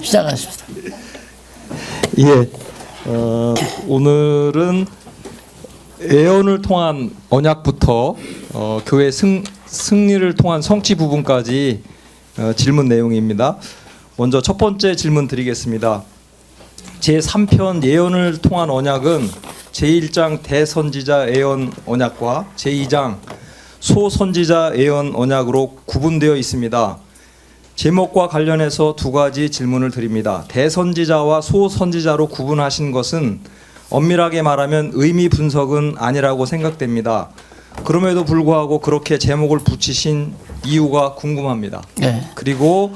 시작하십시다. 예, 오늘은 예언을 통한 언약부터 교회 승리를 통한 성취 부분까지 질문 내용입니다. 먼저 첫 번째 질문 드리겠습니다. 제3편 예언을 통한 언약은 제1장 대선지자 예언 언약과 제2장 소선지자 예언 언약으로 구분되어 있습니다. 제목과 관련해서 두 가지 질문을 드립니다. 대선지자와 소선지자로 구분하신 것은 엄밀하게 말하면 의미 분석은 아니라고 생각됩니다. 그럼에도 불구하고 그렇게 제목을 붙이신 이유가 궁금합니다. 네. 그리고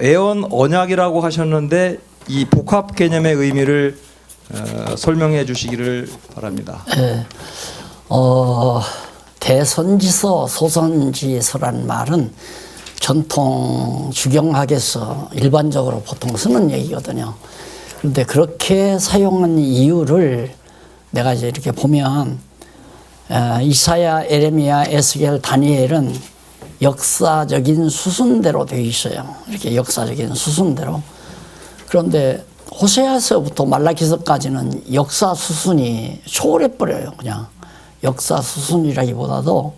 예언 언약이라고 하셨는데 이 복합 개념의 의미를 설명해 주시기를 바랍니다. 네. 대선지서, 소선지서라는 말은 전통 주경학에서 일반적으로 보통 쓰는 얘기거든요. 그런데 그렇게 사용한 이유를 내가 이제 이렇게 보면 이사야, 에레미야, 에스겔, 다니엘은 역사적인 수순대로 되어 있어요. 이렇게 역사적인 수순대로. 그런데 호세아서부터 말라기서까지는 역사 수순이 초월해 버려요. 그냥 역사 수순이라기보다도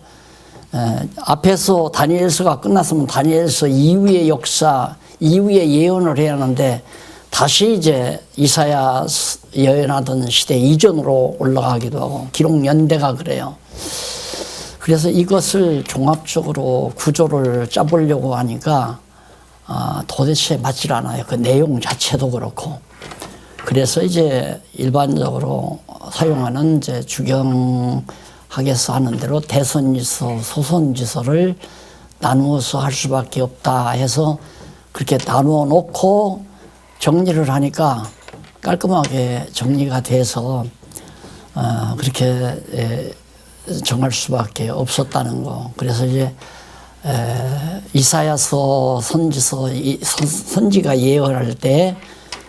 앞에서 다니엘서가 끝났으면 다니엘서 이후의 역사, 이후의 예언을 해야 하는데 다시 이제 이사야 예언하던 시대 이전으로 올라가기도 하고 기록 연대가 그래요. 그래서 이것을 종합적으로 구조를 짜보려고 하니까 도대체 맞질 않아요. 그 내용 자체도 그렇고. 그래서 이제 일반적으로 사용하는 이제 주경학에서 하는 대로 대선지서, 소선지서를 나누어서 할 수밖에 없다 해서 그렇게 나누어 놓고 정리를 하니까 깔끔하게 정리가 돼서 그렇게 정할 수밖에 없었다는 거. 그래서 이제 이사야서, 선지서, 선지가 예언할 때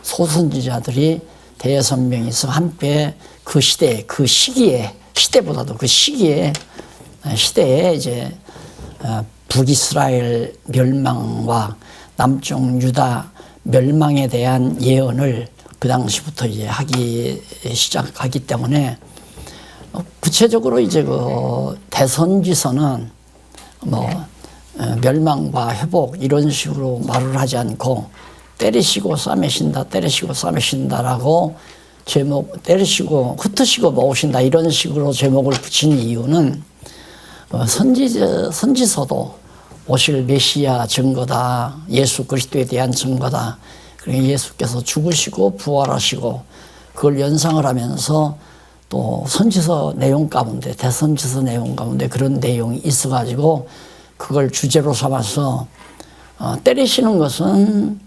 소선지자들이 대여섯 명이서 함께 그 시대, 그 시기에, 시대보다도 그 시기에, 시대에 이제 북이스라엘 멸망과 남쪽 유다 멸망에 대한 예언을 그 당시부터 이제 하기 시작하기 때문에 구체적으로 이제 그 대선지서는 뭐 멸망과 회복 이런 식으로 말을 하지 않고 때리시고 싸매신다, 때리시고 싸매신다라고 제목, 때리시고 흩으시고 모으신다 이런 식으로 제목을 붙인 이유는 선지서도 오실 메시아 증거다, 예수 그리스도에 대한 증거다. 그러니까 예수께서 죽으시고 부활하시고 그걸 연상을 하면서 또 선지서 내용 가운데, 대선지서 내용 가운데 그런 내용이 있어가지고 그걸 주제로 삼아서 때리시는 것은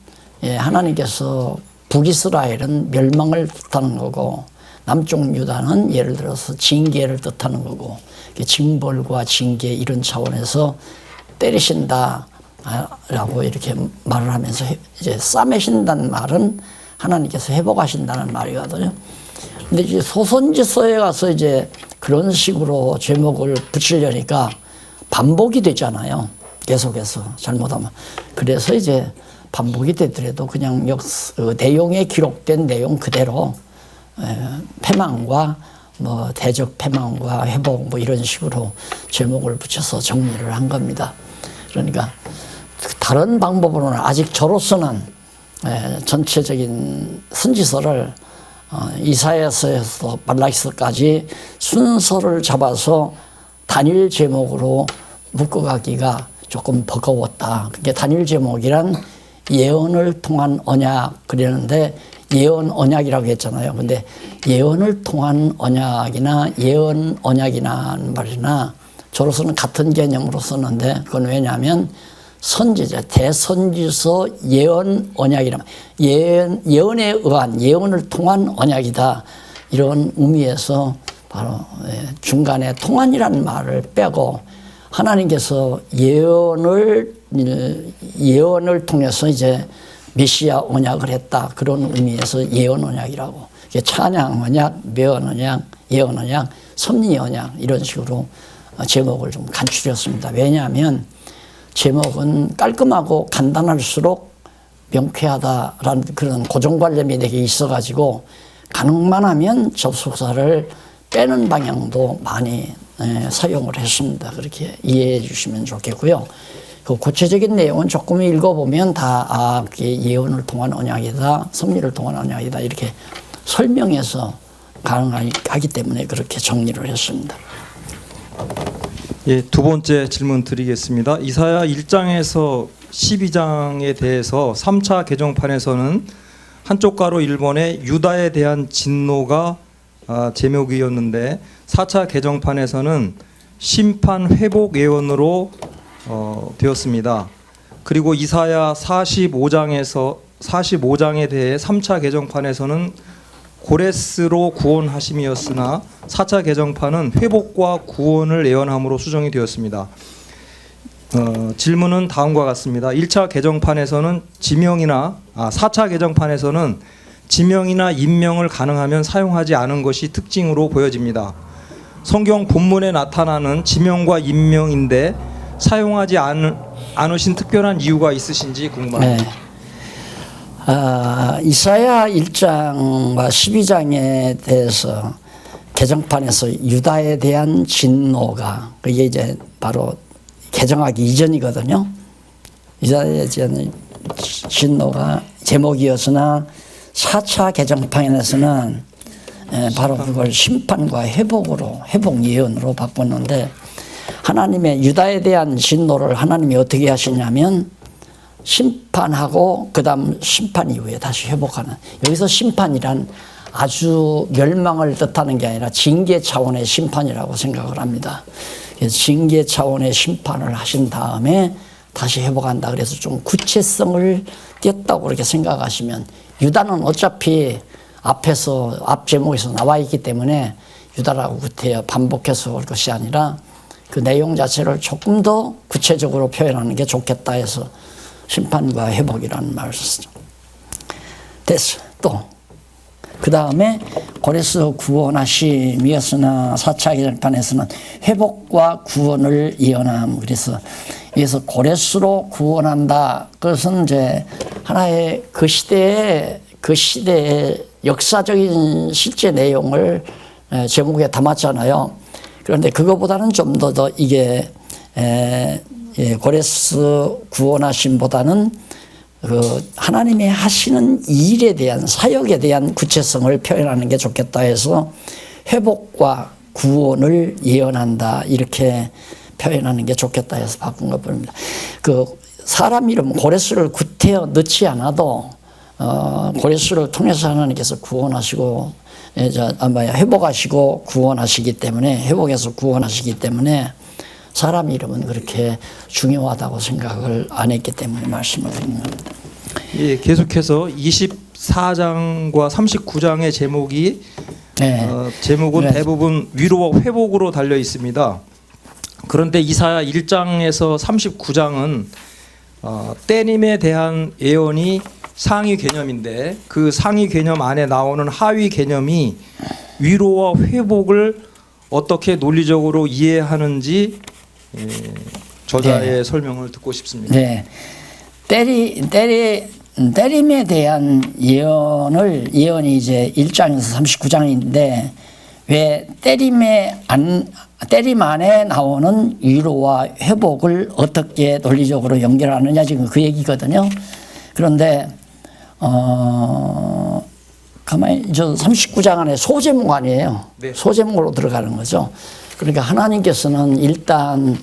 하나님께서 북이스라엘은 멸망을 뜻하는 거고 남쪽 유다는 예를 들어서 징계를 뜻하는 거고 징벌과 징계 이런 차원에서 때리신다 라고 이렇게 말을 하면서 이제 싸매신다는 말은 하나님께서 회복하신다는 말이거든요. 근데 이제 소선지서에 가서 이제 그런 식으로 제목을 붙이려니까 반복이 되잖아요. 계속해서 잘못하면. 그래서 이제 반복이 되더라도 그냥 내용에 기록된 내용 그대로 패망과 뭐 대적 패망과 회복 뭐 이런 식으로 제목을 붙여서 정리를 한 겁니다. 그러니까 다른 방법으로는 아직 저로서는 전체적인 선지서를 이사야서에서 말라기서까지 순서를 잡아서 단일 제목으로 묶어가기가 조금 버거웠다. 그게 단일 제목이란 예언을 통한 언약 그랬는데 예언 언약이라고 했잖아요. 근데 예언을 통한 언약이나 예언 언약이라는 말이나 저로서는 같은 개념으로 썼는데 그건 왜냐하면 선지자, 대선지서 예언 언약이라 예언에 의한 예언을 통한 언약이다. 이런 의미에서 바로 중간에 통한이라는 말을 빼고 하나님께서 예언을 통해서 이제 메시아 언약을 했다. 그런 의미에서 예언 언약이라고. 찬양 언약, 묘언 언약, 예언 언약, 섭리 언약 이런 식으로 제목을 좀 간추렸습니다. 왜냐하면 제목은 깔끔하고 간단할수록 명쾌하다라는 그런 고정관념이 내게 있어가지고 가능만 하면 접속사를 빼는 방향도 많이 사용을 했습니다. 그렇게 이해해 주시면 좋겠고요. 그 구체적인 내용은 조금 읽어보면 다 그게 예언을 통한 언약이다, 섭리를 통한 언약이다 이렇게 설명해서 가능하기 때문에 그렇게 정리를 했습니다. 예, 두 번째 질문 드리겠습니다. 이사야 1장에서 12장에 대해서 3차 개정판에서는 한쪽 가로 1번에 유다에 대한 진노가 제목이었는데 4차 개정판에서는 심판 회복 예언으로 되었습니다. 그리고 이사야 45장에 대해 3차 개정판에서는 고레스로 구원하심이었으나 4차 개정판은 회복과 구원을 예언함으로 수정이 되었습니다. 질문은 다음과 같습니다. 1차 개정판에서는 4차 개정판에서는 지명이나 임명을 가능하면 사용하지 않은 것이 특징으로 보여집니다. 성경 본문에 나타나는 지명과 임명인데 사용하지 않으신 특별한 이유가 있으신지 궁금합니다. 네. 이사야 1장과 12장에 대해서 개정판에서 유다에 대한 진노가 그게 이제 바로 개정하기 이전이거든요. 유다에 대한 진노가 제목이었으나 4차 개정판에서는 바로 그걸 심판과 회복 예언으로 바꿨는데 하나님의 유다에 대한 진노를 하나님이 어떻게 하시냐면 심판하고 그다음 심판 이후에 다시 회복하는, 여기서 심판이란 아주 멸망을 뜻하는 게 아니라 징계 차원의 심판이라고 생각을 합니다. 그래서 징계 차원의 심판을 하신 다음에 다시 회복한다. 그래서 좀 구체성을 띄었다고 그렇게 생각하시면, 유다는 어차피 앞 제목에서 나와 있기 때문에 유다라고 반복해서 올 것이 아니라 그 내용 자체를 조금 더 구체적으로 표현하는 게 좋겠다 해서 심판과 회복이라는 말을 썼죠. 됐어. 또 그 다음에 고레스 구원하심이었으나 4차 개정판에서는 회복과 구원을 예언함. 그래서 여기서 고레스로 구원한다. 그것은 이제 하나의 그 시대의 역사적인 실제 내용을 제목에 담았잖아요. 그런데 그거보다는 좀 더 이게 고레스 구원하심보다는 그 하나님의 하시는 일에 대한, 사역에 대한 구체성을 표현하는 게 좋겠다 해서 회복과 구원을 예언한다 이렇게 표현하는 게 좋겠다 해서 바꾼 것 뿐입니다. 그 사람 이름 고레스를 구태여 넣지 않아도 고레스를 통해서 하나님께서 구원하시고 회복하시고 구원하시기 때문에, 회복해서 구원하시기 때문에 사람 이름은 그렇게 중요하다고 생각을 안 했기 때문에 말씀을 드린 겁니다. 예, 계속해서 24장과 39장의 제목이 제목은 네. 대부분 위로와 회복으로 달려 있습니다. 그런데 이사야 1장에서 39장은 때림에 대한 예언이 상위 개념인데 그 상위 개념 안에 나오는 하위 개념이 위로와 회복을 어떻게 논리적으로 이해하는지 저자의 설명을 듣고 싶습니다. 네. 때림에 대한 예언이 이제 1장에서 39장인데 왜 때림 안에 나오는 위로와 회복을 어떻게 논리적으로 연결하느냐 지금 그 얘기거든요. 그런데 가만히 저 39장 안에 소제목 아니에요. 네. 소제목으로 들어가는 거죠. 그러니까 하나님께서는 일단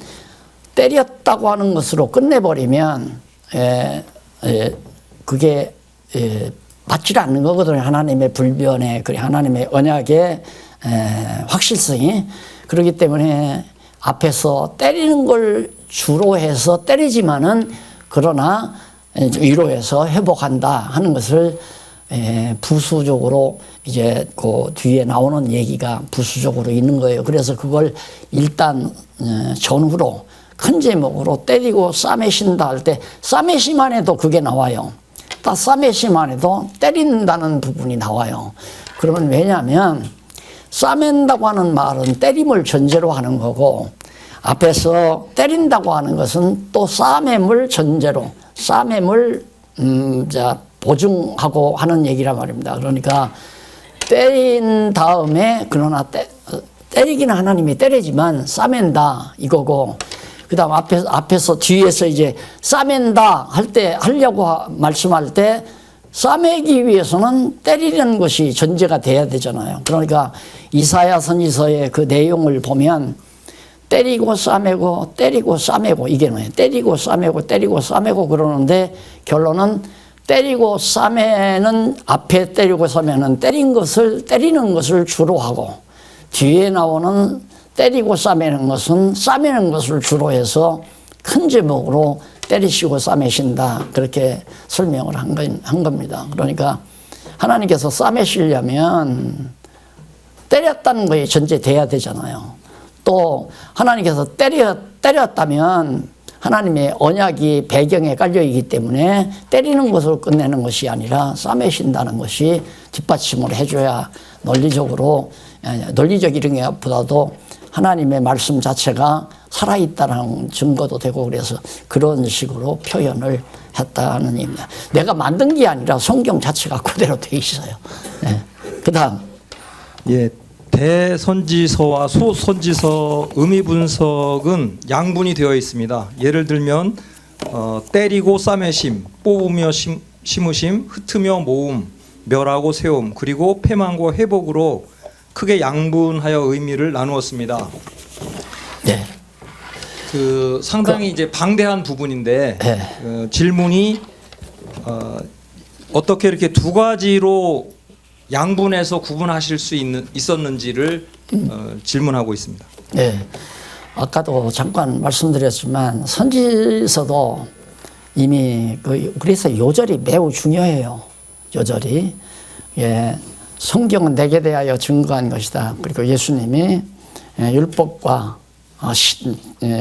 때렸다고 하는 것으로 끝내버리면 그게 맞지 않는 거거든요. 하나님의 불변에, 그리고 하나님의 언약의 확실성이. 그렇기 때문에 앞에서 때리는 걸 주로 해서 때리지만은 그러나 위로해서 회복한다 하는 것을 부수적으로 이제 그 뒤에 나오는 얘기가 부수적으로 있는 거예요. 그래서 그걸 일단 전후로 큰 제목으로 때리고 싸매신다 할 때 싸매시만 해도 그게 나와요. 딱 싸매시만 해도 때린다는 부분이 나와요. 그러면 왜냐하면 싸맨다고 하는 말은 때림을 전제로 하는 거고 앞에서 때린다고 하는 것은 또 싸매물 전제로, 싸매물 자, 보증하고 하는 얘기란 말입니다. 그러니까 때린 다음에 그러나 때리기는 하나님이 때리지만 싸맨다 이거고, 그다음 앞에서 뒤에서 이제 싸맨다 할 때 하려고 말씀할 때 싸매기 위해서는 때리는 것이 전제가 돼야 되잖아요. 그러니까 이사야 선지서의 그 내용을 보면 때리고 싸매고 때리고 싸매고 이게 뭐예요? 때리고 싸매고 때리고 싸매고 그러는데 결론은 때리고 싸매는 앞에 때리고 싸매는 때리는 것을 주로 하고, 뒤에 나오는 때리고 싸매는 것은 싸매는 것을 주로 해서 큰 제목으로 때리시고 싸매신다 그렇게 설명을 한 겁니다. 그러니까 하나님께서 싸매시려면 때렸다는 거에 전제돼야 되잖아요. 또 하나님께서 때렸다면 하나님의 언약이 배경에 깔려있기 때문에 때리는 것으로 끝내는 것이 아니라 싸매신다는 것이 뒷받침을 해줘야 논리적이런 것보다도 하나님의 말씀 자체가 살아있다는 증거도 되고, 그래서 그런 식으로 표현을 했다는 의미입니다. 내가 만든 게 아니라 성경 자체가 그대로 돼 있어요. 네. 그 다음. 예, 대선지서와 소선지서 의미 분석은 양분이 되어 있습니다. 예를 들면 때리고 싸매심, 뽑으며 심으심, 흩으며 모음, 멸하고 세움, 그리고 패망과 회복으로 크게 양분하여 의미를 나누었습니다. 네. 그 상당히 이제 방대한 부분인데 네. 질문이 어떻게 이렇게 두 가지로 양분해서 구분하실 수 있었는지를 질문하고 있습니다. 네. 아까도 잠깐 말씀드렸지만 선지서도 이미 그래서 요절이 매우 중요해요. 요절이. 예. 성경은 내게 대하여 증거한 것이다. 그리고 예수님이 율법과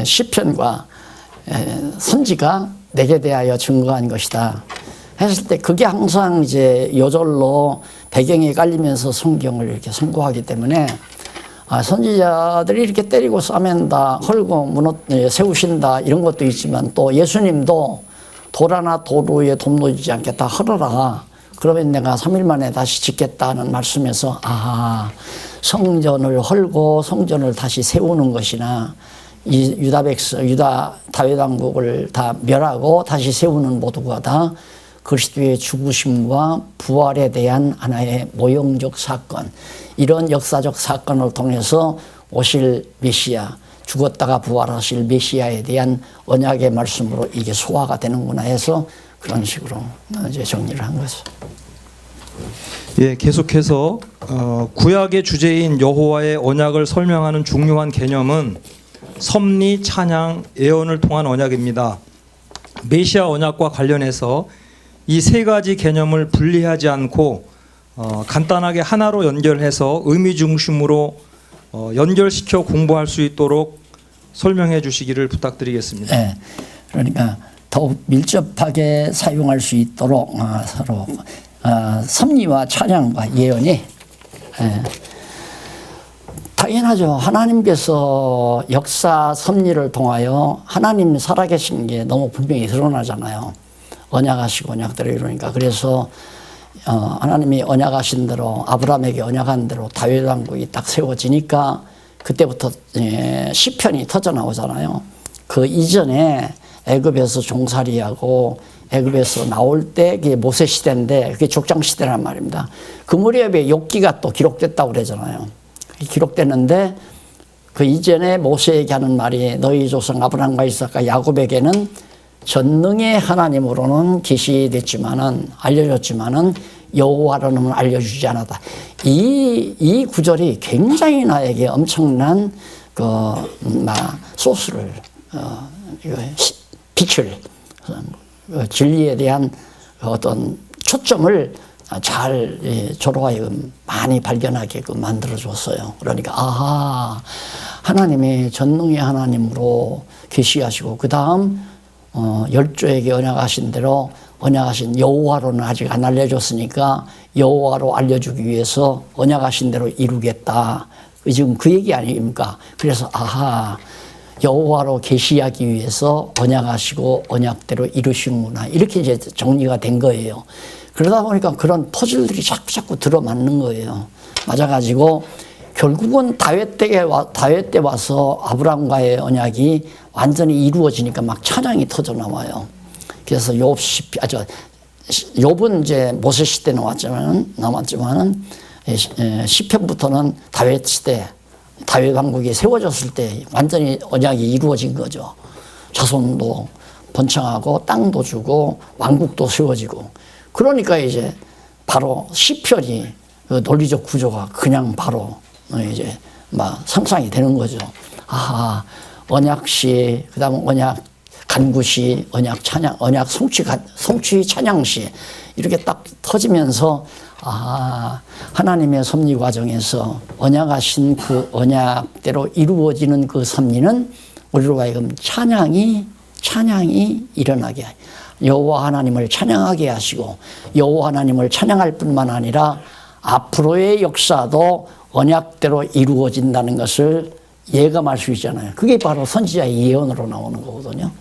시편과 선지가 내게 대하여 증거한 것이다 했을 때 그게 항상 이제 요절로 배경에 깔리면서 성경을 이렇게 선고하기 때문에 선지자들이 이렇게 때리고 싸맨다, 헐고 세우신다 이런 것도 있지만 또 예수님도 돌 하나 돌 위에 돈 놓이지 않겠다 헐어라. 그러면 내가 3일 만에 다시 짓겠다는 말씀에서 성전을 헐고 성전을 다시 세우는 것이나 이 유다 다윗 왕국을 다 멸하고 다시 세우는 모두가 다 그리스도의 죽으심과 부활에 대한 하나의 모형적 사건, 이런 역사적 사건을 통해서 오실 메시아, 죽었다가 부활하실 메시아에 대한 언약의 말씀으로 이게 소화가 되는구나 해서 그런 식으로 이제 정리를 한 거죠. 예, 계속해서 구약의 주제인 여호와의 언약을 설명하는 중요한 개념은 섭리, 찬양, 예언을 통한 언약입니다. 메시아 언약과 관련해서 이 세 가지 개념을 분리하지 않고 간단하게 하나로 연결해서 의미 중심으로 연결시켜 공부할 수 있도록 설명해 주시기를 부탁드리겠습니다. 네, 그러니까 더욱 밀접하게 사용할 수 있도록 서로 섭리와 찬양과 예언이 당연하죠. 하나님께서 역사 섭리를 통하여 하나님 살아계신 게 너무 분명히 드러나잖아요. 언약하시고 언약대로 이루니까. 그래서 하나님이 언약하신 대로 아브라함에게 언약한 대로 다윗 왕국이 딱 세워지니까 그때부터 시편이 터져 나오잖아요. 그 이전에 애굽에서 종살이하고 애굽에서 나올 때 그게 모세 시대인데 그게 족장 시대란 말입니다. 그 무렵에 욥기가 또 기록됐다고 그러잖아요. 기록됐는데 그 이전에 모세에게 하는 말이 너희 조상 아브라함과 이삭과 야곱에게는 전능의 하나님으로는 계시됐지만은 알려졌지만은 여호와로는 알려주지 않았다. 이 구절이 굉장히 나에게 엄청난 소스를 빛을 진리에 대한 어떤 초점을 잘 저로하여 많이 발견하게끔 만들어 줬어요. 그러니까 하나님이 전능의 하나님으로 계시하시고 그 다음 열조에게 언약하신 대로 언약하신 여호와로는 아직 안 알려줬으니까 여호와로 알려주기 위해서 언약하신 대로 이루겠다. 지금 그 얘기 아닙니까? 그래서 여호와로 계시하기 위해서 언약하시고 언약대로 이루시는구나. 이렇게 이제 정리가 된 거예요. 그러다 보니까 그런 퍼즐들이 자꾸 들어맞는 거예요. 맞아가지고 결국은 다윗 때 와서 아브라함과의 언약이 완전히 이루어지니까 막 찬양이 터져 나와요. 그래서 욥은 이제 모세 시대 남았지만은 시편부터는 다윗 시대, 다윗 왕국이 세워졌을 때 완전히 언약이 이루어진 거죠. 자손도 번창하고 땅도 주고 왕국도 세워지고. 그러니까 이제 바로 시편이 그 논리적 구조가 그냥 바로 이제 막 상상이 되는 거죠. 아, 언약시, 그다음 언약 간구시, 언약 찬양, 언약 성취 찬양시 이렇게 딱 터지면서 아, 하나님의 섭리 과정에서 언약하신 그 언약대로 이루어지는 그 섭리는 우리로 하여금 찬양이 일어나게 여호와 하나님을 찬양하게 하시고 여호와 하나님을 찬양할 뿐만 아니라 앞으로의 역사도 언약대로 이루어진다는 것을 예감할 수 있잖아요. 그게 바로 선지자의 예언으로 나오는 거거든요.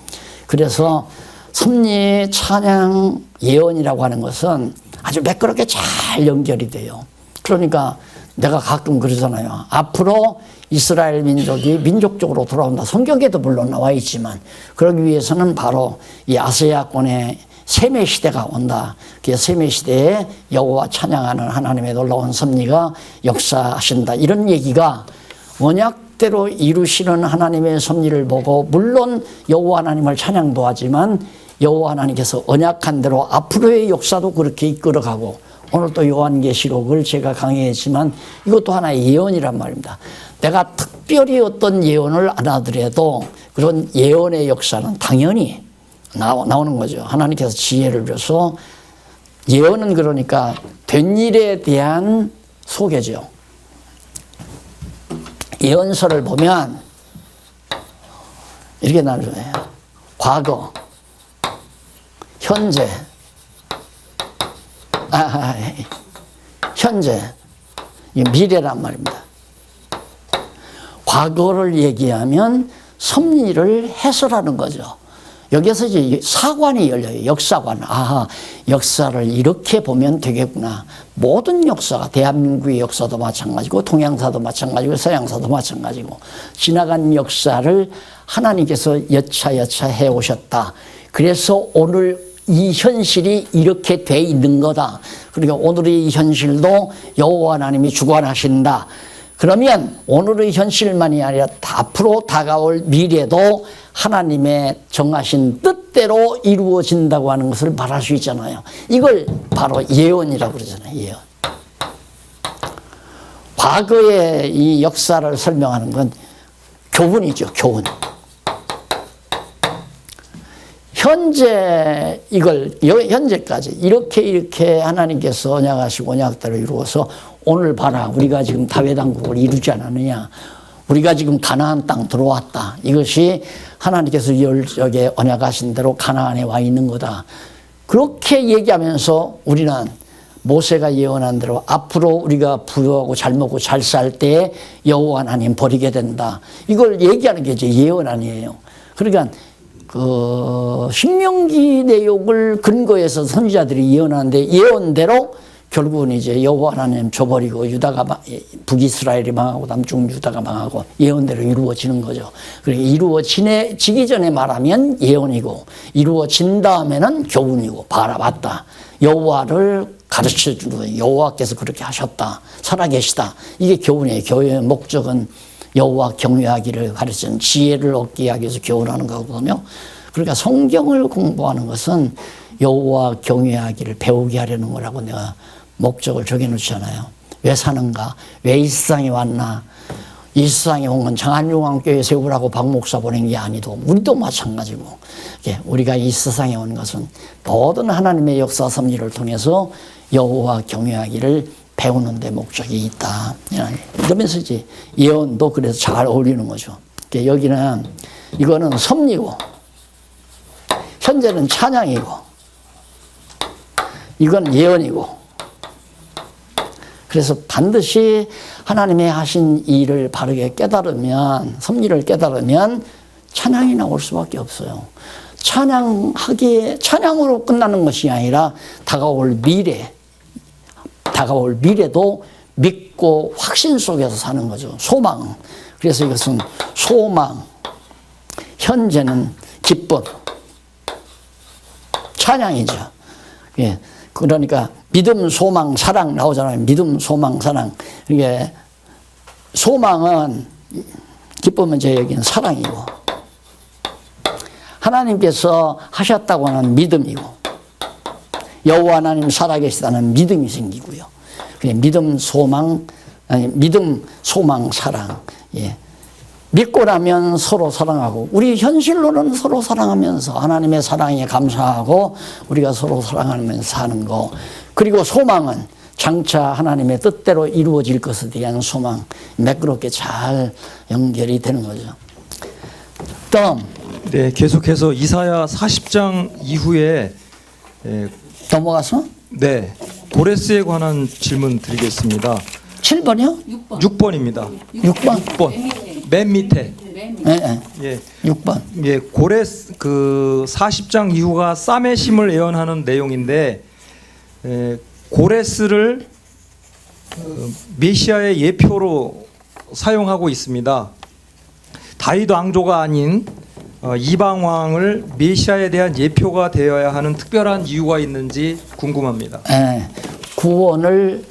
그래서 섭리, 찬양, 예언이라고 하는 것은 아주 매끄럽게 잘 연결이 돼요. 그러니까 내가 가끔 그러잖아요. 앞으로 이스라엘 민족이 민족적으로 돌아온다. 성경에도 물론 나와 있지만 그러기 위해서는 바로 이 아스야권의 셈의 시대가 온다. 그 셈의 시대에 여호와 찬양하는 하나님의 놀라운 섭리가 역사하신다. 이런 얘기가 언약대로 이루시는 하나님의 섭리를 보고 물론 여호와 하나님을 찬양도 하지만 여호와 하나님께서 언약한 대로 앞으로의 역사도 그렇게 이끌어가고 오늘 또 요한계시록을 제가 강의했지만 이것도 하나의 예언이란 말입니다. 내가 특별히 어떤 예언을 안 하더라도 그런 예언의 역사는 당연히 나오는 거죠. 하나님께서 지혜를 줘서 예언은 그러니까 된 일에 대한 소개죠. 예언서를 보면 이렇게 나눠요. 과거, 현재, 현재, 미래란 말입니다. 과거를 얘기하면 섭리를 해설하는 거죠. 여기서 이제 사관이 열려요. 역사관. 아하, 역사를 이렇게 보면 되겠구나. 모든 역사가 대한민국의 역사도 마찬가지고 동양사도 마찬가지고 서양사도 마찬가지고 지나간 역사를 하나님께서 여차여차 해오셨다. 그래서 오늘 이 현실이 이렇게 돼 있는 거다. 그러니까 오늘의 이 현실도 여호와 하나님이 주관하신다. 그러면 오늘의 현실만이 아니라 앞으로 다가올 미래도 하나님의 정하신 뜻대로 이루어진다고 하는 것을 말할 수 있잖아요. 이걸 바로 예언이라고 그러잖아요. 예언. 과거의 이 역사를 설명하는 건 교훈이죠. 교훈. 현재 이걸 현재까지 이렇게 하나님께서 언약하시고 언약대로 이루어서 오늘 봐라. 우리가 지금 다윗 왕국을 이루지 않았느냐. 우리가 지금 가나안 땅 들어왔다. 이것이 하나님께서 열적에 언약하신 대로 가나안에 와 있는 거다. 그렇게 얘기하면서 우리는 모세가 예언한 대로 앞으로 우리가 부유하고 잘 먹고 잘 살 때에 여호와 하나님 버리게 된다. 이걸 얘기하는 게 이제 예언 아니에요. 그러니까 그 신명기 내용을 근거해서 선지자들이 예언하는데 예언대로 결국은 이제 여호와 하나님 줘버리고 유다가 북이스라엘이 망하고 남중 유다가 망하고 예언대로 이루어지는 거죠. 그리고 이루어지기 전에 말하면 예언이고 이루어진 다음에는 교훈이고 봐라 맞다. 여호와를 가르쳐 주는 여호와께서 그렇게 하셨다. 살아계시다. 이게 교훈이에요. 교훈의 목적은 여호와 경외하기를 가르치는 지혜를 얻게 하기 위해서 교훈하는 거거든요. 그러니까 성경을 공부하는 것은 여호와 경외하기를 배우게 하려는 거라고 내가 목적을 정해놓잖아요. 왜 사는가? 왜 이 세상에 왔나? 이 세상에 온 건 장안용왕교회 세우라고 박 목사 보낸 게 아니고 우리도 마찬가지고 우리가 이 세상에 온 것은 모든 하나님의 역사 섭리를 통해서 여호와 경외하기를 배우는 데 목적이 있다. 이러면서 이제 예언도 그래서 잘 어울리는 거죠. 여기는 이거는 섭리고 현재는 찬양이고 이건 예언이고 그래서 반드시 하나님의 하신 일을 바르게 깨달으면 섭리를 깨달으면 찬양이 나올 수밖에 없어요. 찬양으로 끝나는 것이 아니라 다가올 미래도 믿고 확신 속에서 사는 거죠. 소망. 그래서 이것은 소망, 현재는 기쁨, 찬양이죠. 예. 그러니까 믿음, 소망, 사랑 나오잖아요. 믿음, 소망, 사랑. 이게 소망은, 기쁨은 제 여기는 사랑이고, 하나님께서 하셨다고 하는 믿음이고, 여호와 하나님 살아계시다는 믿음이 생기고요. 그냥 믿음, 소망, 사랑. 예. 믿고 나면 서로 사랑하고, 우리 현실로는 서로 사랑하면서 하나님의 사랑에 감사하고 우리가 서로 사랑하면서 사는 거. 그리고 소망은 장차 하나님의 뜻대로 이루어질 것에 대한 소망, 매끄럽게 잘 연결이 되는 거죠. 다음. 네, 계속해서 이사야 40장 이후에 넘어가서 네, 고레스에 관한 질문 드리겠습니다. 7번이요? 6번입니다. 6번? 6번. 맨 밑에. 예. 6번. 예, 고레스 그 40장 이후가 쌈의 심을 예언하는 내용인데 고레스를 메시아의 예표로 사용하고 있습니다. 다윗 왕조가 아닌 이방 왕을 메시아에 대한 예표가 되어야 하는 특별한 이유가 있는지 궁금합니다. 구원을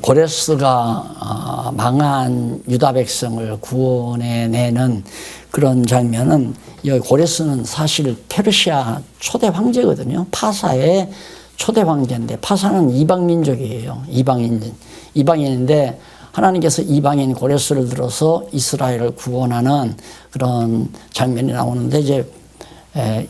고레스가 망한 유다 백성을 구원해 내는 그런 장면은, 여기 고레스는 사실 페르시아 초대 황제거든요. 파사의 초대 황제인데, 파사는 이방 민족이에요. 이방인인데 하나님께서 이방인 고레스를 들어서 이스라엘을 구원하는 그런 장면이 나오는데, 이제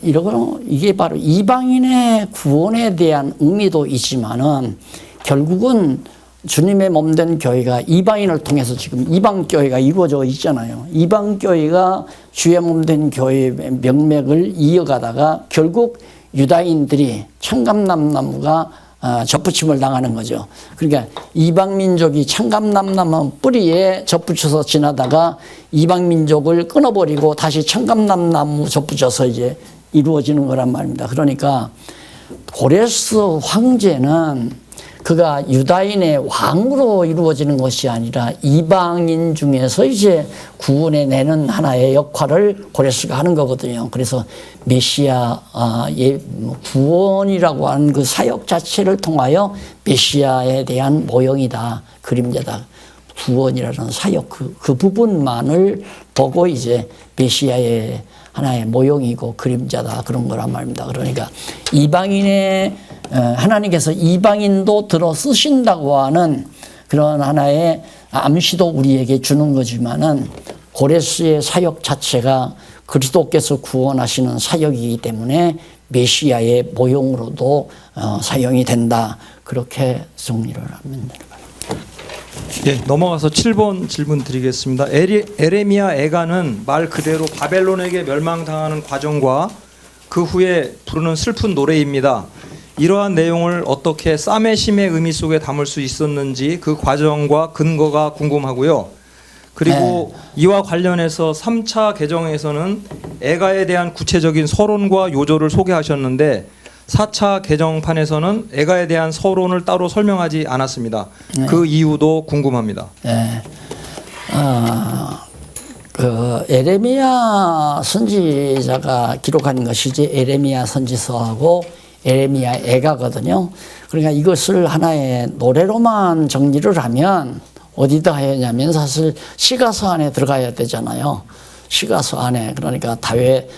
이게 바로 이방인의 구원에 대한 의미도 있지만은, 결국은 주님의 몸된 교회가 이방인을 통해서 지금 이방교회가 이루어져 있잖아요. 이방교회가 주의 몸된 교회의 명맥을 이어가다가 결국 유다인들이 청감남나무가 접붙임을 당하는 거죠. 그러니까 이방민족이 청감남나무 뿌리에 접붙여서 지나다가 이방민족을 끊어버리고 다시 청감남나무 접붙여서 이제 이루어지는 거란 말입니다. 그러니까 고레스 황제는 그가 유다인의 왕으로 이루어지는 것이 아니라 이방인 중에서 이제 구원해 내는 하나의 역할을 고레스가 하는 거거든요. 그래서 메시아 구원이라고 하는 그 사역 자체를 통하여 메시아에 대한 모형이다, 그림자다. 구원이라는 사역 그 부분만을 보고 이제 메시아의 하나의 모형이고 그림자다, 그런 거란 말입니다. 그러니까 하나님께서 이방인도 들어 쓰신다고 하는 그런 하나의 암시도 우리에게 주는 거지만은, 고레스의 사역 자체가 그리스도께서 구원하시는 사역이기 때문에 메시아의 모형으로도 사용이 된다. 그렇게 정리를 하면 되는 거예요. 네, 넘어가서 7번 질문 드리겠습니다. 에레미야 애가는 말 그대로 바벨론에게 멸망당하는 과정과 그 후에 부르는 슬픈 노래입니다. 이러한 내용을 어떻게 쌈의 심의 의미 속에 담을 수 있었는지 그 과정과 근거가 궁금하고요. 그리고 이와 관련해서 3차 개정에서는 애가에 대한 구체적인 서론과 요조를 소개하셨는데 4차 개정판에서는 애가에 대한 서론을 따로 설명하지 않았습니다. 그 이유도 궁금합니다. 그 에레미야 선지자가 기록한 것이지 에레미야 선지서하고 에레미야 애가거든요. 그러니까 이것을 하나의 노래로만 정리를 하면 어디다 해야냐면 사실 시가서 안에 들어가야 되잖아요. 시가서 안에. 그러니까 다윗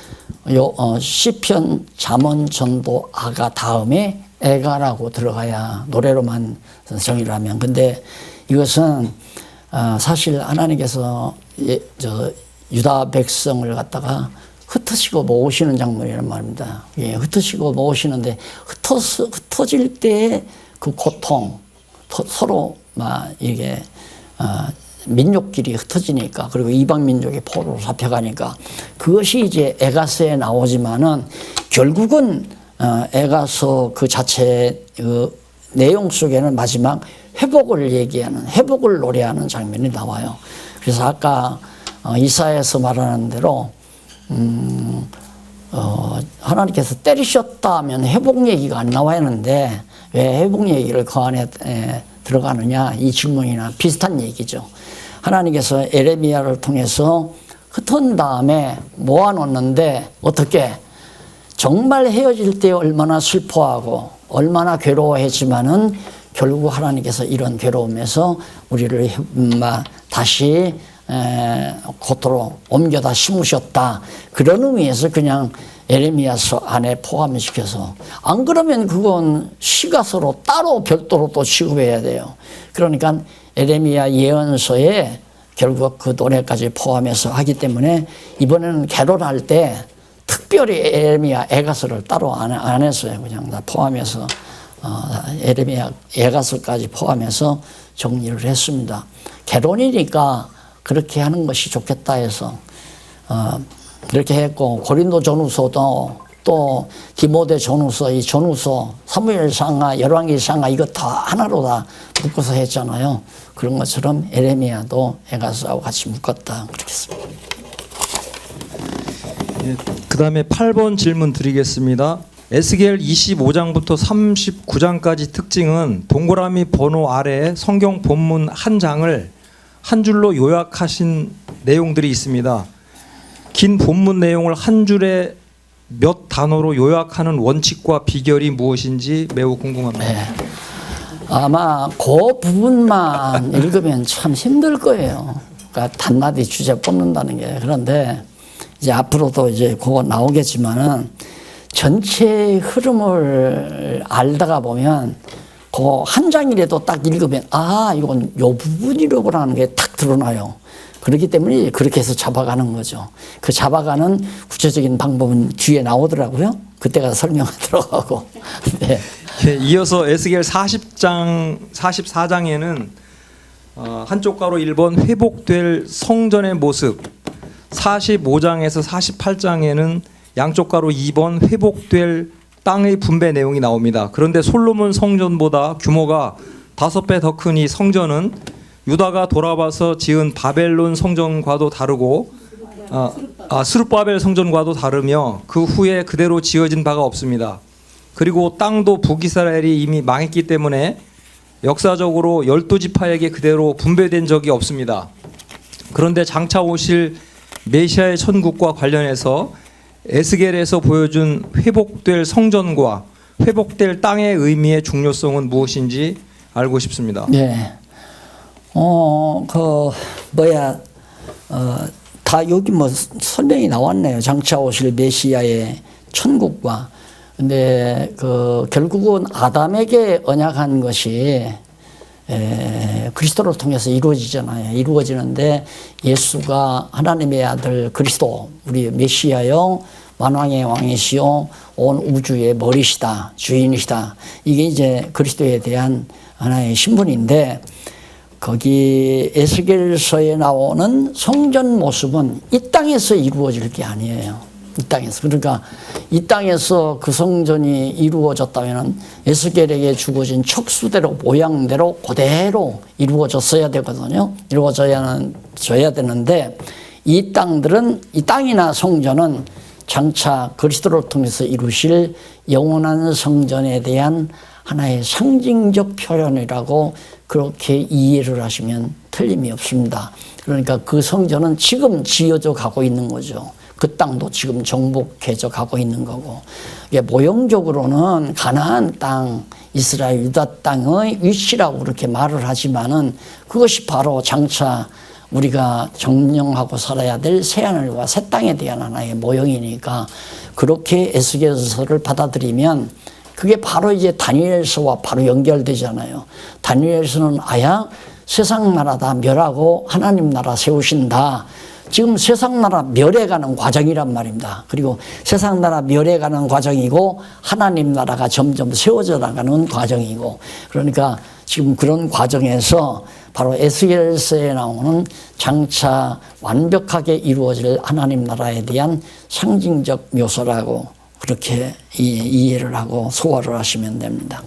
시편, 잠언, 전도, 아가 다음에 애가라고 들어가야 노래로만 정의를 하면. 근데 이것은 사실 하나님께서 유다 백성을 갖다가 흩으시고 모으시는 장면이란 말입니다. 예, 흩으시고 모으시는데 흩어질 때 그 고통, 서로 막 이게 민족끼리 흩어지니까, 그리고 이방 민족이 포로로 잡혀가니까 그것이 이제 에가서에 나오지만은 결국은 에가서 그 자체 그 내용 속에는 마지막 회복을 얘기하는, 회복을 노래하는 장면이 나와요. 그래서 아까 이사야에서 말하는 대로 하나님께서 때리셨다 하면 회복 얘기가 안 나와야 하는데 왜 회복 얘기를 그 안에 들어가느냐, 이 질문이나 비슷한 얘기죠. 하나님께서 에레미야를 통해서 흩은 다음에 모아놓는데 어떻게 정말 헤어질 때 얼마나 슬퍼하고 얼마나 괴로워했지만은 결국 하나님께서 이런 괴로움에서 우리를 다시 겉으로 옮겨다 심으셨다. 그런 의미에서 그냥 에레미야서 안에 포함시켜서, 안 그러면 그건 시가서로 따로 별도로 또 취급해야 돼요. 그러니까 에레미야 예언서에 결국 그 노래까지 포함해서 하기 때문에 이번에는 개론할 때 특별히 에레미야 애가서를 따로 안 했어요. 그냥 다 포함해서 에레미야 애가서까지 포함해서 정리를 했습니다. 개론이니까 그렇게 하는 것이 좋겠다 해서 그렇게 했고, 고린도 전후서도 또 디모데 전후서, 이 전후서, 사무엘상하, 열왕기상하 이거 다 하나로 다 묶어서 했잖아요. 그런 것처럼 에레미야도 애가서하고 같이 묶었다 그렇게 했습니다. 예, 그 다음에 8번 질문 드리겠습니다. 에스겔 25장부터 39장까지 특징은 동그라미 번호 아래 성경 본문 한 장을 한 줄로 요약하신 내용들이 있습니다. 긴 본문 내용을 한 줄에 몇 단어로 요약하는 원칙과 비결이 무엇인지 매우 궁금합니다. 네. 아마 그 부분만 읽으면 참 힘들 거예요. 그러니까 단마디 주제 뽑는다는 게. 그런데 이제 앞으로도 이제 그거 나오겠지만은 전체 흐름을 알다가 보면 그 한 장이라도 딱 읽으면 이건 요 부분이라고 하는 게 딱 드러나요. 그렇기 때문에 그렇게 해서 잡아가는 거죠. 그 잡아가는 구체적인 방법은 뒤에 나오더라고요. 그때가 설명을 들어가고. 네. 예, 이어서 에스겔 44장에는 한쪽 가로 1번 회복될 성전의 모습, 45장에서 48장에는 양쪽 가로 2번 회복될 땅의 분배 내용이 나옵니다. 그런데 솔로몬 성전보다 규모가 5배 더 큰 이 성전은 유다가 돌아와서 지은 바벨론 성전과도 다르고 스룹바벨 성전과도 다르며 그 후에 그대로 지어진 바가 없습니다. 그리고 땅도 북이스라엘이 이미 망했기 때문에 역사적으로 12지파에게 그대로 분배된 적이 없습니다. 그런데 장차 오실 메시아의 천국과 관련해서 에스겔에서 보여준 회복될 성전과 회복될 땅의 의미의 중요성은 무엇인지 알고 싶습니다. 네. 다 여기 뭐 설명이 나왔네요. 장차 오실 메시아의 천국과. 근데 결국은 아담에게 언약한 것이 그리스도를 통해서 이루어지잖아요. 이루어지는데 예수가 하나님의 아들 그리스도, 우리 메시아요, 만왕의 왕이시요, 온 우주의 머리시다, 주인이시다. 이게 이제 그리스도에 대한 하나의 신분인데, 거기 에스겔서에 나오는 성전 모습은 이 땅에서 이루어질 게 아니에요. 이 땅에서. 그러니까 이 땅에서 그 성전이 이루어졌다면 에스겔에게 주어진 척수대로 모양대로 그대로 이루어졌어야 되거든요. 이루어져야 되는데 이 땅들은, 이 땅이나 성전은 장차 그리스도를 통해서 이루실 영원한 성전에 대한 하나의 상징적 표현이라고 그렇게 이해를 하시면 틀림이 없습니다. 그러니까 그 성전은 지금 지어져 가고 있는 거죠. 그 땅도 지금 정복해져 가고 있는 거고, 이게 모형적으로는 가나안 땅, 이스라엘 유다 땅의 위치라고 그렇게 말을 하지만은 그것이 바로 장차 우리가 정령하고 살아야 될 새하늘과 새 땅에 대한 하나의 모형이니까, 그렇게 에스겔서를 받아들이면 그게 바로 이제 다니엘서와 바로 연결되잖아요. 다니엘서는 세상 나라 다 멸하고 하나님 나라 세우신다. 지금 세상 나라 멸해가는 과정이란 말입니다. 그리고 세상 나라 멸해가는 과정이고 하나님 나라가 점점 세워져 나가는 과정이고, 그러니까 지금 그런 과정에서 바로 에스겔서에 나오는 장차 완벽하게 이루어질 하나님 나라에 대한 상징적 묘사라고 그렇게 이해를 하고 소화를 하시면 됩니다.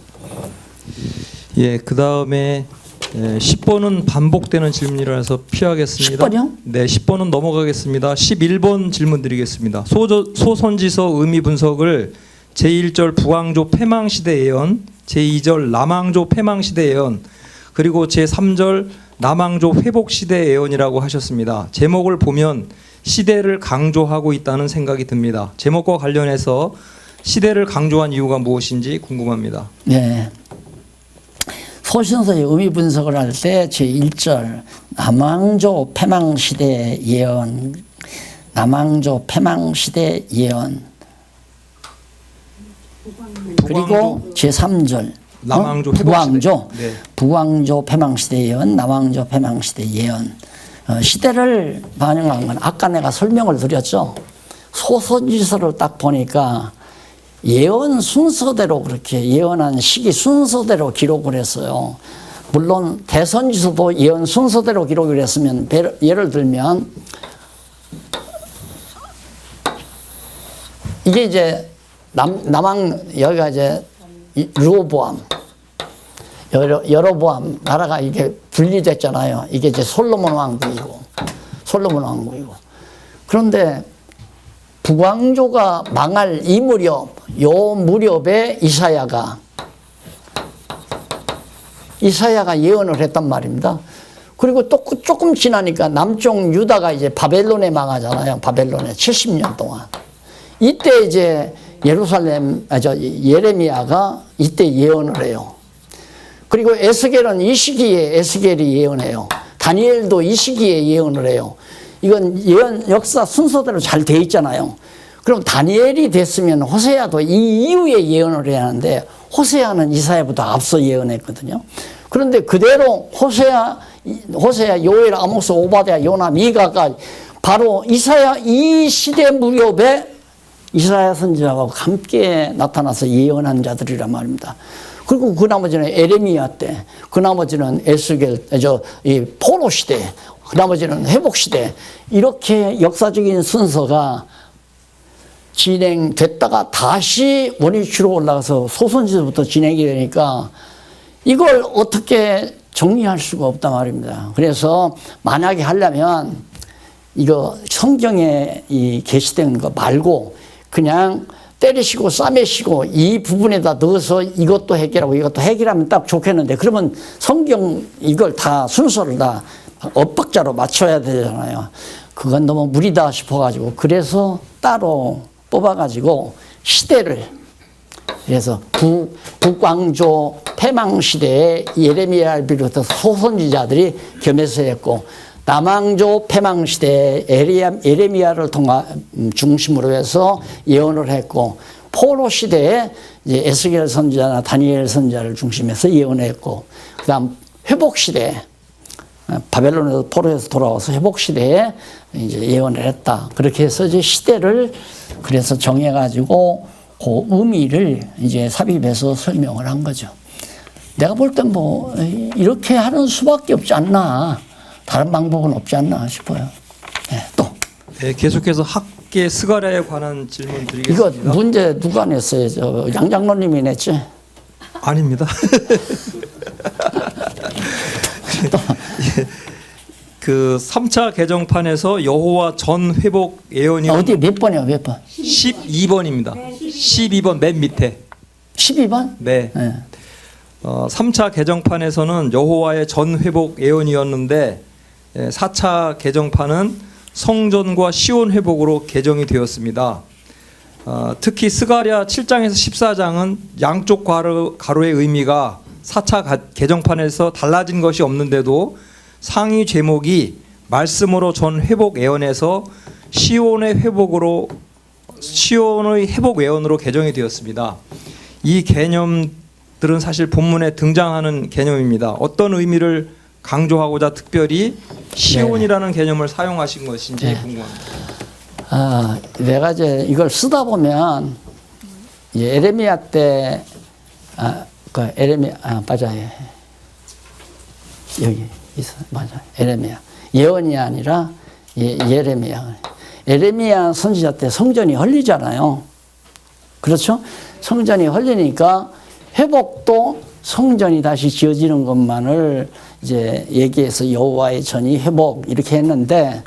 예, 그 다음에 네, 10번은 반복되는 질문이라서 피하겠습니다. 10번이요? 네, 10번은 넘어가겠습니다. 11번 질문 드리겠습니다. 소선지서 의미 분석을 제1절 부왕조 패망시대 예언, 제2절 남왕조 패망시대 예언, 그리고 제3절 남왕조 회복시대 예언이라고 하셨습니다. 제목을 보면 시대를 강조하고 있다는 생각이 듭니다. 제목과 관련해서 시대를 강조한 이유가 무엇인지 궁금합니다. 네. 소신서의 의미 분석을 할 때 제1절 남왕조 패망시대 예언, 남왕조 패망시대 예언, 그리고 제3절 남왕조 부왕조, 네. 부왕조 패망시대 예언, 남왕조 패망시대 예언. 시대를 반영한 건 아까 내가 설명을 드렸죠. 소선지서를 딱 보니까 예언 순서대로 그렇게 예언한 시기 순서대로 기록을 했어요. 물론 대선지서도 예언 순서대로 기록을 했으면 예를 들면 이게 이제 남왕 여기가 이제 르호보암 여로보암 나라가 이게 분리됐잖아요. 이게 이제 솔로몬 왕국이고 그런데 북왕조가 망할 이 무렵, 요 무렵에 이사야가 예언을 했단 말입니다. 그리고 또 조금 지나니까 남쪽 유다가 이제 바벨론에 망하잖아요. 바벨론에 70년 동안. 이때 이제 예레미야가 이때 예언을 해요. 그리고 에스겔은 이 시기에 에스겔이 예언해요. 다니엘도 이 시기에 예언을 해요. 이건 예언 역사 순서대로 잘 돼 있잖아요. 그럼 다니엘이 됐으면 호세아도 이 이후에 예언을 해야 하는데 호세아는 이사야보다 앞서 예언했거든요. 그런데 그대로 호세아, 요엘, 아모스, 오바댜, 요나, 미가가 바로 이사야 이 시대 무렵에 이사야 선지자하고 함께 나타나서 예언한 자들이란 말입니다. 그리고 그 나머지는 에레미야 때, 그 나머지는 에스겔, 포로 시대, 그 나머지는 회복 시대, 이렇게 역사적인 순서가 진행됐다가 다시 원위치로 올라가서 소선지서부터 진행이 되니까 이걸 어떻게 정리할 수가 없단 말입니다. 그래서 만약에 하려면 이거 성경에 이 게시된 거 말고 그냥 때리시고 싸매시고 이 부분에다 넣어서 이것도 해결하고 이것도 해결하면 딱 좋겠는데 그러면 성경 이걸 다 순서를 다 엇박자로 맞춰야 되잖아요. 그건 너무 무리다 싶어가지고 그래서 따로 뽑아가지고 시대를 그래서 북왕조 패망시대에 예레미야를 비롯해서 소선지자들이 겸해서 했고 남왕조 패망시대에 예레미야를 중심으로 해서 예언을 했고 포로 시대에 이제 에스겔 선지자나 다니엘 선지자를 중심해서 예언했고 그다음 회복 시대 바벨론에서 포로에서 돌아와서 회복 시대에 이제 예언을 했다. 그렇게 해서 이제 시대를 그래서 정해가지고 그 의미를 이제 삽입해서 설명을 한 거죠. 내가 볼 땐 뭐 이렇게 하는 수밖에 없지 않나. 다른 방법은 없지 않나 싶어요. 네, 또. 네, 계속해서 학계 스가랴에 관한 질문 드리겠습니다. 이거 문제 누가 냈어요? 양 장로님이 냈지? 아닙니다. 그 3차 개정판에서 여호와 전 회복 예언이 어디 몇 번이요? 몇 번? 12번입니다. 12번 맨 밑에. 12번? 네. 네. 3차 개정판에서는 여호와의 전 회복 예언이었는데 4차 개정판은 성전과 시온 회복으로 개정이 되었습니다. 특히 스가랴 7장에서 14장은 양쪽 가로의 의미가 4차 개정판에서 달라진 것이 없는데도 상위 제목이 말씀으로 전 회복 예언에서 시온의 회복 예언으로 개정이 되었습니다. 이 개념들은 사실 본문에 등장하는 개념입니다. 어떤 의미를 강조하고자 특별히 시온이라는 개념을 사용하신 것인지 궁금합니다. 내가 이제 이걸 쓰다 보면 에레미야 때 맞아요. 여기 있어, 맞아. 에레미야 예언이 아니라 예레미야. 에레미야 선지자 때 성전이 헐리잖아요. 그렇죠? 성전이 헐리니까 회복도 성전이 다시 지어지는 것만을 이제 얘기해서 여호와의 전이 회복 이렇게 했는데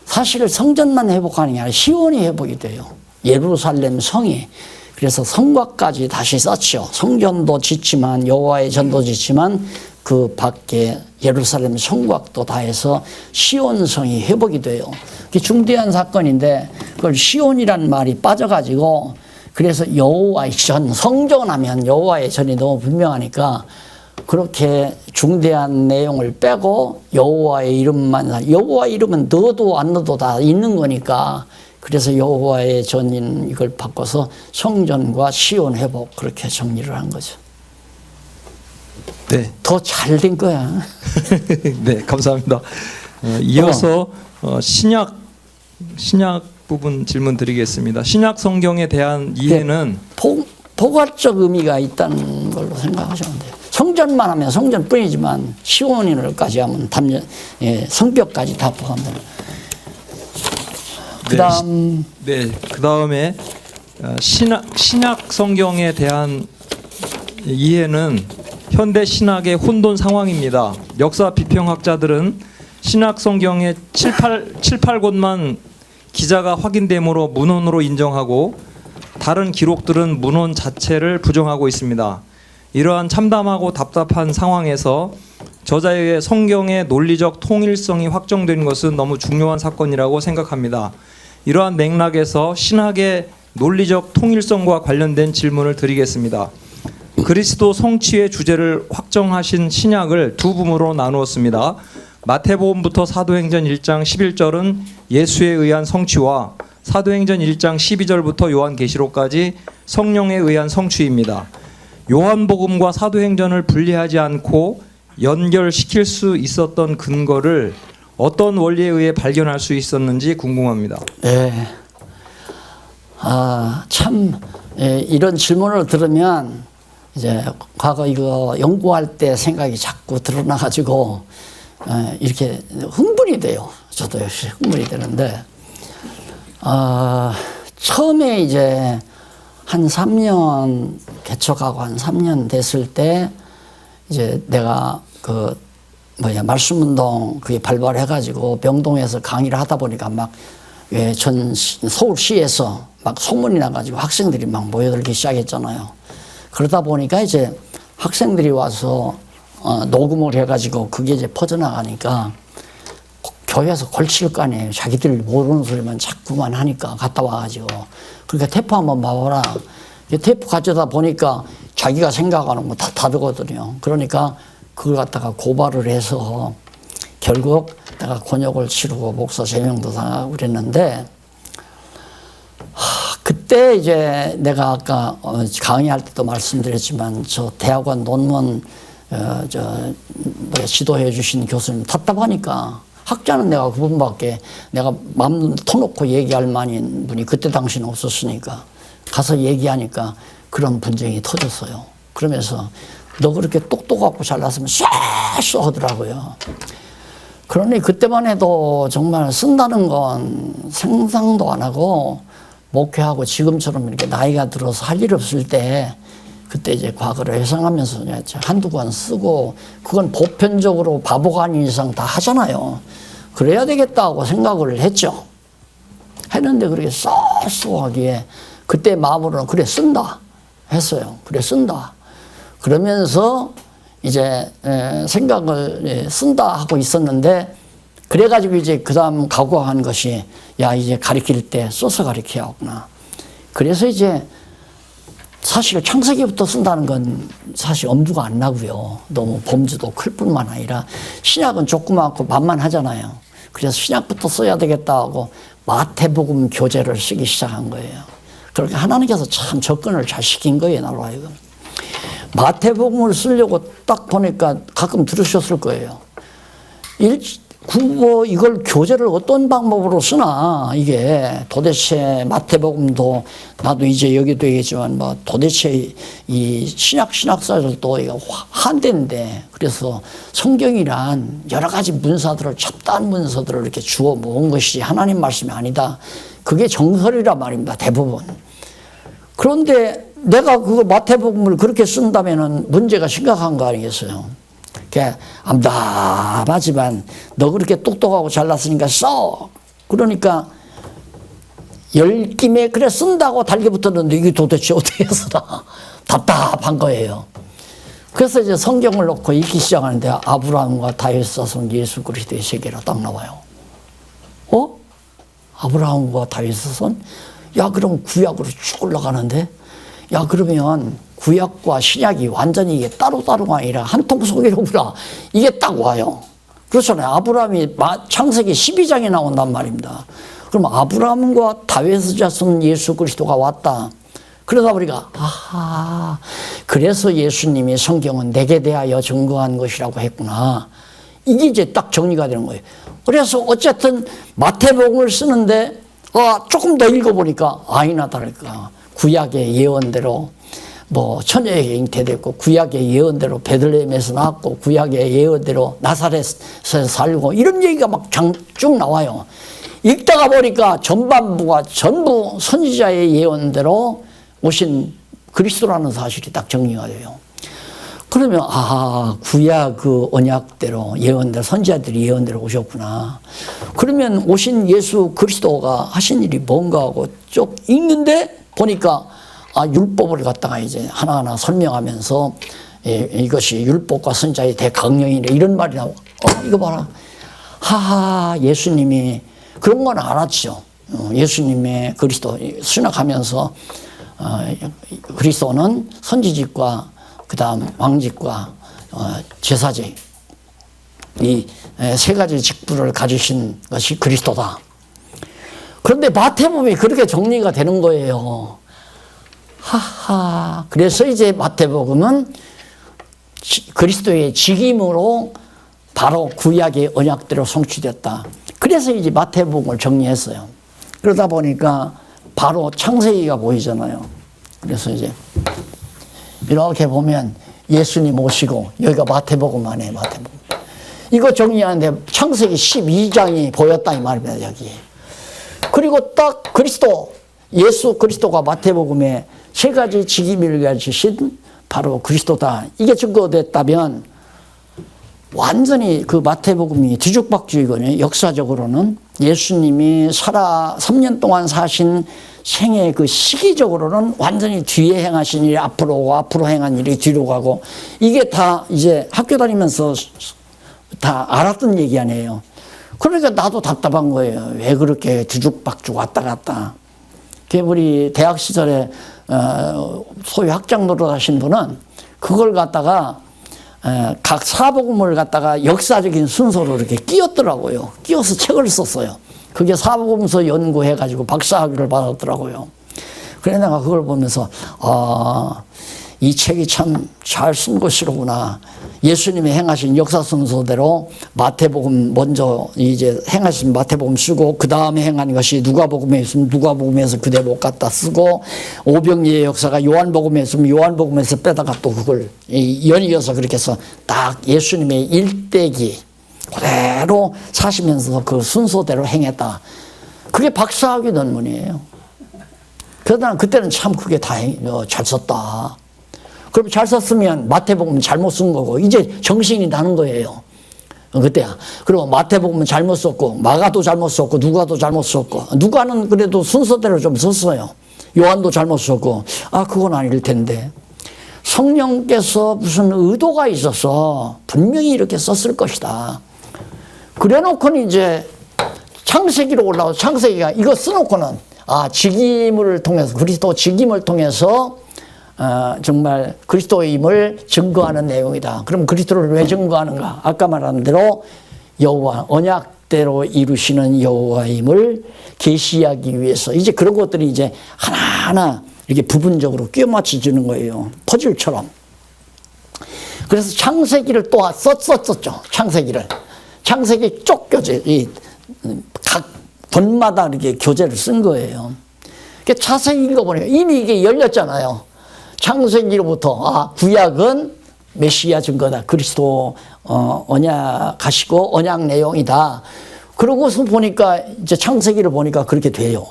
사실 성전만 회복하는 게 아니라 시온이 회복이 돼요. 예루살렘 성이. 그래서 성곽까지 다시 쌓죠. 성전도 짓지만 여호와의 전도 짓지만 그 밖에 예루살렘 성곽도 다 해서 시온성이 회복이 돼요. 그게 중대한 사건인데 그걸 시온이라는 말이 빠져가지고 그래서 여호와의 전, 성전하면 여호와의 전이 너무 분명하니까 그렇게 중대한 내용을 빼고 여호와의 이름만, 여호와의 이름은 넣어도 안 넣어도 다 있는 거니까 그래서 여호와의 전인 이걸 바꿔서 성전과 시온 회복 그렇게 정리를 한 거죠. 네. 더 잘 된 거야. 네, 감사합니다. 이어서 신약 부분 질문 드리겠습니다. 신약 성경에 대한 이해는 포괄적 의미가 있다는 걸로 생각하시면 돼요. 성전만 하면 성전뿐이지만 시온인을까지 하면 성벽까지 다 포함돼요. 그다음 그다음에 신약 성경에 대한 이해는 현대 신학의 혼돈 상황입니다. 역사 비평학자들은 신약 성경의 7, 8곳만 기자가 확인됨으로 문헌으로 인정하고 다른 기록들은 문헌 자체를 부정하고 있습니다. 이러한 참담하고 답답한 상황에서 저자의 성경의 논리적 통일성이 확정된 것은 너무 중요한 사건이라고 생각합니다. 이러한 맥락에서 신학의 논리적 통일성과 관련된 질문을 드리겠습니다. 그리스도 성취의 주제를 확정하신 신약을 두 부분으로 나누었습니다. 마태복음부터 사도행전 1장 11절은 예수에 의한 성취와 사도행전 1장 12절부터 요한계시록까지 성령에 의한 성취입니다. 요한복음과 사도행전을 분리하지 않고 연결시킬 수 있었던 근거를 어떤 원리에 의해 발견할 수 있었는지 궁금합니다. 네. 이런 질문을 들으면 이제 과거 이거 연구할 때 생각이 자꾸 드러나가지고 이렇게 흥분이 돼요. 저도 역시 흥분이 되는데 처음에 이제 한 3년 개척하고 한 3년 됐을 때 이제 내가 말씀운동 그게 발발해가지고 명동에서 강의를 하다 보니까 막 전 서울시에서 막 소문이 나가지고 학생들이 막 모여들기 시작했잖아요. 그러다 보니까 이제 학생들이 와서 녹음을 해가지고 그게 이제 퍼져나가니까 교회에서 걸칠 거 아니에요. 자기들 모르는 소리만 자꾸만 하니까 갔다 와가지고. 그러니까 테이프 한번 봐봐라. 테이프 가져다 보니까 자기가 생각하는 거 다 다르거든요. 그러니까 그걸 갖다가 고발을 해서 결국 내가 곤욕을 치르고 목사 제명도 당하고 그랬는데 그때 이제 내가 아까 강의할 때도 말씀드렸지만 저 대학원 논문 지도해 주신 교수님 답답하니까 학자는 내가 그분밖에 내가 마음 터놓고 얘기할 만한 분이 그때 당시는 없었으니까 가서 얘기하니까 그런 분쟁이 터졌어요. 그러면서 너 그렇게 똑똑하고 잘났으면 쎄쎄 하더라고요. 그러니 그때만 해도 정말 쓴다는 건 생상도 안 하고 목회하고 지금처럼 이렇게 나이가 들어서 할 일 없을 때 그때 이제 과거를 회상하면서 한두 권 쓰고 그건 보편적으로 바보가 아닌 이상 다 하잖아요. 그래야 되겠다고 생각을 했죠. 했는데 그렇게 쏘쏘하기에 그때 마음으로는 그래 쓴다 했어요. 그래 쓴다. 그러면서 이제 생각을 쓴다 하고 있었는데 그래가지고 이제 그 다음 각오한 것이 야 이제 가르칠 때 써서 가르쳐야겠구나. 그래서 이제 사실 창세기부터 쓴다는 건 사실 엄두가 안 나고요. 너무 범주도 클 뿐만 아니라 신약은 조그맣고 만만하잖아요. 그래서 신약부터 써야 되겠다 하고 마태복음 교재를 쓰기 시작한 거예요. 그렇게 하나님께서 참 접근을 잘 시킨 거예요. 나로 하여금. 마태복음을 쓰려고 딱 보니까 가끔 들으셨을 거예요. 국어 이걸 교재를 어떤 방법으로 쓰나 이게 도대체 마태복음도 나도 이제 여기도 얘기했지만 뭐 도대체 이 신학사들도 이거 한대인데 그래서 성경이란 여러 가지 문사들을 첩다한 문서들을 이렇게 주워 모은 것이 하나님 말씀이 아니다. 그게 정설이란 말입니다. 대부분. 그런데 내가 그거 마태복음을 그렇게 쓴다면은 문제가 심각한 거 아니겠어요? 걔 암담하지만 너 그렇게 똑똑하고 잘났으니까 써. 그러니까 열김에 그래 쓴다고 달게 붙었는데 이게 도대체 어떻게 쓰나 답답한 거예요. 그래서 이제 성경을 놓고 읽기 시작하는데 아브라함과 다윗 자손 예수 그리스도의 세계로 딱 나와요. 아브라함과 다윗 자손? 야, 그럼 구약으로 쭉 올라가는데? 야, 그러면 구약과 신약이 완전히 이게 따로따로가 아니라 한 통 속이로구나. 이게 딱 와요. 그렇잖아요. 아브라함이 창세기 12장에 나온단 말입니다. 그럼 아브라함과 다윗의 자손 예수 그리스도가 왔다. 그러다 보니까 아하, 그래서 예수님이 성경은 내게 대하여 증거한 것이라고 했구나. 이게 이제 딱 정리가 되는 거예요. 그래서 어쨌든 마태복음을 쓰는데 조금 더 읽어보니까 아니나 다를까 구약의 예언대로 뭐 처녀에게 잉태됐고 구약의 예언대로 베들레헴에서 나왔고 구약의 예언대로 나사렛에서 살고 이런 얘기가 막 쭉 나와요. 읽다가 보니까 전반부가 전부 선지자의 예언대로 오신 그리스도라는 사실이 딱 정리가 돼요. 그러면 구약 그 언약대로 예언대로 선지자들이 예언대로 오셨구나. 그러면 오신 예수 그리스도가 하신 일이 뭔가 하고 쭉 읽는데 보니까 율법을 갖다가 이제 하나하나 설명하면서 이것이 율법과 선지자의 대강령이네 이런 말이 나오고 이거 봐라. 예수님이 그런 건 알았죠. 예수님의 그리스도 신학하면서 그리스도는 선지직과 그다음 왕직과 제사직 이 세 가지 직분을 가지신 것이 그리스도다. 그런데 마태복음이 그렇게 정리가 되는 거예요. 그래서 이제 마태복음은 그리스도의 직임으로 바로 구약의 언약대로 성취됐다. 그래서 이제 마태복음을 정리했어요. 그러다 보니까 바로 창세기가 보이잖아요. 그래서 이제 이렇게 보면 예수님 오시고 여기가 마태복음 안에 마태복음. 이거 정리하는데 창세기 12장이 보였다 이 말입니다. 여기. 그리고 딱 그리스도 예수 그리스도가 마태복음에 세 가지 직임을 가지신 바로 그리스도다. 이게 증거됐다면 완전히 그 마태복음이 뒤죽박죽이거든요. 역사적으로는 예수님이 3년 동안 사신 생애 그 시기적으로는 완전히 뒤에 행하신 일이 앞으로 오고 앞으로 행한 일이 뒤로 가고 이게 다 이제 학교 다니면서 다 알았던 얘기 아니에요. 그러니까 나도 답답한 거예요. 왜 그렇게 뒤죽박죽 왔다 갔다. 우리 대학 시절에 소위 학장 노릇하신 분은 그걸 갖다가 각 사복음을 갖다가 역사적인 순서로 이렇게 끼웠더라고요. 끼워서 책을 썼어요. 그게 사복음서 연구해가지고 박사학위를 받았더라고요. 그래 내가 그걸 보면서 이 책이 참 잘 쓴 것이로구나. 예수님이 행하신 역사 순서대로 마태복음 먼저 이제 행하신 마태복음 쓰고 그 다음에 행한 것이 누가복음에 있으면 누가복음에서 그대로 갖다 쓰고 오병이의 역사가 요한복음에 있으면 요한복음에서 빼다가 또 그걸 연이어서 그렇게 해서 딱 예수님의 일대기 그대로 사시면서 그 순서대로 행했다. 그게 박사학위 논문이에요. 그래서 난 그때는 참 그게 잘 썼다. 그럼 잘 썼으면 마태복음은 잘못 쓴 거고 이제 정신이 나는 거예요. 그때야. 그리고 마태복음은 잘못 썼고 마가도 잘못 썼고 누가도 잘못 썼고 누가는 그래도 순서대로 좀 썼어요. 요한도 잘못 썼고 그건 아닐 텐데 성령께서 무슨 의도가 있어서 분명히 이렇게 썼을 것이다. 그래놓고는 이제 창세기로 올라와서 창세기가 이거 써놓고는 직임을 통해서 그리스도 직임을 통해서 정말 그리스도임을 증거하는 내용이다. 그럼 그리스도를 왜 증거하는가? 아까 말한 대로 여호와 언약대로 이루시는 여호와임을 계시하기 위해서 이제 그런 것들이 이제 하나하나 이렇게 부분적으로 끼워 맞춰지는 거예요. 퍼즐처럼. 그래서 창세기를 또 썼었죠. 창세기 쪽 교재, 각 본마다 이렇게 교재를 쓴 거예요. 자세히 읽어보니까 이미 이게 열렸잖아요. 창세기로부터 구약은 메시아 증거다. 그리스도 언약하시고 언약 내용이다. 그러고서 보니까 이제 창세기를 보니까 그렇게 돼요.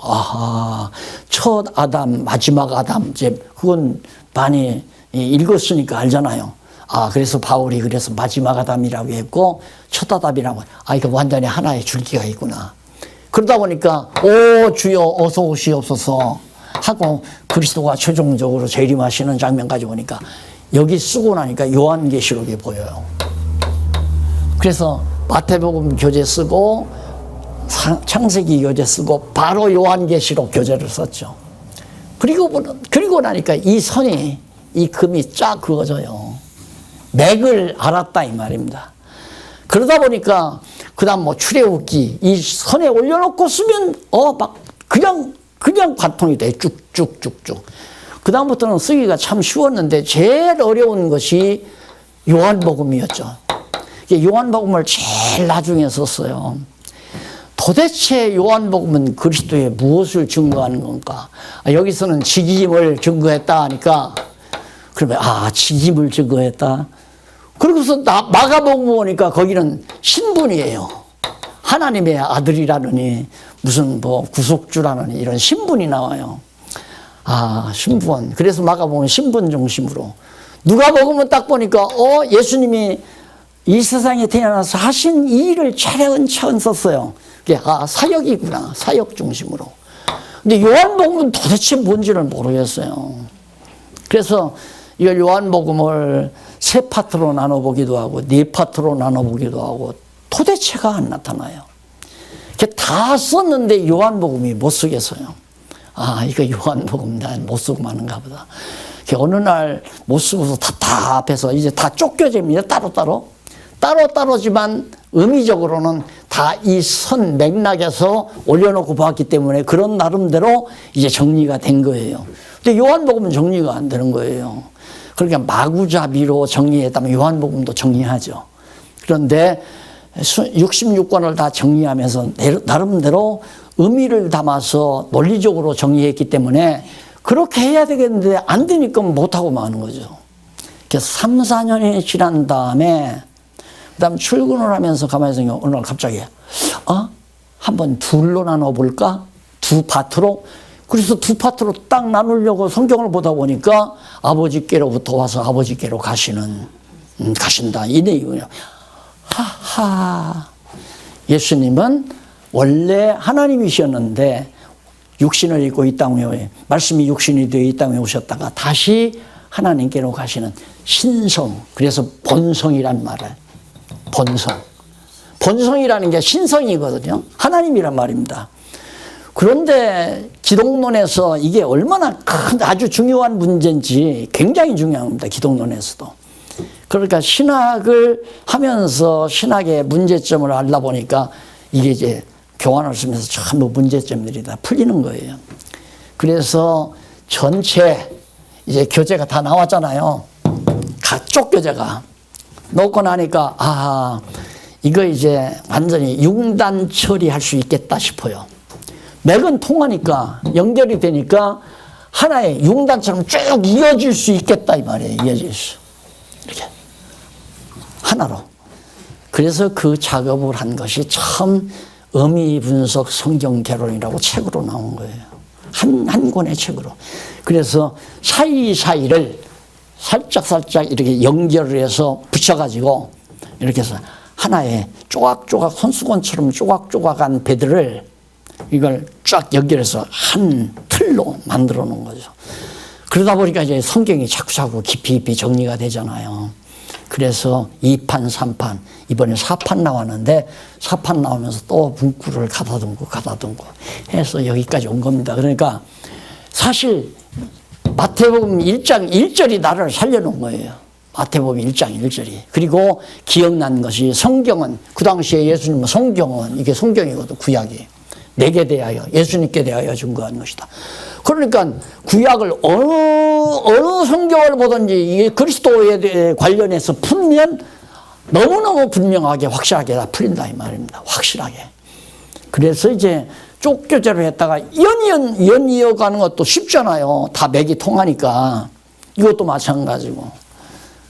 첫 아담, 마지막 아담 이제 그건 많이 읽었으니까 알잖아요. 그래서 바울이 그래서 마지막 아담이라고 했고 첫 아담이라고, 이거 완전히 하나의 줄기가 있구나. 그러다 보니까 오 주여 어서 오시옵소서 하고 그리스도가 최종적으로 재림하시는 장면까지 보니까 여기 쓰고 나니까 요한계시록이 보여요. 그래서 마태복음 교재 쓰고 창세기 교재 쓰고 바로 요한계시록 교재를 썼죠. 그리고 나니까 이 선이, 이 금이 쫙 그어져요. 맥을 알았다 이 말입니다. 그러다 보니까 그다음 뭐 출애굽기 이 선에 올려놓고 쓰면 막 그냥 관통이 돼. 쭉쭉쭉쭉. 그다음부터는 쓰기가 참 쉬웠는데 제일 어려운 것이 요한복음이었죠. 요한복음을 제일 나중에 썼어요. 도대체 요한복음은 그리스도의 무엇을 증거하는 건가? 여기서는 직임을 증거했다 하니까 그러면 직임을 증거했다. 그러고서 마가복음 보니까 거기는 신분이에요. 하나님의 아들이라느니 무슨 뭐 구속주라느니 이런 신분이 나와요. 신분. 그래서 마가복음은 신분 중심으로. 누가복음은 딱 보니까 예수님이 이 세상에 태어나서 하신 이 일을 차근차근 썼어요. 사역이구나. 사역 중심으로. 근데 요한복음은 도대체 뭔지를 모르겠어요. 그래서 이걸 요한복음을 세 파트로 나눠보기도 하고 네 파트로 나눠보기도 하고 도대체가 안 나타나요. 다 썼는데 요한복음이 못 쓰겠어요. 이거 요한복음 난 못 쓰고 마는가 보다. 어느 날 못 쓰고서 답답해서 이제 다 쫓겨집니다. 따로따로지만 의미적으로는 다 이 선 맥락에서 올려놓고 봤기 때문에 그런 나름대로 이제 정리가 된 거예요. 근데 요한복음은 정리가 안 되는 거예요. 그러니까 마구잡이로 정리했다면 요한복음도 정리하죠. 그런데 66권을 다 정리하면서 나름대로 의미를 담아서 논리적으로 정리했기 때문에 그렇게 해야 되겠는데 안 되니까 못하고 마는 거죠. 그래서 3, 4년이 지난 다음에 그다음 출근을 하면서 가만히 생각해 어느 날 갑자기 한번 둘로 나눠볼까? 두 파트로? 그래서 두 파트로 딱 나누려고 성경을 보다 보니까 아버지께로부터 와서 아버지께로 가신다. 이 내용이에요. 예수님은 원래 하나님이셨는데 육신을 입고 이 땅에 말씀이 육신이 되어 이 땅에 오셨다가 다시 하나님께로 가시는 신성. 그래서 본성이란 말을. 본성이라는 게 신성이거든요. 하나님이란 말입니다. 그런데 기독론에서 이게 얼마나 큰 아주 중요한 문제인지 굉장히 중요합니다. 기독론에서도. 그러니까 신학을 하면서 신학의 문제점을 알아보니까 이게 이제 교환을 쓰면서 전부 문제점들이 다 풀리는 거예요. 그래서 전체 이제 교재가 다 나왔잖아요. 각쪽 교재가. 놓고 나니까 이거 이제 완전히 융단 처리할 수 있겠다 싶어요. 맥은 통하니까 연결이 되니까 하나의 융단처럼 쭉 이어질 수 있겠다 이 말이에요. 이어질 수. 이렇게 하나로. 그래서 그 작업을 한 것이 참 의미 분석 성경 개론이라고 책으로 나온 거예요. 한 권의 책으로. 그래서 사이사이를 살짝 이렇게 연결을 해서 붙여가지고 이렇게 해서 하나의 조각조각 손수건처럼 조각조각한 배들을 이걸 쫙 연결해서 한 틀로 만들어 놓은 거죠. 그러다 보니까 이제 성경이 자꾸자꾸 깊이 정리가 되잖아요. 그래서 2판, 3판, 이번에 4판 나왔는데 4판 나오면서 또 문구를 가다듬고 해서 여기까지 온 겁니다. 그러니까 사실 마태복음 1장 1절이 나를 살려놓은 거예요. 마태복음 1장 1절이. 그리고 기억난 것이 성경은 그 당시에 예수님은 성경은 이게 성경이거든. 구약이. 내게 대하여 예수님께 대하여 증거한 것이다. 그러니까 구약을 어느 성경을 보든지 이 그리스도에 대해 관련해서 풀면 너무너무 분명하게 확실하게 다 풀린다 이 말입니다. 확실하게. 그래서 이제 쪽교재로 했다가 연 이어가는 것도 쉽잖아요. 다 맥이 통하니까. 이것도 마찬가지고.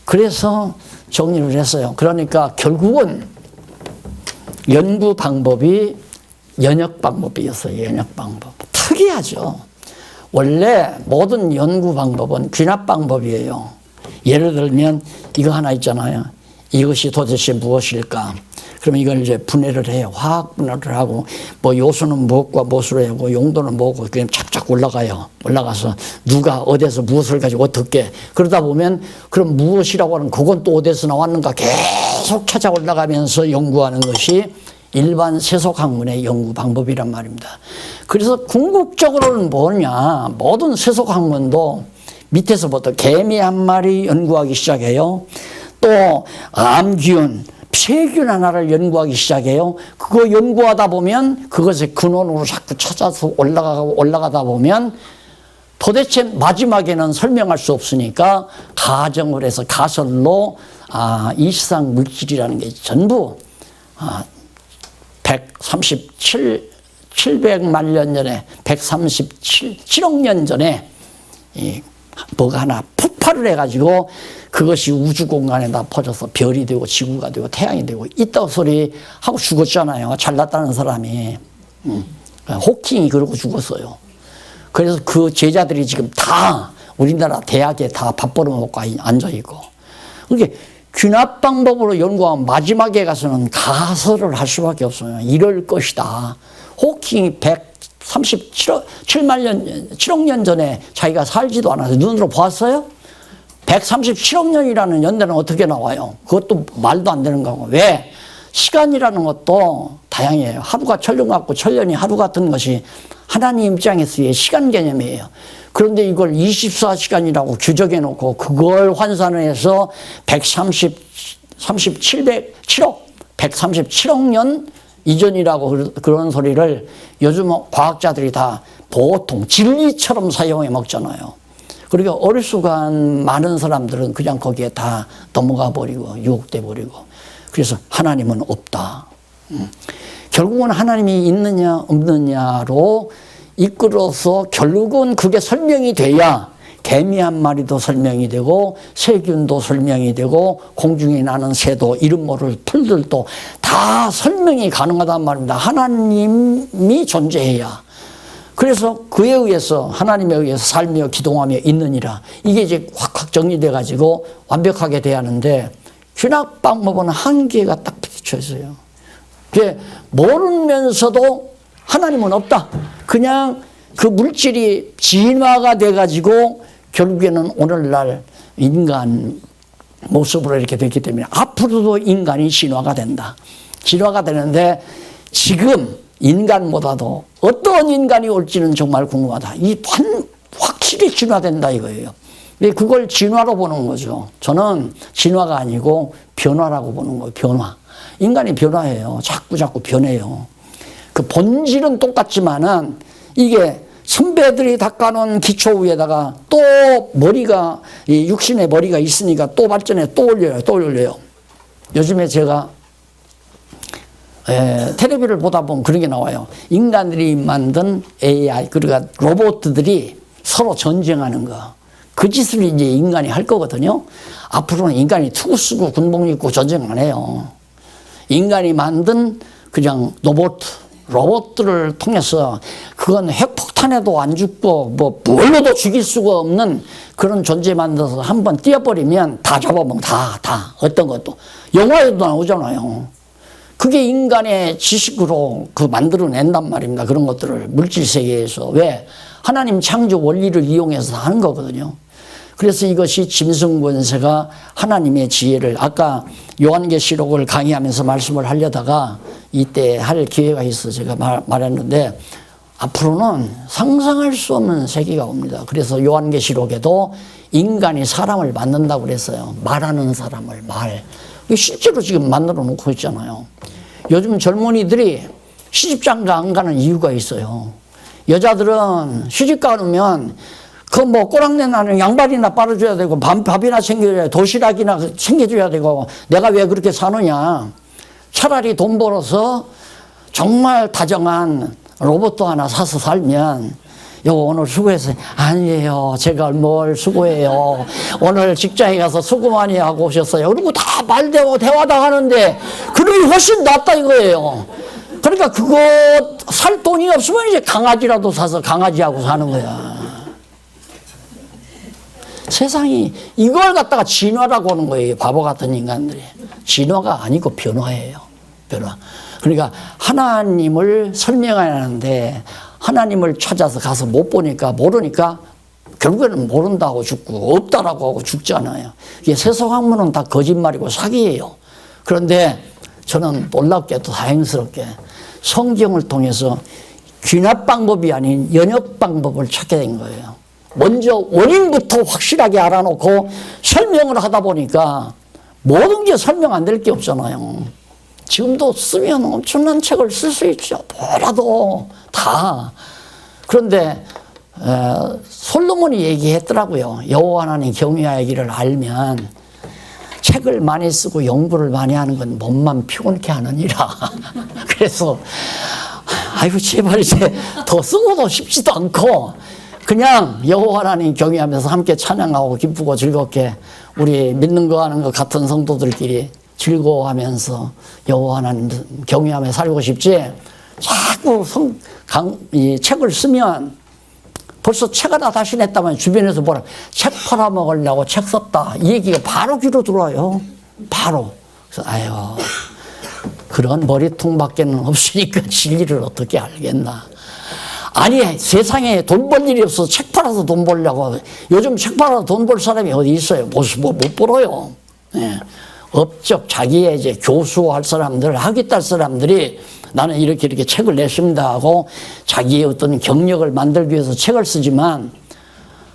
그래서 정리를 했어요. 그러니까 결국은 연구 방법이 연역 방법이었어요. 연역 방법. 특이하죠. 원래 모든 연구 방법은 귀납 방법이에요. 예를 들면 이거 하나 있잖아요. 이것이 도대체 무엇일까? 그러면 이걸 이제 분해를 해요. 화학 분해를 하고, 뭐 요소는 무엇과 무엇으로 하고, 용도는 뭐고, 그냥 착착 올라가요. 올라가서 누가 어디서 무엇을 가지고 어떻게. 그러다 보면, 그럼 무엇이라고 하는 그건 또 어디서 나왔는가 계속 찾아 올라가면서 연구하는 것이 일반 세속학문의 연구 방법이란 말입니다. 그래서 궁극적으로는 뭐냐. 모든 세속학문도 밑에서부터 개미 한 마리 연구하기 시작해요. 또 암균, 세균 하나를 연구하기 시작해요. 그거 연구하다 보면 그것의 근원으로 자꾸 찾아서 올라가다 보면 도대체 마지막에는 설명할 수 없으니까 가정을 해서 가설로 이 세상 물질이라는 게 전부 700만 년 전에 7억 년 전에 뭐가 하나 폭발을 해가지고 그것이 우주 공간에다 퍼져서 별이 되고 지구가 되고 태양이 되고 이따 소리 하고 죽었잖아요. 잘났다는 사람이. 호킹이 그러고 죽었어요. 그래서 그 제자들이 지금 다 우리나라 대학에 다 밥 벌어먹고 앉아있고. 그러니까 귀납 방법으로 연구하면 마지막에 가서는 가설을 할 수밖에 없어요. 이럴 것이다. 호킹이 7억 년 전에 자기가 살지도 않아서 눈으로 보았어요? 137억 년이라는 연대는 어떻게 나와요? 그것도 말도 안 되는 거고. 왜? 시간이라는 것도 다양해요. 하루가 천년 같고 천년이 하루 같은 것이 하나님 입장에서의 시간 개념이에요. 그런데 이걸 24시간이라고 규정해 놓고 그걸 환산해서 137억 년 이전이라고 그런 소리를 요즘 과학자들이 다 보통 진리처럼 사용해 먹잖아요. 그러니까 어리숙한 많은 사람들은 그냥 거기에 다 넘어가 버리고 유혹돼 버리고. 그래서 하나님은 없다. 결국은 하나님이 있느냐 없느냐로 이끌어서 결국은 그게 설명이 돼야 개미 한 마리도 설명이 되고 세균도 설명이 되고 공중에 나는 새도 이름 모를 풀들도 다 설명이 가능하단 말입니다. 하나님이 존재해야. 그래서 그에 의해서 하나님에 의해서 살며 기동하며 있느니라. 이게 이제 확 정리돼 가지고 완벽하게 돼야 하는데 귀납 방법은 한계가 딱 부딪혀 있어요. 모르면서도 하나님은 없다. 그냥 그 물질이 진화가 돼 가지고 결국에는 오늘날 인간 모습으로 이렇게 됐기 때문에 앞으로도 인간이 진화가 된다. 진화가 되는데 지금 인간보다도 어떤 인간이 올지는 정말 궁금하다. 확실히 진화된다 이거예요. 그걸 진화로 보는 거죠. 저는 진화가 아니고 변화라고 보는 거예요. 변화. 인간이 변화해요. 자꾸 변해요. 그 본질은 똑같지만은 이게 선배들이 닦아놓은 기초 위에다가 또 머리가, 이 육신의 머리가 있으니까 또 발전해, 또 올려요. 요즘에 제가 텔레비를 보다 보면 그런 게 나와요. 인간들이 만든 AI, 그러니까 로봇들이 서로 전쟁하는 거. 그 짓을 이제 인간이 할 거거든요. 앞으로는 인간이 투구 쓰고 군복 입고 전쟁 안 해요. 인간이 만든 그냥 로봇들을 통해서 그건 핵폭탄에도 안 죽고 뭘로도 죽일 수가 없는 그런 존재 만들어서 한번 띄어버리면 다 잡아먹는 다 어떤 것도 영화에도 나오잖아요. 그게 인간의 지식으로 만들어낸단 말입니다. 그런 것들을 물질 세계에서. 왜? 하나님 창조 원리를 이용해서 하는 거거든요. 그래서 이것이 짐승권세가 하나님의 지혜를, 아까 요한계시록을 강의하면서 말씀을 하려다가 이때 할 기회가 있어서 제가 말했는데 앞으로는 상상할 수 없는 세계가 옵니다. 그래서 요한계시록에도 인간이 사람을 만든다고 그랬어요. 말하는 사람을, 실제로 지금 만들어 놓고 있잖아요. 요즘 젊은이들이 시집장가 안 가는 이유가 있어요. 여자들은 시집 가면 꼬랑내 나는 양발이나 빨아줘야 되고 밥이나 챙겨줘야 되고 도시락이나 챙겨줘야 되고 내가 왜 그렇게 사느냐. 차라리 돈 벌어서 정말 다정한 로봇도 하나 사서 살면 오늘 수고했어요. 아니에요. 제가 뭘 수고해요. 오늘 직장에 가서 수고 많이 하고 오셨어요. 그리고 다 말대고 대화다 하는데 그놈이 훨씬 낫다 이거예요. 그러니까 그거 살 돈이 없으면 이제 강아지라도 사서 강아지하고 사는 거야. 세상이 이걸 갖다가 진화라고 하는 거예요. 바보 같은 인간들이. 진화가 아니고 변화예요. 변화. 그러니까 하나님을 설명하는데 하나님을 찾아서 가서 못 보니까 모르니까 결국에는 모른다고 죽고 없다라고 하고 죽잖아요. 이게 세상 학문은 다 거짓말이고 사기예요. 그런데 저는 놀랍게도 다행스럽게 성경을 통해서 귀납 방법이 아닌 연역 방법을 찾게 된 거예요. 먼저 원인부터 확실하게 알아놓고 설명을 하다 보니까 모든 게 설명 안 될 게 없잖아요. 지금도 쓰면 엄청난 책을 쓸 수 있죠. 뭐라도 다. 그런데 솔로몬이 얘기했더라고요. 여호와 하나님 경외하기를 알면 책을 많이 쓰고 연구를 많이 하는 건 몸만 피곤케 하느니라. 그래서 아이고 제발 이제 더 쓰고도 싶지도 않고 그냥 여호와 하나님 경외하면서 함께 찬양하고 기쁘고 즐겁게 우리 믿는 거 하는 것 같은 성도들끼리 즐거워하면서 여호와 하나님 경외하며 살고 싶지. 자꾸 이 책을 쓰면 벌써 책 하나 다시 냈다면 주변에서 뭐라 책 팔아먹으려고 책 썼다 이 얘기가 바로 귀로 들어와요. 바로. 그래서 아유 그런 머리통밖에는 없으니까 진리를 어떻게 알겠나. 아니 세상에 돈 벌 일이 없어서 책 팔아서 돈 벌려고. 요즘 책 팔아서 돈 벌 사람이 어디 있어요. 못 벌어요. 예. 업적 자기의 이제 교수할 사람들 학위딸 사람들이 나는 이렇게 책을 냈습니다 하고 자기의 어떤 경력을 만들기 위해서 책을 쓰지만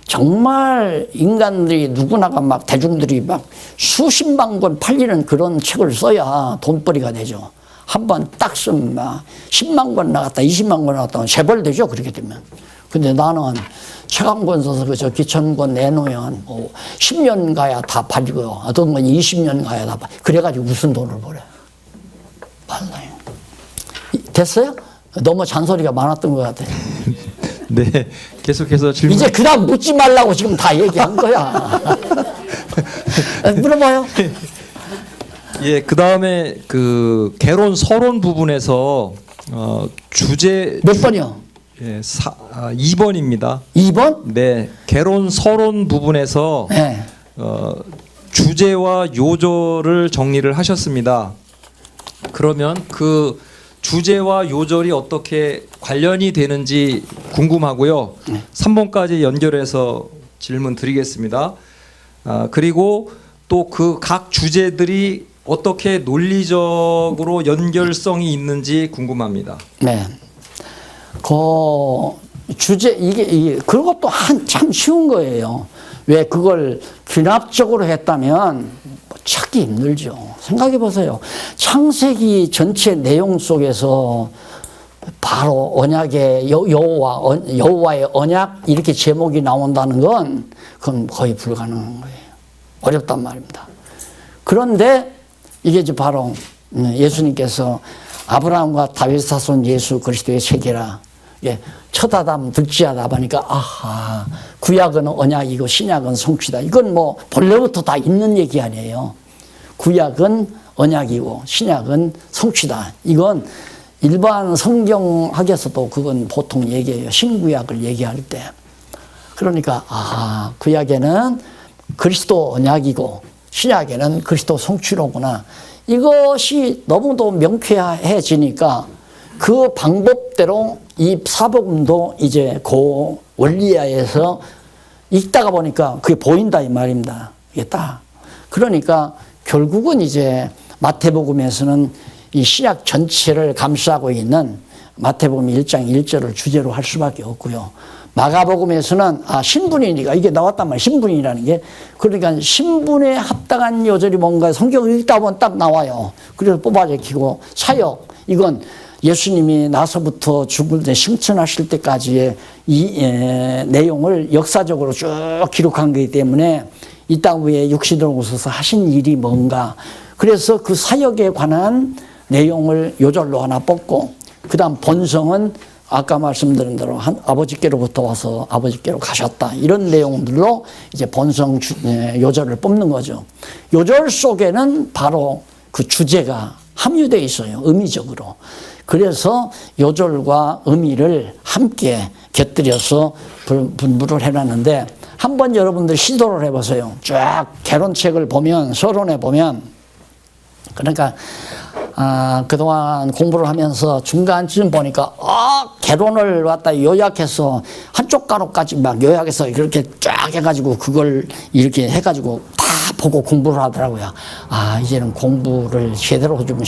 정말 인간들이 누구나가 막 대중들이 막 수십만 권 팔리는 그런 책을 써야 돈벌이가 되죠. 한 번 딱 쓰면 막 10만 권 나갔다 20만 권 나갔다 재벌 되죠. 그렇게 되면. 근데 나는 책 한 권 써서 그저 기천권 내놓으면 뭐 10년 가야 다 팔리고요. 어떤 건 20년 가야 다 팔리고. 그래가지고 무슨 돈을 벌어요. 말라요. 됐어요? 너무 잔소리가 많았던 것 같아요. 네, 계속해서 질문. 이제 그다음 묻지 말라고 지금 다 얘기한 거야. 물어봐요. 예, 그 다음에 그 개론 서론 부분에서 주제 몇 번이요? 예, 2번입니다. 2번? 네, 개론 서론 부분에서 네. 주제와 요절을 정리를 하셨습니다. 그러면 그 주제와 요절이 어떻게 관련이 되는지 궁금하고요. 3번까지 연결해서 질문 드리겠습니다. 그리고 또 그 각 주제들이 어떻게 논리적으로 연결성이 있는지 궁금합니다. 네. 그 주제 이게 그것도 참 쉬운 거예요. 왜 그걸 귀납적으로 했다면 찾기 힘들죠. 생각해 보세요. 창세기 전체 내용 속에서 바로 언약의 여호와의 언약 이렇게 제목이 나온다는 건 그건 거의 불가능한 거예요. 어렵단 말입니다. 그런데 이게 이제 바로 예수님께서 아브라함과 다윗 자손 예수 그리스도의 세계라. 예, 첫 아담, 둘째 아담 하니까 아하, 구약은 언약이고 신약은 성취다. 이건 뭐 본래부터 다 있는 얘기 아니에요. 구약은 언약이고 신약은 성취다. 이건 일반 성경학에서도 그건 보통 얘기해요. 신구약을 얘기할 때. 그러니까 아, 구약에는 그리스도 언약이고 신약에는 그리스도 성취로구나. 이것이 너무도 명쾌해지니까 그 방법대로 이 사복음도 이제 그 원리하에서 읽다가 보니까 그게 보인다 이 말입니다. 이게 딱. 그러니까 결국은 이제 마태복음에서는 이 신약 전체를 감싸고 있는 마태복음 1장 1절을 주제로 할 수밖에 없고요. 마가복음에서는 신분이니까 이게 나왔단 말이에요. 신분이라는 게. 그러니까 신분에 합당한 요절이 뭔가 성경을 읽다 보면 딱 나와요. 그래서 뽑아 적히고 사역 이건 예수님이 나서부터 죽을 때 승천하실 때까지의 이 내용을 역사적으로 쭉 기록한 거기 때문에 이 땅 위에 육신으로 오셔서 하신 일이 뭔가. 그래서 그 사역에 관한 내용을 요절로 하나 뽑고 그다음 본성은 아까 말씀드린 대로 아버지께로부터 와서 아버지께로 가셨다. 이런 내용들로 이제 본성 요절을 뽑는 거죠. 요절 속에는 바로 그 주제가 함유되어 있어요. 의미적으로. 그래서 요절과 의미를 함께 곁들여서 분부를 해놨는데 한번 여러분들 시도를 해보세요. 쫙 개론책을 보면, 서론에 보면, 그러니까 그동안 공부를 하면서 중간쯤 보니까 개론을 갖다 요약해서 한쪽 가로까지 막 요약해서 이렇게 쫙 해가지고 그걸 이렇게 해가지고 다 보고 공부를 하더라고요. 이제는 공부를 제대로 좀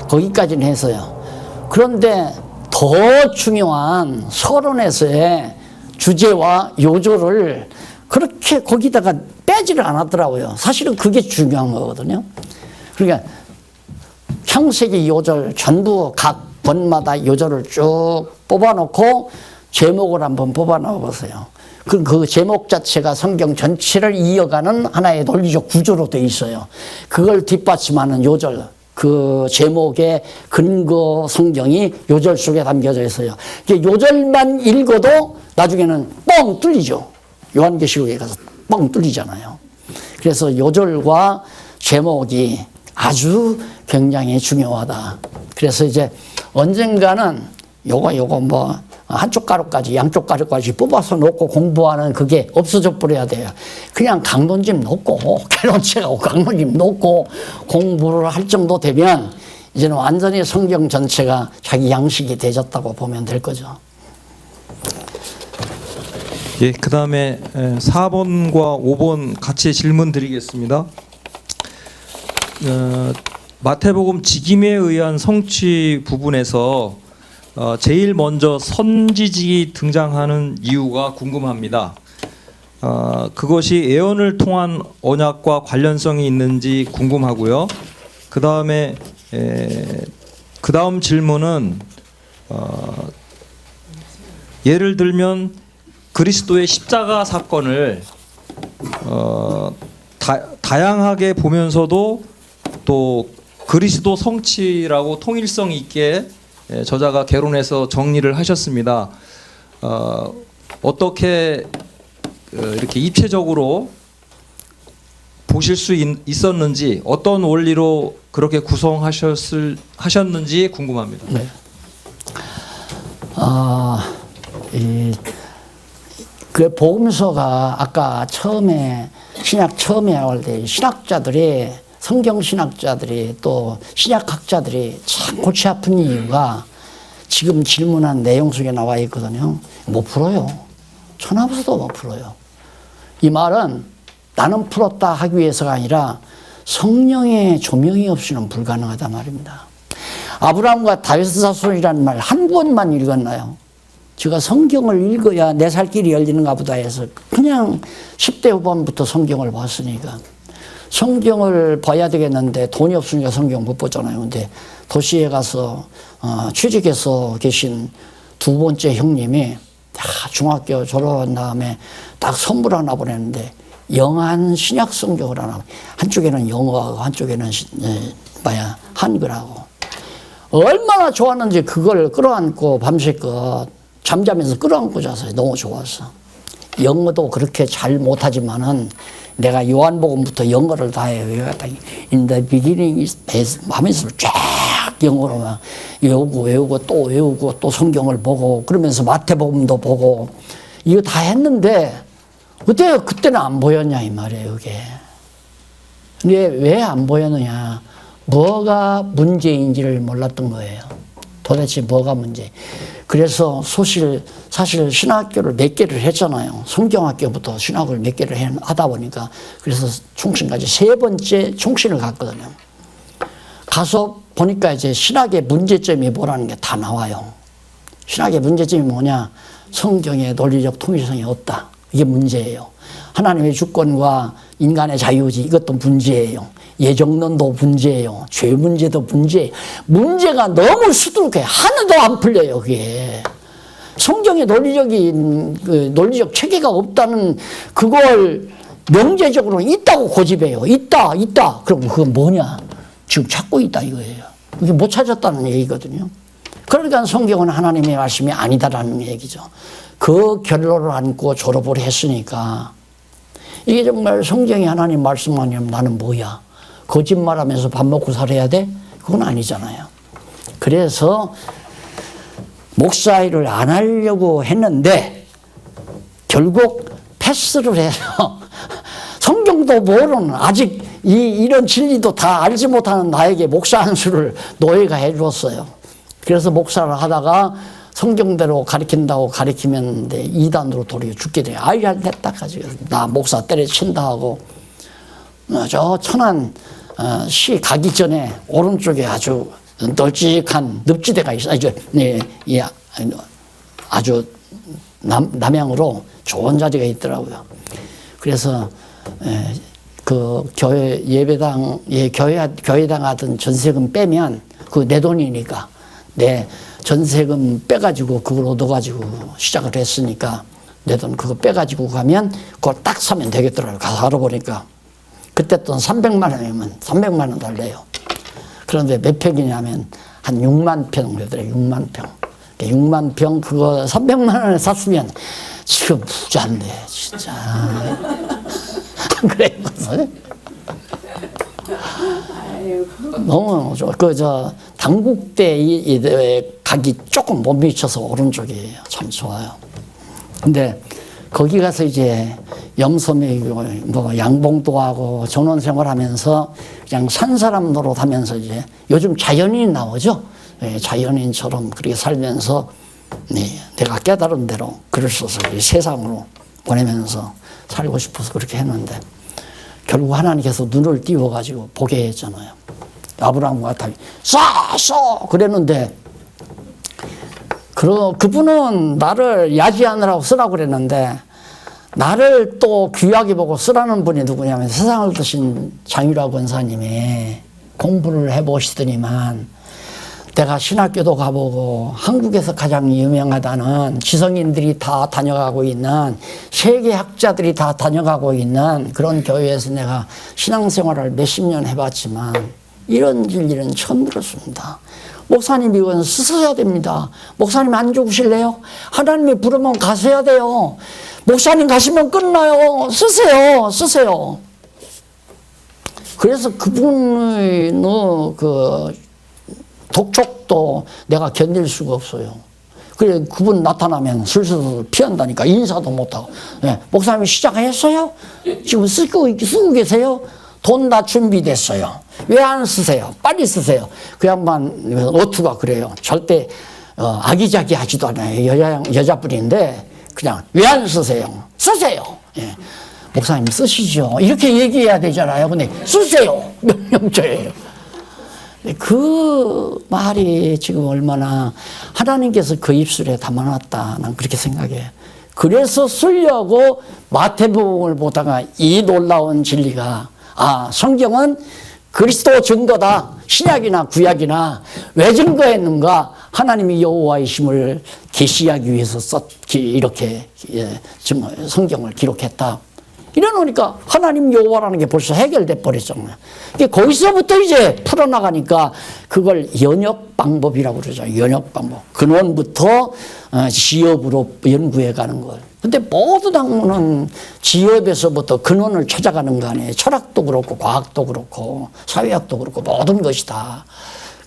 거기까지는 했어요. 그런데 더 중요한 서론에서의 주제와 요조를 그렇게 거기다가 빼지를 않았더라고요. 사실은 그게 중요한 거거든요. 그러니까 창세기 요절 전부 각 번마다 요절을 쭉 뽑아놓고 제목을 한번 뽑아놓아 보세요. 그 제목 자체가 성경 전체를 이어가는 하나의 논리적 구조로 되어 있어요. 그걸 뒷받침하는 요절, 그 제목의 근거 성경이 요절 속에 담겨져 있어요. 요절만 읽어도 나중에는 뻥 뚫리죠. 요한계시록에 가서 뻥 뚫리잖아요. 그래서 요절과 제목이 아주 굉장히 중요하다. 그래서 이제 언젠가는 요거 뭐 한쪽 가루까지 양쪽 가루까지 뽑아서 놓고 공부하는 그게 없어져 버려야 돼요. 그냥 강론집 놓고 개론책하고 강론집 놓고 공부를 할 정도 되면 이제는 완전히 성경 전체가 자기 양식이 되졌다고 보면 될 거죠. 예, 그 다음에 4번과 5번 같이 질문 드리겠습니다. 마태복음 직임에 의한 성취 부분에서 제일 먼저 선지직이 등장하는 이유가 궁금합니다. 그것이 예언을 통한 언약과 관련성이 있는지 궁금하고요. 그 다음에 그 다음 질문은 예를 들면 그리스도의 십자가 사건을 다양하게 보면서도 또 그리스도 성취라고 통일성 있게 저자가 개론해서 정리를 하셨습니다. 어떻게 이렇게 입체적으로 보실 수 있었는지, 어떤 원리로 그렇게 구성하셨는지 궁금합니다. 네. 그 복음서가 아까 처음에 신약 처음에 나올 때 신학자들이, 성경 신학자들이 또 신약학자들이 참 골치 아픈 이유가 지금 질문한 내용 속에 나와 있거든요. 못 풀어요. 천하부서도 못 풀어요. 이 말은 나는 풀었다 하기 위해서가 아니라 성령의 조명이 없이는 불가능하단 말입니다. 아브라함과 다윗의 자손이라는 말 한 권만 읽었나요? 제가 성경을 읽어야 내 살 길이 열리는가 보다 해서 그냥 10대 후반부터 성경을 봤으니까 성경을 봐야 되겠는데 돈이 없으니까 성경 못 보잖아요. 근데 도시에 가서 취직해서 계신 두 번째 형님이 중학교 졸업한 다음에 딱 선물 하나 보냈는데 영한 신약 성경을 하나, 한쪽에는 영어하고 한쪽에는 한글하고 얼마나 좋았는지 그걸 끌어안고 밤새껏 잠자면서 끌어안고 잤어요. 너무 좋았어. 영어도 그렇게 잘 못하지만은 내가 요한복음부터 영어를 다 해요. In the beginning is 하면서 쫙 영어로 막 외우고 또 성경을 보고 그러면서 마태복음도 보고 이거 다 했는데 그때는 안 보였냐 이 말이에요. 그게. 근데 왜 안 보였느냐. 뭐가 문제인지를 몰랐던 거예요. 도대체 뭐가 문제. 그래서 사실 신학교를 몇 개를 했잖아요. 성경학교부터 신학을 몇 개를 하다 보니까 그래서 총신까지 3번째 총신을 갔거든요. 가서 보니까 이제 신학의 문제점이 뭐라는 게 다 나와요. 신학의 문제점이 뭐냐. 성경의 논리적 통일성이 없다. 이게 문제예요. 하나님의 주권과 인간의 자유지 이것도 문제예요. 예정론도 문제예요. 죄 문제도 문제예요. 문제가 너무 수두룩해. 하나도 안 풀려요. 그게. 성경의 논리적 체계가 없다는 그걸 명제적으로 있다고 고집해요. 있다. 그럼 그건 뭐냐? 지금 찾고 있다 이거예요. 이게 못 찾았다는 얘기거든요. 그러니까 성경은 하나님의 말씀이 아니다라는 얘기죠. 그 결론을 안고 졸업을 했으니까 이게 정말 성경이 하나님 말씀 아니면 나는 뭐야? 거짓말하면서 밥 먹고 살아야 돼? 그건 아니잖아요. 그래서 목사 일을 안 하려고 했는데 결국 패스를 해서 성경도 모르는 아직 이런 진리도 다 알지 못하는 나에게 목사 한 수를 노예가 해주었어요. 그래서 목사를 하다가 성경대로 가르친다고 가르치면 이단으로 돌이켜 죽게 돼요. 아이 잘 됐다 가지고 나 목사 때려친다 하고 저 천안 시 가기 전에 오른쪽에 아주 널찍한 늪지대가 있어요. 아주 남향으로 좋은 자리가 있더라고요. 그래서 그 교회 예배당 교회당 하던 전세금 빼면 그 내 돈이니까 내 전세금 빼가지고 그걸 얻어가지고 시작을 했으니까 내 돈 그거 빼가지고 가면 그걸 딱 사면 되겠더라고요. 가서 알아보니까 그때 돈 300만 원이면 300만 원 달래요. 그런데 몇 평이냐면 한 6만 평 되더라고요. 6만 평. 6만 평 그거 300만 원에 샀으면 지금 부자인데 진짜. 안 그래요? 너무 좋아. 당국대 가기 조금 못 미쳐서 오른쪽이 참 좋아요. 근데 거기 가서 이제 염소매 뭐 양봉도 하고 전원 생활하면서 그냥 산 사람 노릇하면서 이제 요즘 자연인 나오죠. 네, 자연인처럼 그렇게 살면서 내가 깨달은 대로 글을 써서 세상으로 보내면서 살고 싶어서 그렇게 했는데 결국 하나님께서 눈을 띄워가지고 보게 했잖아요. 아브라함과 같이 쏴 그랬는데 그분은 나를 야지하느라고 쓰라고 그랬는데 나를 또 귀하게 보고 쓰라는 분이 누구냐면 세상을 드신 장유라 권사님이 공부를 해보시더니만 내가 신학교도 가보고 한국에서 가장 유명하다는 지성인들이 다 다녀가고 있는 세계 학자들이 다 다녀가고 있는 그런 교회에서 내가 신앙생활을 몇십 년 해봤지만 이런 진리는 처음 들었습니다. 목사님 이건 쓰셔야 됩니다. 목사님 안 죽으실래요? 하나님이 부르면 가셔야 돼요. 목사님 가시면 끝나요. 쓰세요. 그래서 그분의 독촉도 내가 견딜 수가 없어요. 그래 그분 나타나면 슬슬 피한다니까 인사도 못하고. 네, 목사님 시작했어요? 지금 쓰고 계세요? 돈 다 준비됐어요. 왜 안 쓰세요? 빨리 쓰세요. 그 양반 어투가 그래요. 절대 아기자기하지도 않아요. 여자분인데 그냥 왜 안 쓰세요? 쓰세요. 예. 목사님 쓰시죠. 이렇게 얘기해야 되잖아요. 근데 쓰세요. 명령조예요. 그 말이 지금 얼마나 하나님께서 그 입술에 담아놨다. 난 그렇게 생각해. 그래서 쓰려고 마태복음을 보다가 이 놀라운 진리가 성경은 그리스도 증거다. 신약이나 구약이나 왜 증거했는가? 하나님이 여호와이심을 계시하기 위해서 이렇게 성경을 기록했다. 이러니까 하나님 여호와라는 게 벌써 해결돼 버렸잖아요. 거기서부터 이제 풀어나가니까 그걸 연역 방법이라고 그러죠. 연역 방법. 근원부터 지엽으로 연구해 가는 걸. 근데 모든 학문은 지엽에서부터 근원을 찾아가는 거 아니에요. 철학도 그렇고 과학도 그렇고 사회학도 그렇고 모든 것이 다.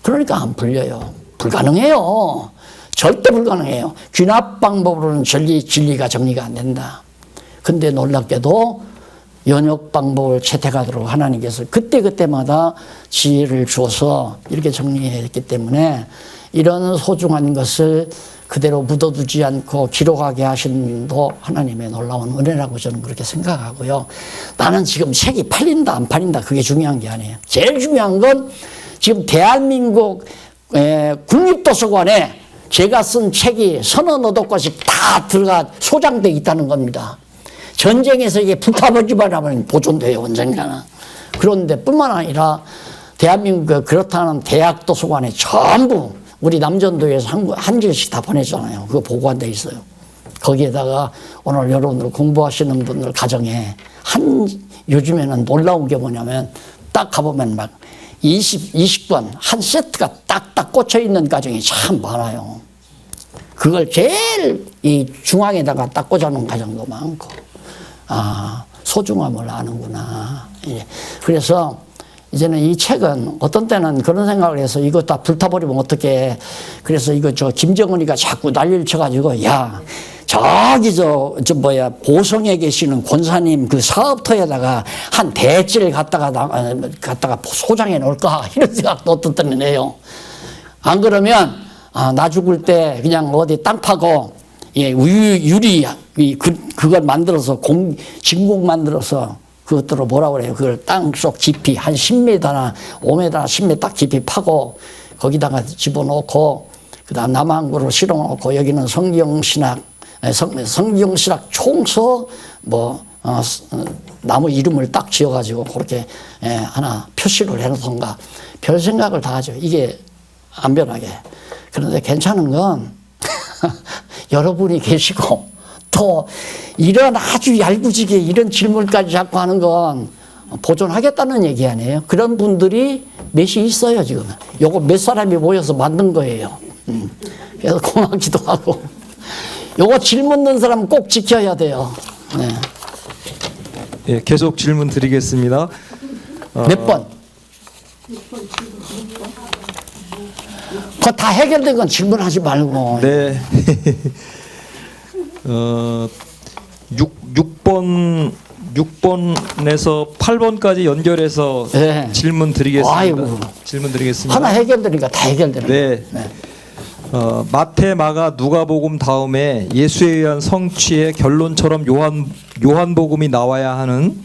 그러니까 안 풀려요. 불가능해요. 절대 불가능해요. 귀납 방법으로는 진리가 정리가 안 된다. 근데 놀랍게도 연역 방법을 채택하도록 하나님께서 그때마다 지혜를 주어서 이렇게 정리했기 때문에 이런 소중한 것을 그대로 묻어두지 않고 기록하게 하신 분도 하나님의 놀라운 은혜라고 저는 그렇게 생각하고요. 나는 지금 책이 팔린다 안 팔린다 그게 중요한 게 아니에요. 제일 중요한 건 지금 대한민국 국립도서관에 제가 쓴 책이 1,000여 권씩 다 소장되어 있다는 겁니다. 전쟁에서 이게 불타버리기만 하면 보존돼요, 언젠가는. 그런데 뿐만 아니라 대한민국 그렇다는 대학 도서관에 전부 우리 남전도에서 한 길씩 다 보내잖아요. 그거 보관돼 있어요. 거기에다가 오늘 여러분들 공부하시는 분들 가정에 요즘에는 놀라운 게 뭐냐면 딱 가보면 막 20권 한 세트가 딱딱 꽂혀 있는 가정이 참 많아요. 그걸 제일 이 중앙에다가 딱 꽂아놓은 가정도 많고. 소중함을 아는구나. 그래서 이제는 이 책은 어떤 때는 그런 생각을 해서 이거 다 불타버리면 어떡해. 그래서 이거 김정은이가 자꾸 난리를 쳐가지고 저기 보성에 계시는 권사님 그 사업터에다가 한 대지를 갖다가 소장해 놓을까 이런 생각도 어떤 때는 해요. 안 그러면 나 죽을 때 그냥 어디 땅 파고 유리 그걸 만들어서 진공 만들어서 그것들을 뭐라 그래요? 그걸 땅속 깊이 한 10m나 5m, 10m 딱 깊이 파고 거기다가 집어넣고 그다음 남한구로 실어놓고 여기는 성경신학 총서 나무 이름을 딱 지어가지고 그렇게 하나 표시를 해놓던가 별 생각을 다 하죠. 이게 안 변하게. 그런데 괜찮은 건 여러분이 계시고 또 이런 아주 얄궂게 이런 질문까지 자꾸 하는 건 보존하겠다는 얘기 아니에요. 그런 분들이 몇이 있어요 지금. 요거 몇 사람이 모여서 만든 거예요. 그래서 고맙기도 하고. 요거 질문 넣은 사람은 꼭 지켜야 돼요. 네. 예, 계속 질문 드리겠습니다. 몇 번? 그거 다 해결된 건 질문하지 말고. 네. 6번에서 8번까지 연결해서 네. 질문 드리겠습니다. 아이고. 질문 드리겠습니다. 하나 해결되니까 다 해결되는 네. 네. 마태, 마가, 누가복음 다음에 예수에 의한 성취의 결론처럼 요한복음이 나와야 하는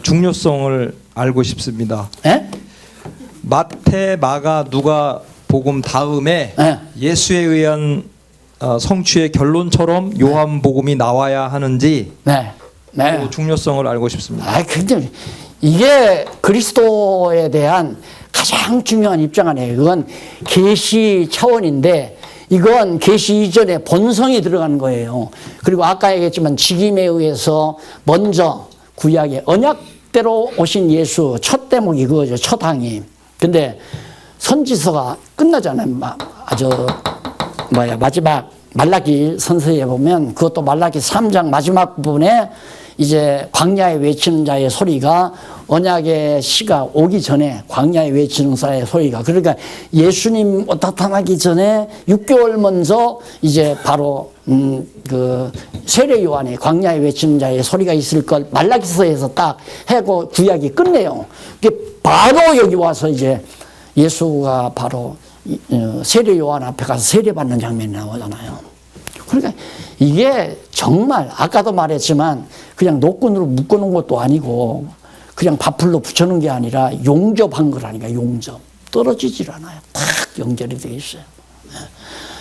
중요성을 알고 싶습니다. 네? 마태, 마가, 누가복음 다음에 네. 예수에 의한 성취의 결론처럼 요한복음이 나와야 하는지 네. 네. 그 중요성을 알고 싶습니다. 근데 이게 그리스도에 대한 가장 중요한 입장 아니에요. 이건 계시 차원인데 이건 계시 이전에 본성이 들어가는 거예요. 그리고 아까 얘기했지만 직임에 의해서 먼저 구약의 언약대로 오신 예수 첫 대목이 그거죠. 첫 항이. 근데 선지서가 끝나잖아요. 마지막 말라기 선서에 보면 그것도 말라기 3장 마지막 부분에 이제 광야에 외치는 자의 소리가 언약의 시가 오기 전에 광야에 외치는 자의 소리가 그러니까 예수님 나타나기 전에 6개월 먼저 이제 바로 그 세례 요한의 광야에 외치는 자의 소리가 있을 걸 말라기서에서 딱 해고 구약이 끝내요. 이게 바로 여기 와서 이제 예수가 바로 세례 요한 앞에 가서 세례받는 장면이 나오잖아요. 그러니까 이게 정말 아까도 말했지만 그냥 노끈으로 묶어놓은 것도 아니고 그냥 밥풀로 붙여놓은 게 아니라 용접한 거라니까. 용접. 떨어지질 않아요. 딱 연결이 되어 있어요.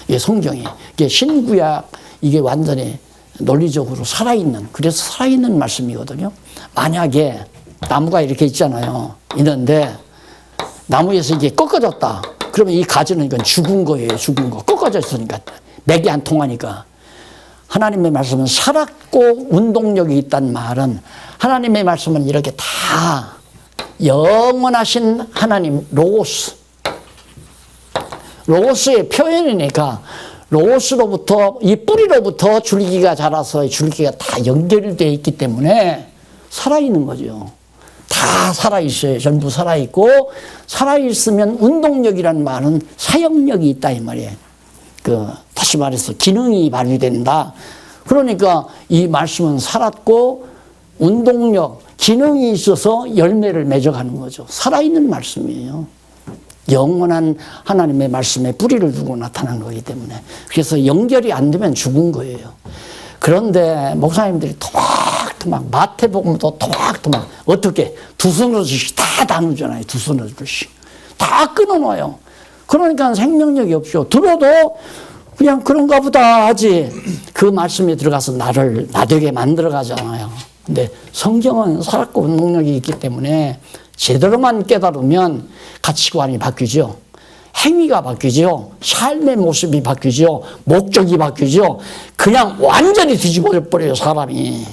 이게 성경이. 이게 신구약 이게 완전히 논리적으로 살아있는 그래서 살아있는 말씀이거든요. 만약에 나무가 이렇게 있잖아요. 있는데 나무에서 이게 꺾어졌다. 그러면 이 가지는 이건 죽은 거예요. 죽은 거. 꺾어져 있으니까. 맥이 안 통하니까. 하나님의 말씀은 살았고 운동력이 있다는 말은 하나님의 말씀은 이렇게 다 영원하신 하나님 로고스의 표현이니까 로고스로부터 이 뿌리로부터 줄기가 자라서 줄기가 다 연결되어 있기 때문에 살아있는 거죠. 다 살아있어요. 전부 살아있고 살아있으면 운동력이라는 말은 사역력이 있다 이 말이에요. 다시 말해서 기능이 발휘된다. 그러니까 이 말씀은 살았고 운동력, 기능이 있어서 열매를 맺어가는 거죠. 살아있는 말씀이에요. 영원한 하나님의 말씀에 뿌리를 두고 나타난 거기 때문에. 그래서 연결이 안 되면 죽은 거예요. 그런데 목사님들이 토막토막 마태복음도 토막토막 어떻게 두 손으로씩 다 나누잖아요. 두 손으로씩 다 끊어놔요. 그러니까 생명력이 없죠. 들어도 그냥 그런가 보다 하지 그 말씀에 들어가서 나를 나되게 만들어 가잖아요. 근데 성경은 살았고 운동력이 있기 때문에 제대로만 깨달으면 가치관이 바뀌죠. 행위가 바뀌죠. 삶의 모습이 바뀌죠. 목적이 바뀌죠. 그냥 완전히 뒤집어 버려요 사람이.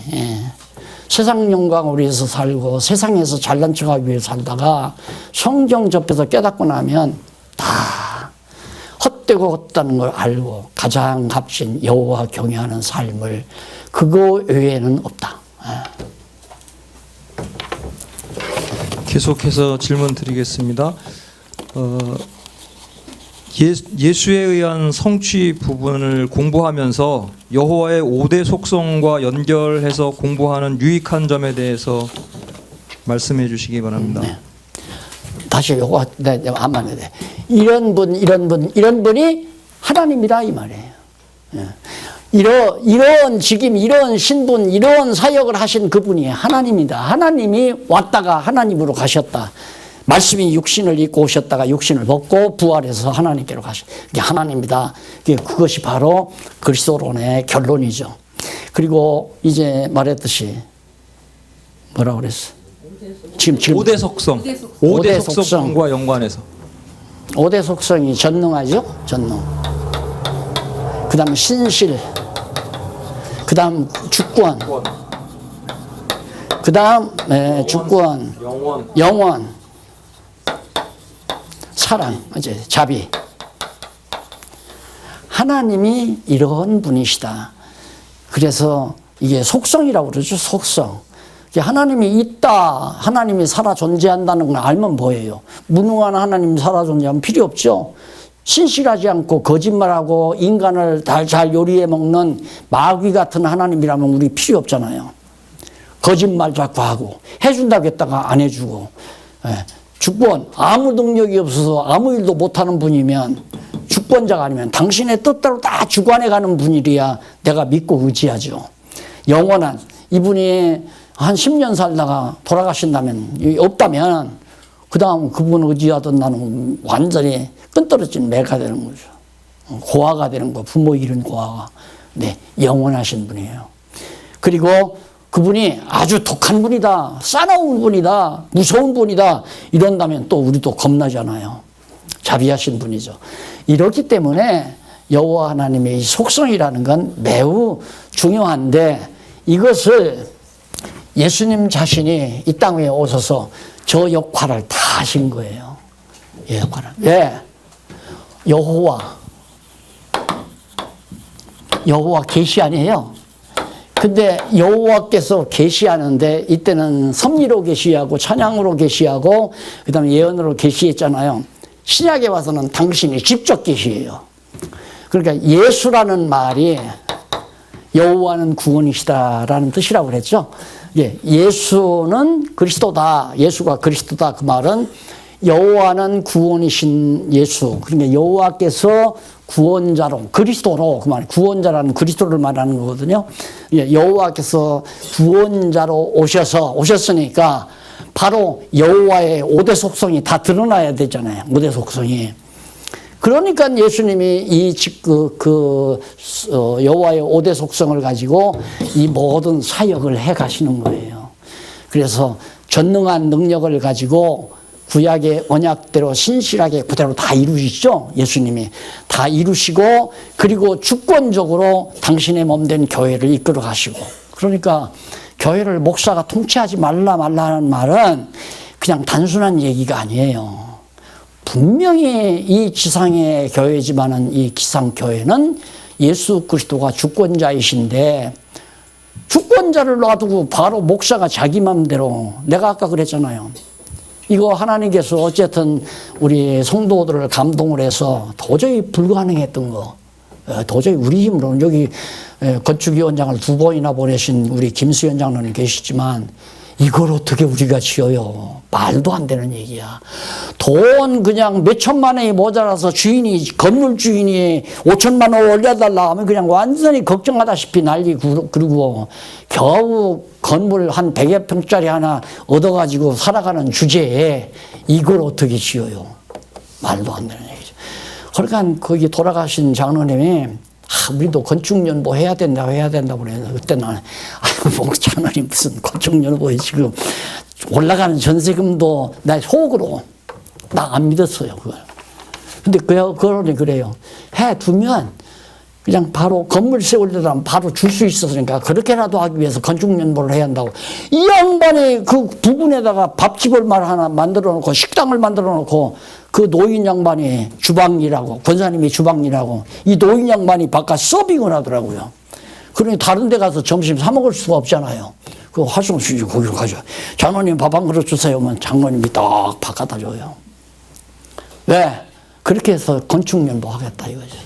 세상 영광을 위해서 살고 세상에서 잘난 척하기 위해서 살다가 성경 접해서 깨닫고 나면 다 헛되고 헛다는 걸 알고 가장 값진 여호와 경외하는 삶을 그거 외에는 없다. 계속해서 질문 드리겠습니다. 예수에 의한 성취 부분을 공부하면서 여호와의 5대 속성과 연결해서 공부하는 유익한 점에 대해서 말씀해 주시기 바랍니다. 네. 다시 요거 한번 해야 돼. 이런 분이 하나님이다 이 말이에요. 예. 이런 직임, 이런 신분, 이런 사역을 하신 그분이 하나님이다. 하나님이 왔다가 하나님으로 가셨다. 말씀이 육신을 입고 오셨다가 육신을 벗고 부활해서 하나님께로 가셨다. 이게 하나님이다. 그것이 바로 그리스도론의 결론이죠. 그리고 이제 말했듯이 뭐라고 그랬어? 지금 5대 속성. 5대 속성과 연관해서. 5대 속성이 전능하죠? 전능. 그 다음 신실. 그 다음 주권. 그 다음 주권. 영원. 사랑. 이제 자비. 하나님이 이런 분이시다. 그래서 이게 속성이라고 그러죠. 속성. 하나님이 있다. 하나님이 살아 존재한다는 걸 알면 뭐예요? 무능한 하나님이 살아 존재하면 필요 없죠. 신실하지 않고 거짓말하고 인간을 잘 요리해 먹는 마귀 같은 하나님이라면 우리 필요 없잖아요. 거짓말 자꾸 하고 해준다고 했다가 안 해주고. 주권, 아무 능력이 없어서 아무 일도 못하는 분이면 주권자가 아니면 당신의 뜻대로 다 주관해 가는 분이래야 내가 믿고 의지하죠. 영원한 이분이 한 10년 살다가 돌아가신다면 없다면 그 다음 그분 의지하던 나는 완전히 끈떨어진 매가 되는 거죠. 고아가 되는 거, 부모 잃은 고아가. 네, 영원하신 분이에요. 그리고 그분이 아주 독한 분이다, 싸나운 분이다, 무서운 분이다 이런다면 또 우리도 겁나잖아요. 자비하신 분이죠. 이렇기 때문에 여호와 하나님의 이 속성이라는 건 매우 중요한데 이것을 예수님 자신이 이 땅 위에 오셔서 저 역할을 다 하신 거예요. 이 역할을. 왜? 여호와 계시 아니에요. 근데 여호와께서 계시하는데 이때는 섭리로 계시하고 찬양으로 계시하고 그다음에 예언으로 계시했잖아요. 신약에 와서는 당신이 직접 계시해요. 그러니까 예수라는 말이 여호와는 구원이시다라는 뜻이라고 그랬죠. 예, 예수는 그리스도다. 예수가 그리스도다. 그 말은 여호와는 구원이신 예수. 그러니까 여호와께서 구원자로 그리스도로 그 말 구원자라는 그리스도를 말하는 거거든요. 예, 여호와께서 구원자로 오셨으니까 바로 여호와의 5대 속성이 다 드러나야 되잖아요. 5대 속성이. 그러니까 예수님이 여호와의 5대 속성을 가지고 이 모든 사역을 해 가시는 거예요. 그래서 전능한 능력을 가지고 구약의 언약대로 신실하게 그대로 다 이루시죠. 예수님이 다 이루시고 그리고 주권적으로 당신의 몸된 교회를 이끌어 가시고 그러니까 교회를 목사가 통치하지 말라 하는 말은 그냥 단순한 얘기가 아니에요. 분명히 이 지상의 교회지만은 이 기상교회는 예수 그리스도가 주권자이신데 주권자를 놔두고 바로 목사가 자기 맘대로 내가 아까 그랬잖아요. 이거 하나님께서 어쨌든 우리 성도들을 감동을 해서 도저히 불가능했던 거 도저히 우리 힘으로는 여기 건축위원장을 2번이나 보내신 우리 김수현 장로님 계시지만 이걸 어떻게 우리가 지어요? 말도 안 되는 얘기야. 돈 그냥 몇 천만 원이 모자라서 건물 주인이 5천만 원 올려달라 하면 그냥 완전히 걱정하다시피 난리 그러고 겨우 건물 한 100여 평짜리 하나 얻어가지고 살아가는 주제에 이걸 어떻게 지어요? 말도 안 되는 얘기죠. 그러니까 거기 돌아가신 장로님이 우리도 건축연보 해야 된다고 그랬는데 그때는 장로님 무슨 건축연보에 지금 올라가는 전세금도 나 속으로 나 안 믿었어요 그걸. 근데 그러니 그래요. 해두면 그냥 바로 건물 세우려면 바로 줄 수 있었으니까 그렇게라도 하기 위해서 건축연보를 해야 한다고. 이 양반이 그 부근에다가 밥집을 하나 만들어 놓고 식당을 만들어 놓고 그 노인 양반이 주방일하고 권사님이 주방일하고 이 노인 양반이 바깥 서빙을 하더라고요. 그러니 다른 데 가서 점심 사 먹을 수가 없잖아요. 그 화성수지 거기로 가죠. 장로님 밥 한 그릇 주세요 하면 장로님이 딱 밥 갖다 줘요. 왜? 그렇게 해서 건축연도 하겠다 이거죠.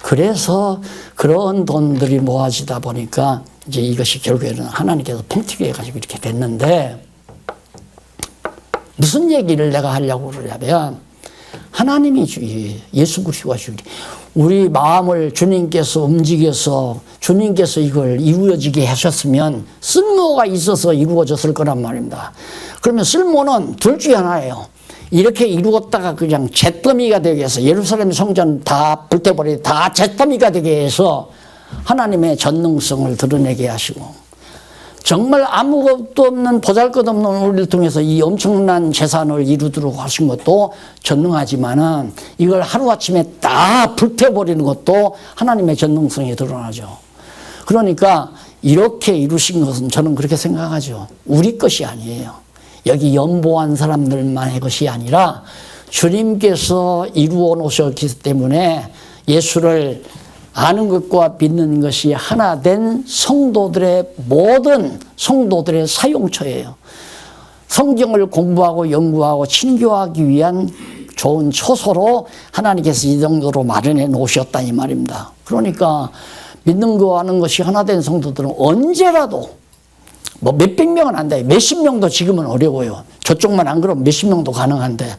그래서 그런 돈들이 모아지다 보니까 이제 이것이 결국에는 하나님께서 통치게 해가지고 이렇게 됐는데, 무슨 얘기를 내가 하려고 그러냐면, 하나님이 주의, 예수 그리스도가 주의, 우리 마음을 주님께서 움직여서 주님께서 이걸 이루어지게 하셨으면 쓸모가 있어서 이루어졌을 거란 말입니다. 그러면 쓸모는 둘 중에 하나예요. 이렇게 이루었다가 그냥 잿더미가 되게 해서, 예루살렘 성전 다 불태버리고 다 잿더미가 되게 해서 하나님의 전능성을 드러내게 하시고, 정말 아무것도 없는 보잘것없는 우리를 통해서 이 엄청난 재산을 이루도록 하신 것도 전능하지만은, 이걸 하루아침에 다 불태버리는 것도 하나님의 전능성이 드러나죠. 그러니까 이렇게 이루신 것은 저는 그렇게 생각하죠. 우리 것이 아니에요. 여기 연보한 사람들만의 것이 아니라 주님께서 이루어 놓으셨기 때문에 예수를 아는 것과 믿는 것이 하나 된 성도들의, 모든 성도들의 사용처예요. 성경을 공부하고 연구하고 친교하기 위한 좋은 처소로 하나님께서 이 정도로 마련해 놓으셨다 이 말입니다. 그러니까 믿는 거 아는 것이 하나 된 성도들은 언제라도, 뭐 몇백 명은 안 돼. 몇십 명도 지금은 어려워요. 저쪽만 안 그러면 몇십 명도 가능한데,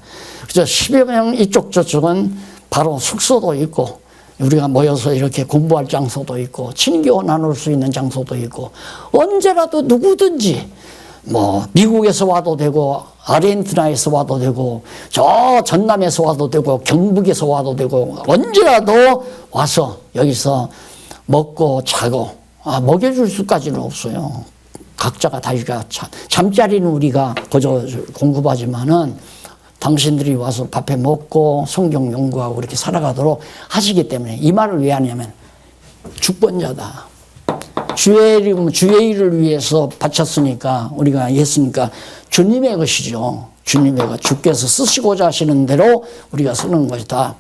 그죠? 10여 명 이쪽 저쪽은 바로 숙소도 있고, 우리가 모여서 이렇게 공부할 장소도 있고, 친교 나눌 수 있는 장소도 있고, 언제라도 누구든지 뭐 미국에서 와도 되고, 아르헨티나에서 와도 되고, 저 전남에서 와도 되고, 경북에서 와도 되고, 언제라도 와서 여기서 먹고 자고, 먹여줄 수까지는 없어요. 각자가 다이가 잠자리는 우리가 거저 공급하지만은 당신들이 와서 밥해 먹고 성경 연구하고 그렇게 살아가도록 하시기 때문에, 이 말을 왜 하냐면 주권자다. 주의 이름, 주의 일을 위해서 바쳤으니까, 우리가 했으니까 주님의 것이죠. 주님의 것, 주께서 쓰시고자 하시는 대로 우리가 쓰는 것이다.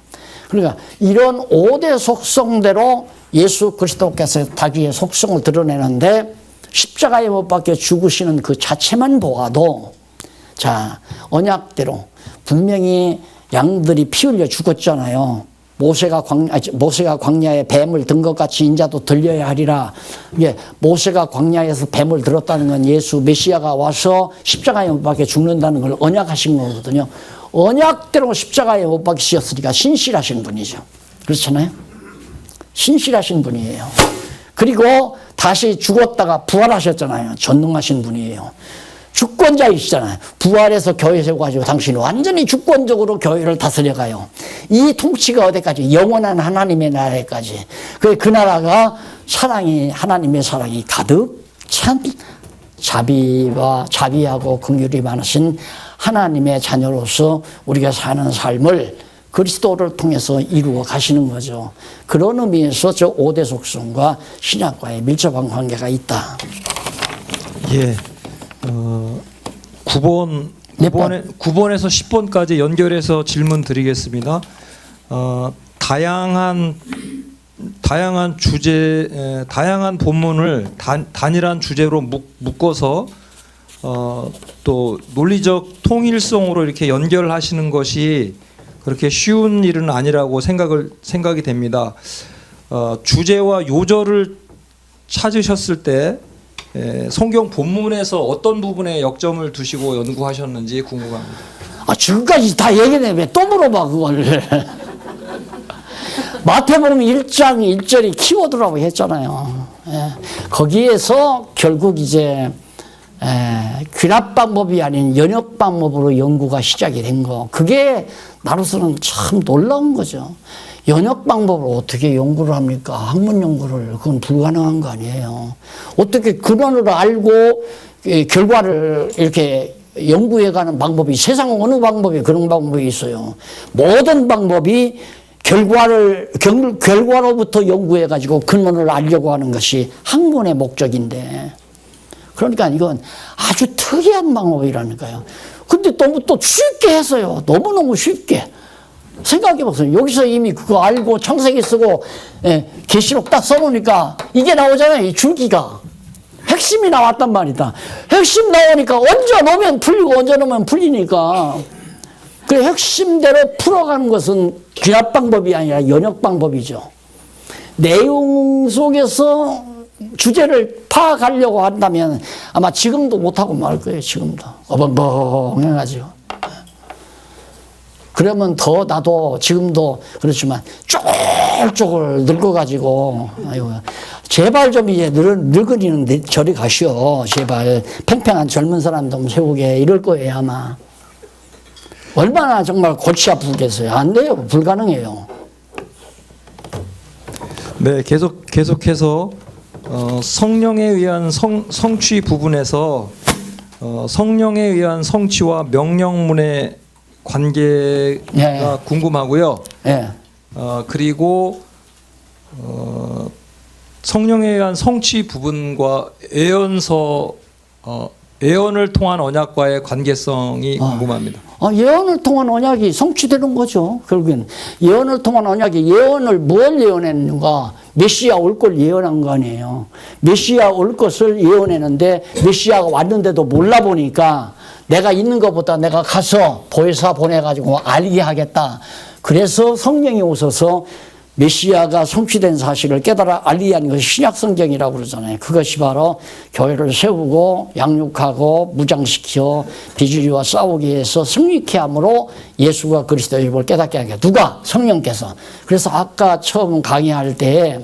그러니까 이런 5대 속성대로 예수 그리스도께서 자기의 속성을 드러내는데, 십자가에 못 박혀 죽으시는 그 자체만 보아도, 자, 언약대로 분명히 양들이 피 흘려 죽었잖아요. 모세가 광야에 뱀을 든 것 같이 인자도 들려야 하리라. 이게 모세가 광야에서 뱀을 들었다는 건 예수 메시아가 와서 십자가에 못 박혀 죽는다는 걸 언약하신 거거든요. 언약대로 십자가에 못 박히셨으니까 신실하신 분이죠. 그렇잖아요. 신실하신 분이에요. 그리고 다시 죽었다가 부활하셨잖아요. 전능하신 분이에요. 주권자이시잖아요. 부활해서 교회 세워가지고 당신이 완전히 주권적으로 교회를 다스려가요. 이 통치가 어디까지? 영원한 하나님의 나라에까지. 그 나라가 사랑이, 하나님의 사랑이 가득 찬 자비하고 긍휼이 많으신 하나님의 자녀로서 우리가 사는 삶을 그리스도를 통해서 이루어 가시는 거죠. 그런 의미에서 저 5대 속성과 신약과의 밀접한 관계가 있다. 예. 9번에서 10번까지 연결해서 질문 드리겠습니다. 다양한 주제, 다양한 본문을 단일한 주제로 묶어서 또 논리적 통일성으로 이렇게 연결하시는 것이 그렇게 쉬운 일은 아니라고 생각이 됩니다. 주제와 요절을 찾으셨을 때 성경 본문에서 어떤 부분에 역점을 두시고 연구하셨는지 궁금합니다. 지금까지 다 얘기네. 왜 또 물어봐 그걸. 마태복음 1장 1절이 키워드라고 했잖아요. 거기에서 결국 이제 귀납 방법이 아닌 연역 방법으로 연구가 시작이 된 거. 그게 나로서는 참 놀라운 거죠. 연역 방법을 어떻게 연구를 합니까? 학문 연구를. 그건 불가능한 거 아니에요. 어떻게 근원을 알고 결과를 이렇게 연구해가는 방법이, 세상 어느 방법이 그런 방법이 있어요. 모든 방법이 결과로부터 연구해가지고 근원을 알려고 하는 것이 학문의 목적인데, 그러니까 이건 아주 특이한 방법이라니까요. 근데 너무 또 쉽게 했어요. 너무너무 쉽게. 생각해보세요. 여기서 이미 그거 알고 창세기 쓰고 계시록 딱 써놓으니까 이게 나오잖아요. 이 줄기가. 핵심이 나왔단 말이다. 핵심 나오니까 얹어 놓으면 풀리고 얹어 놓으면 풀리니까. 그 핵심대로 풀어가는 것은 귀납 방법이 아니라 연역 방법이죠. 내용 속에서 주제를 파악하려고 한다면 아마 지금도 못하고 말 거예요. 지금도 어벙벙해가지고. 그러면 더 나도 지금도 그렇지만 쫄쫄 늙어가지고 아이고 제발 좀 이제 늙은이는 저리 가시오. 제발 팽팽한 젊은 사람 좀 세우게 이럴 거예요 아마. 얼마나 정말 골치 아프겠어요. 안 돼요. 불가능해요. 네, 계속해서 성령에 의한 성취 부분에서 성령에 의한 성취와 명령문의 관계가 예. 궁금하고요. 예. 그리고 성령에 의한 성취 부분과 예언을 통한 언약과의 관계성이 궁금합니다. 예언을 통한 언약이 성취되는 거죠. 결국엔 예언을 통한 언약이 예언을 뭘 예언했는가? 메시아 올 걸 예언한 거 아니에요. 메시아 올 것을 예언했는데 메시아가 왔는데도 몰라 보니까 내가 있는 것보다 내가 가서 보혜사 보내가지고 알게 하겠다. 그래서 성령이 오셔서 메시아가 성취된 사실을 깨달아 알리게 하는 것이 신약성경이라고 그러잖아요. 그것이 바로 교회를 세우고 양육하고 무장시켜 비주류와 싸우게 해서 승리케 함으로 예수가 그리스도의 힘을 깨닫게 하게. 누가? 성령께서. 그래서 아까 처음 강의할 때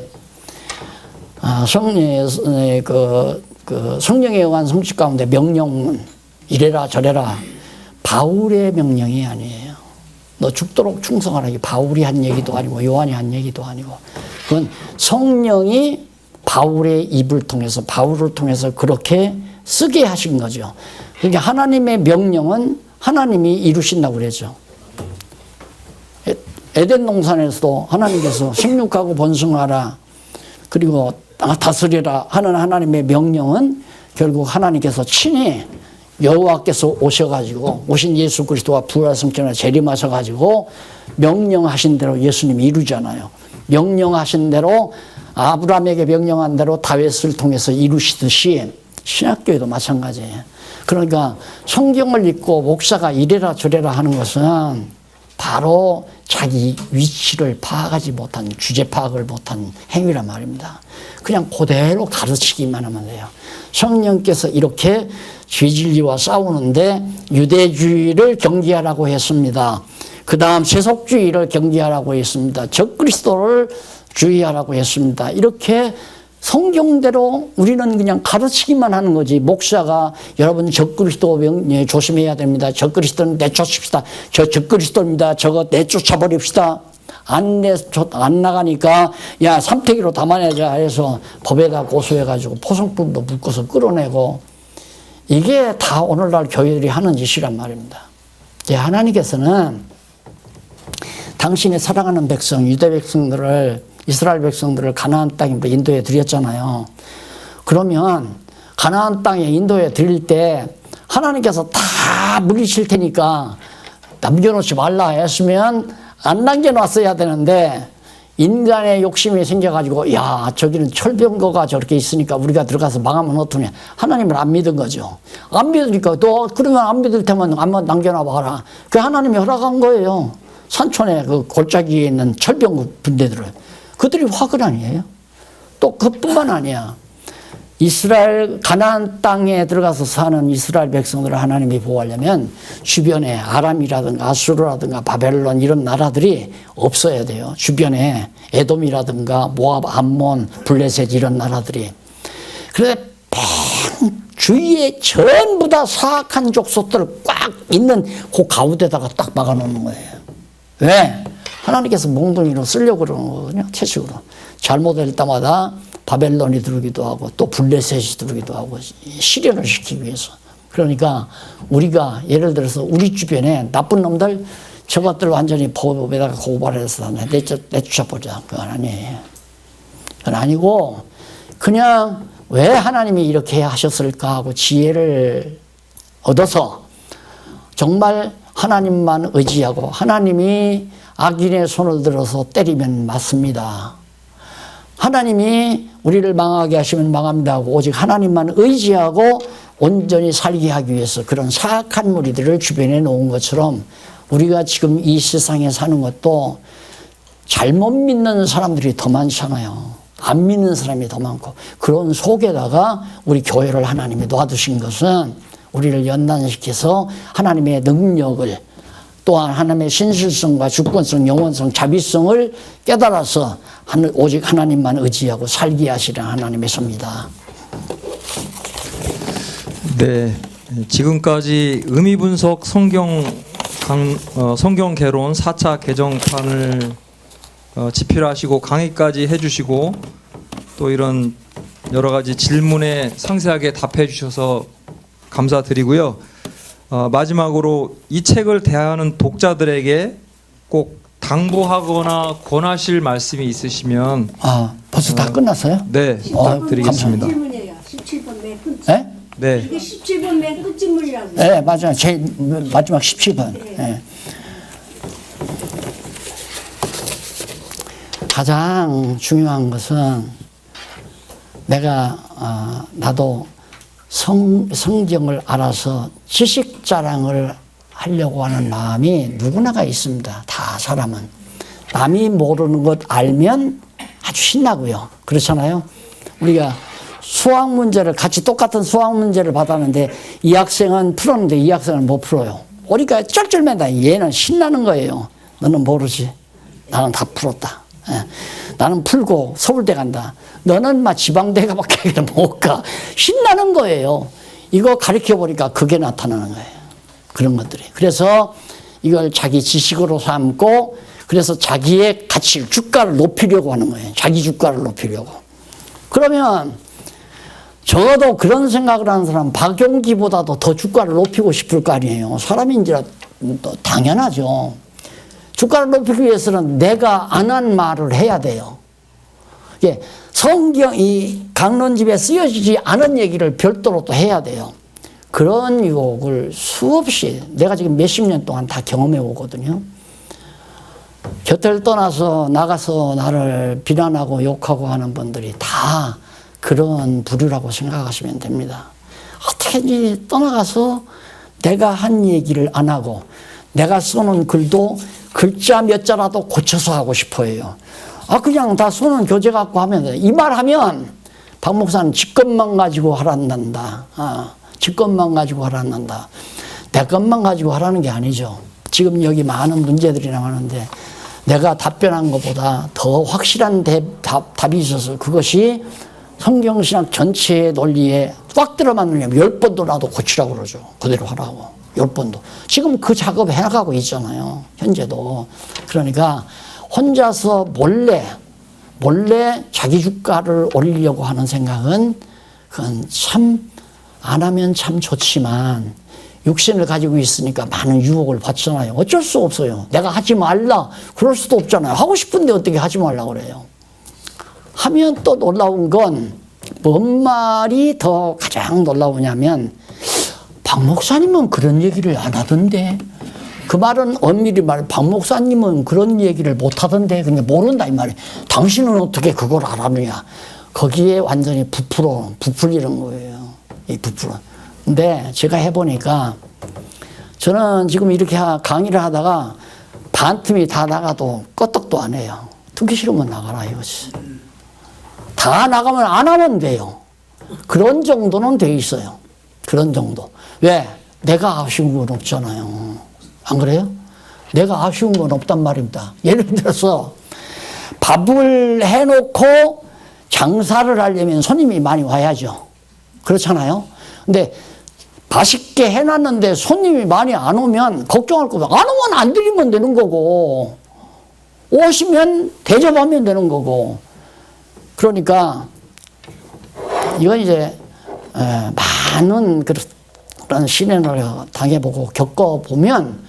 성령에 의한 성취 가운데 명령 이래라 저래라 바울의 명령이 아니에요. 너 죽도록 충성하라. 이게 바울이 한 얘기도 아니고 요한이 한 얘기도 아니고 그건 성령이 바울의 입을 통해서 바울을 통해서 그렇게 쓰게 하신 거죠. 그러니까 하나님의 명령은 하나님이 이루신다고 그러죠. 에덴 동산에서도 하나님께서 생육하고 번성하라 그리고 다스리라 하는 하나님의 명령은 결국 하나님께서 친히 여호와께서 오셔가지고 오신 예수 그리스도와 부활 성전에 재림하셔가지고 명령하신 대로 예수님이 이루잖아요. 명령하신 대로 아브라함에게 명령한 대로 다윗을 통해서 이루시듯이 신약교회도 마찬가지예요. 그러니까 성경을 읽고 목사가 이래라 저래라 하는 것은 바로 자기 위치를 파악하지 못한 주제 파악을 못한 행위란 말입니다. 그냥 그대로 가르치기만 하면 돼요. 성령께서 이렇게 죄진리와 싸우는데 유대주의를 경계하라고 했습니다. 그 다음 세속주의를 경계하라고 했습니다. 적그리스도를 주의하라고 했습니다. 이렇게 성경대로 우리는 그냥 가르치기만 하는 거지. 목사가 여러분 적그리스도 조심해야 됩니다. 적그리스도는 내쫓읍시다. 저 적그리스도입니다. 저거 내쫓아버립시다. 안 나가니까 야 삼태기로 담아내자 해서 법에다 고소해가지고 포성품도 묶어서 끌어내고 이게 다 오늘날 교회들이 하는 짓이란 말입니다. 하나님께서는 당신의 사랑하는 백성 유대 백성들을 이스라엘 백성들을 가나안 땅으로 인도해 드렸잖아요. 그러면 가나안 땅에 인도해 드릴 때 하나님께서 다 물리칠 테니까 남겨놓지 말라 했으면 안 남겨놨어야 되는데 인간의 욕심이 생겨가지고 야 저기는 철병거가 저렇게 있으니까 우리가 들어가서 망하면 어떠냐. 하나님을 안 믿은 거죠. 안 믿으니까 너 그러면 안 믿을 테면 한번 남겨놔봐라. 그 하나님이 허락한 거예요. 산촌에 그 골짜기에 있는 철병거 분대들을. 그들이 화근 아니에요. 또 그뿐만 아니야. 이스라엘 가나안 땅에 들어가서 사는 이스라엘 백성들을 하나님이 보호하려면 주변에 아람이라든가 아수르라든가 바벨론 이런 나라들이 없어야 돼요. 주변에 에돔이라든가 모압, 암몬, 블레셋 이런 나라들이. 그래서 주위에 전부 다 사악한 족속들 꽉 있는 그 가운데다가 딱 막아놓는 거예요. 왜? 하나님께서 몽둥이로 쓰려고 그러는 거거든요. 채식으로. 잘못할 때마다 바벨론이 들어오기도 하고 또 블레셋이 들어오기도 하고 실현을 시키기 위해서. 그러니까 우리가 예를 들어서 우리 주변에 나쁜 놈들 저것들 완전히 법에다가 고발해서 내쫓아보자. 그건 아니에요. 그건 아니고 그냥 왜 하나님이 이렇게 하셨을까 하고 지혜를 얻어서 정말 하나님만 의지하고 하나님이 악인의 손을 들어서 때리면 맞습니다. 하나님이 우리를 망하게 하시면 망합니다 하고 오직 하나님만 의지하고 온전히 살게 하기 위해서 그런 사악한 무리들을 주변에 놓은 것처럼 우리가 지금 이 세상에 사는 것도 잘못 믿는 사람들이 더 많잖아요. 안 믿는 사람이 더 많고, 그런 속에다가 우리 교회를 하나님이 놔두신 것은 우리를 연단시켜서 하나님의 능력을, 또한 하나님의 신실성과 주권성, 영원성, 자비성을 깨달아서 오직 하나님만 의지하고 살게 하시는 하나님의 섭니다. 네, 지금까지 의미분석 성경 개론 4차 개정판을 집필하시고 강의까지 해주시고 또 이런 여러 가지 질문에 상세하게 답해 주셔서 감사드리고요. 마지막으로 이 책을 대하는 독자들에게 꼭 당부하거나 권하실 말씀이 있으시면. 벌써 다 끝났어요? 네, 부탁드리겠습니다. 질문이에요. 17번 맨 끝. 네? 네. 이게 17번 맨 끝 질문이라고. 네, 맞아요. 제 마지막 17번. 네. 가장 중요한 것은 나도 성경을 알아서 지식 자랑을 하려고 하는 마음이 누구나가 있습니다. 다 사람은. 남이 모르는 것 알면 아주 신나고요. 그렇잖아요. 우리가 수학 문제를 같이 똑같은 수학 문제를 받았는데 이 학생은 풀었는데 이 학생은 못 풀어요. 우리가 쩔쩔맨다. 얘는 신나는 거예요. 너는 모르지. 나는 다 풀었다. 나는 풀고 서울대 간다. 너는 막 지방대 밖에 못 가. 신나는 거예요. 이거 가르쳐 보니까 그게 나타나는 거예요. 그런 것들이. 그래서 이걸 자기 지식으로 삼고, 그래서 자기의 가치, 주가를 높이려고 하는 거예요. 자기 주가를 높이려고. 그러면 적어도 그런 생각을 하는 사람, 박용기보다도 더 주가를 높이고 싶을 거 아니에요. 사람인지라 당연하죠. 주가를 높이기 위해서는 내가 안 한 말을 해야 돼요. 예, 성경, 이 강론집에 쓰여지지 않은 얘기를 별도로 또 해야 돼요. 그런 유혹을 수없이 내가 지금 몇십 년 동안 다 경험해 오거든요. 곁을 떠나서 나가서 나를 비난하고 욕하고 하는 분들이 다 그런 부류라고 생각하시면 됩니다. 어떻게든지 떠나가서 내가 한 얘기를 안 하고 내가 써놓은 글도 글자 몇 자라도 고쳐서 하고 싶어 해요. 그냥 다 손은 교재 갖고 하면 돼. 이 말 하면 박 목사는 직권만 가지고 하란단다. 직권만 가지고 하란단다. 내 것만 가지고 하라는 게 아니죠. 지금 여기 많은 문제들이 나오는데 내가 답변한 것보다 더 확실한 답이 있어서 그것이 성경신학 전체의 논리에 꽉 들어맞느냐면 10번도 나도 고치라고 그러죠. 그대로 하라고. 10번도. 지금 그 작업 해나가고 있잖아요. 현재도. 그러니까 혼자서 몰래 자기 주가를 올리려고 하는 생각은 그건 참 안 하면 참 좋지만 육신을 가지고 있으니까 많은 유혹을 받잖아요. 어쩔 수 없어요. 내가 하지 말라. 그럴 수도 없잖아요. 하고 싶은데 어떻게 하지 말라고 그래요. 하면 또 놀라운 건 뭔 말이 더 가장 놀라우냐면 박 목사님은 그런 얘기를 안 하던데, 그 말은 엄밀히 말해 박 목사님은 그런 얘기를 못 하던데, 근데 모른다 이 말이에요. 당신은 어떻게 그걸 알았느냐. 거기에 완전히 부풀리는 거예요. 이 부풀어. 근데 제가 해보니까 저는 지금 이렇게 강의를 하다가 반틈이 다 나가도 끄떡도 안 해요. 듣기 싫으면 나가라 이거지. 다 나가면 안 하면 돼요. 그런 정도는 돼 있어요. 그런 정도. 왜? 내가 아쉬운 건 없잖아요. 안 그래요? 내가 아쉬운 건 없단 말입니다. 예를 들어서 밥을 해놓고 장사를 하려면 손님이 많이 와야죠. 그렇잖아요. 근데 맛있게 해놨는데 손님이 많이 안 오면 걱정할 거면 안 오면 안 드리면 되는 거고, 오시면 대접하면 되는 거고. 그러니까 이건 이제 많은 그런 시련을 당해보고 겪어보면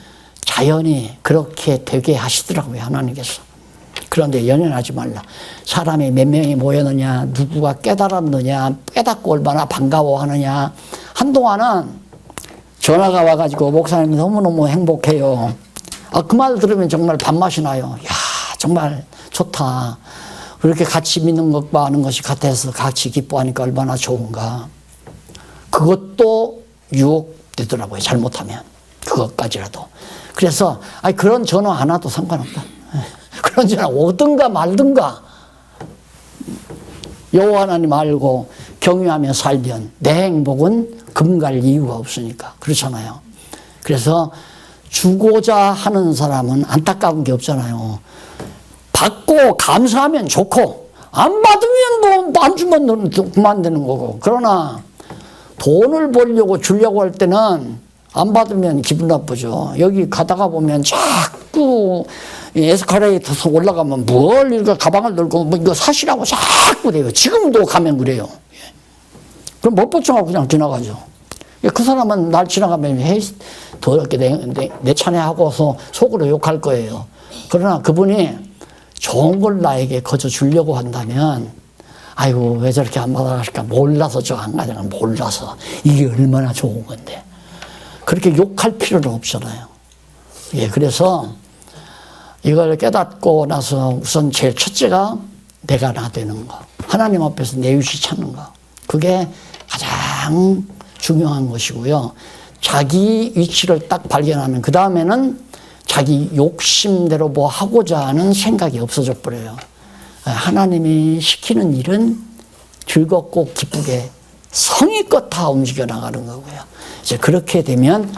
자연히 그렇게 되게 하시더라고요, 하나님께서. 그런데 연연하지 말라. 사람이 몇 명이 모였느냐, 누구가 깨달았느냐, 깨닫고 얼마나 반가워하느냐. 한동안은 전화가 와가지고 목사님 너무너무 행복해요. 그 말 들으면 정말 밥맛이 나요. 야, 정말 좋다. 그렇게 같이 믿는 것과 아는 것이 같아서 같이 기뻐하니까 얼마나 좋은가. 그것도 유혹되더라고요, 잘못하면. 그것까지라도. 그래서 아니 그런 전화 안 와도 상관없다. 그런 전화 오든가 말든가 여호와 하나님 알고 경외하며 살면 내 행복은 금갈 이유가 없으니까. 그렇잖아요. 그래서 주고자 하는 사람은 안타까운 게 없잖아요. 받고 감사하면 좋고 안 받으면 뭐 안 주면 그만되는 거고. 그러나 돈을 벌려고 주려고 할 때는 안 받으면 기분 나쁘죠. 여기 가다가 보면 자꾸 에스컬레이터에서 올라가면 뭘 이렇게 가방을 들고 뭐 이거 사시라고 자꾸 돼요. 지금도 가면 그래요. 그럼 못 보충하고 그냥 지나가죠. 그 사람은 날 지나가면 헤이 더럽게 내 차례 하고서 속으로 욕할 거예요. 그러나 그분이 좋은 걸 나에게 거저 주려고 한다면 아이고 왜 저렇게 안 받아갈까 몰라서 저 안 가져가 몰라서 이게 얼마나 좋은 건데 그렇게 욕할 필요는 없잖아요. 예, 그래서 이걸 깨닫고 나서 우선 제일 첫째가 내가 나 되는 거. 하나님 앞에서 내 위치 찾는 거. 그게 가장 중요한 것이고요. 자기 위치를 딱 발견하면 그 다음에는 자기 욕심대로 뭐 하고자 하는 생각이 없어져 버려요. 하나님이 시키는 일은 즐겁고 기쁘게 성의껏 다 움직여 나가는 거고요. 이제 그렇게 되면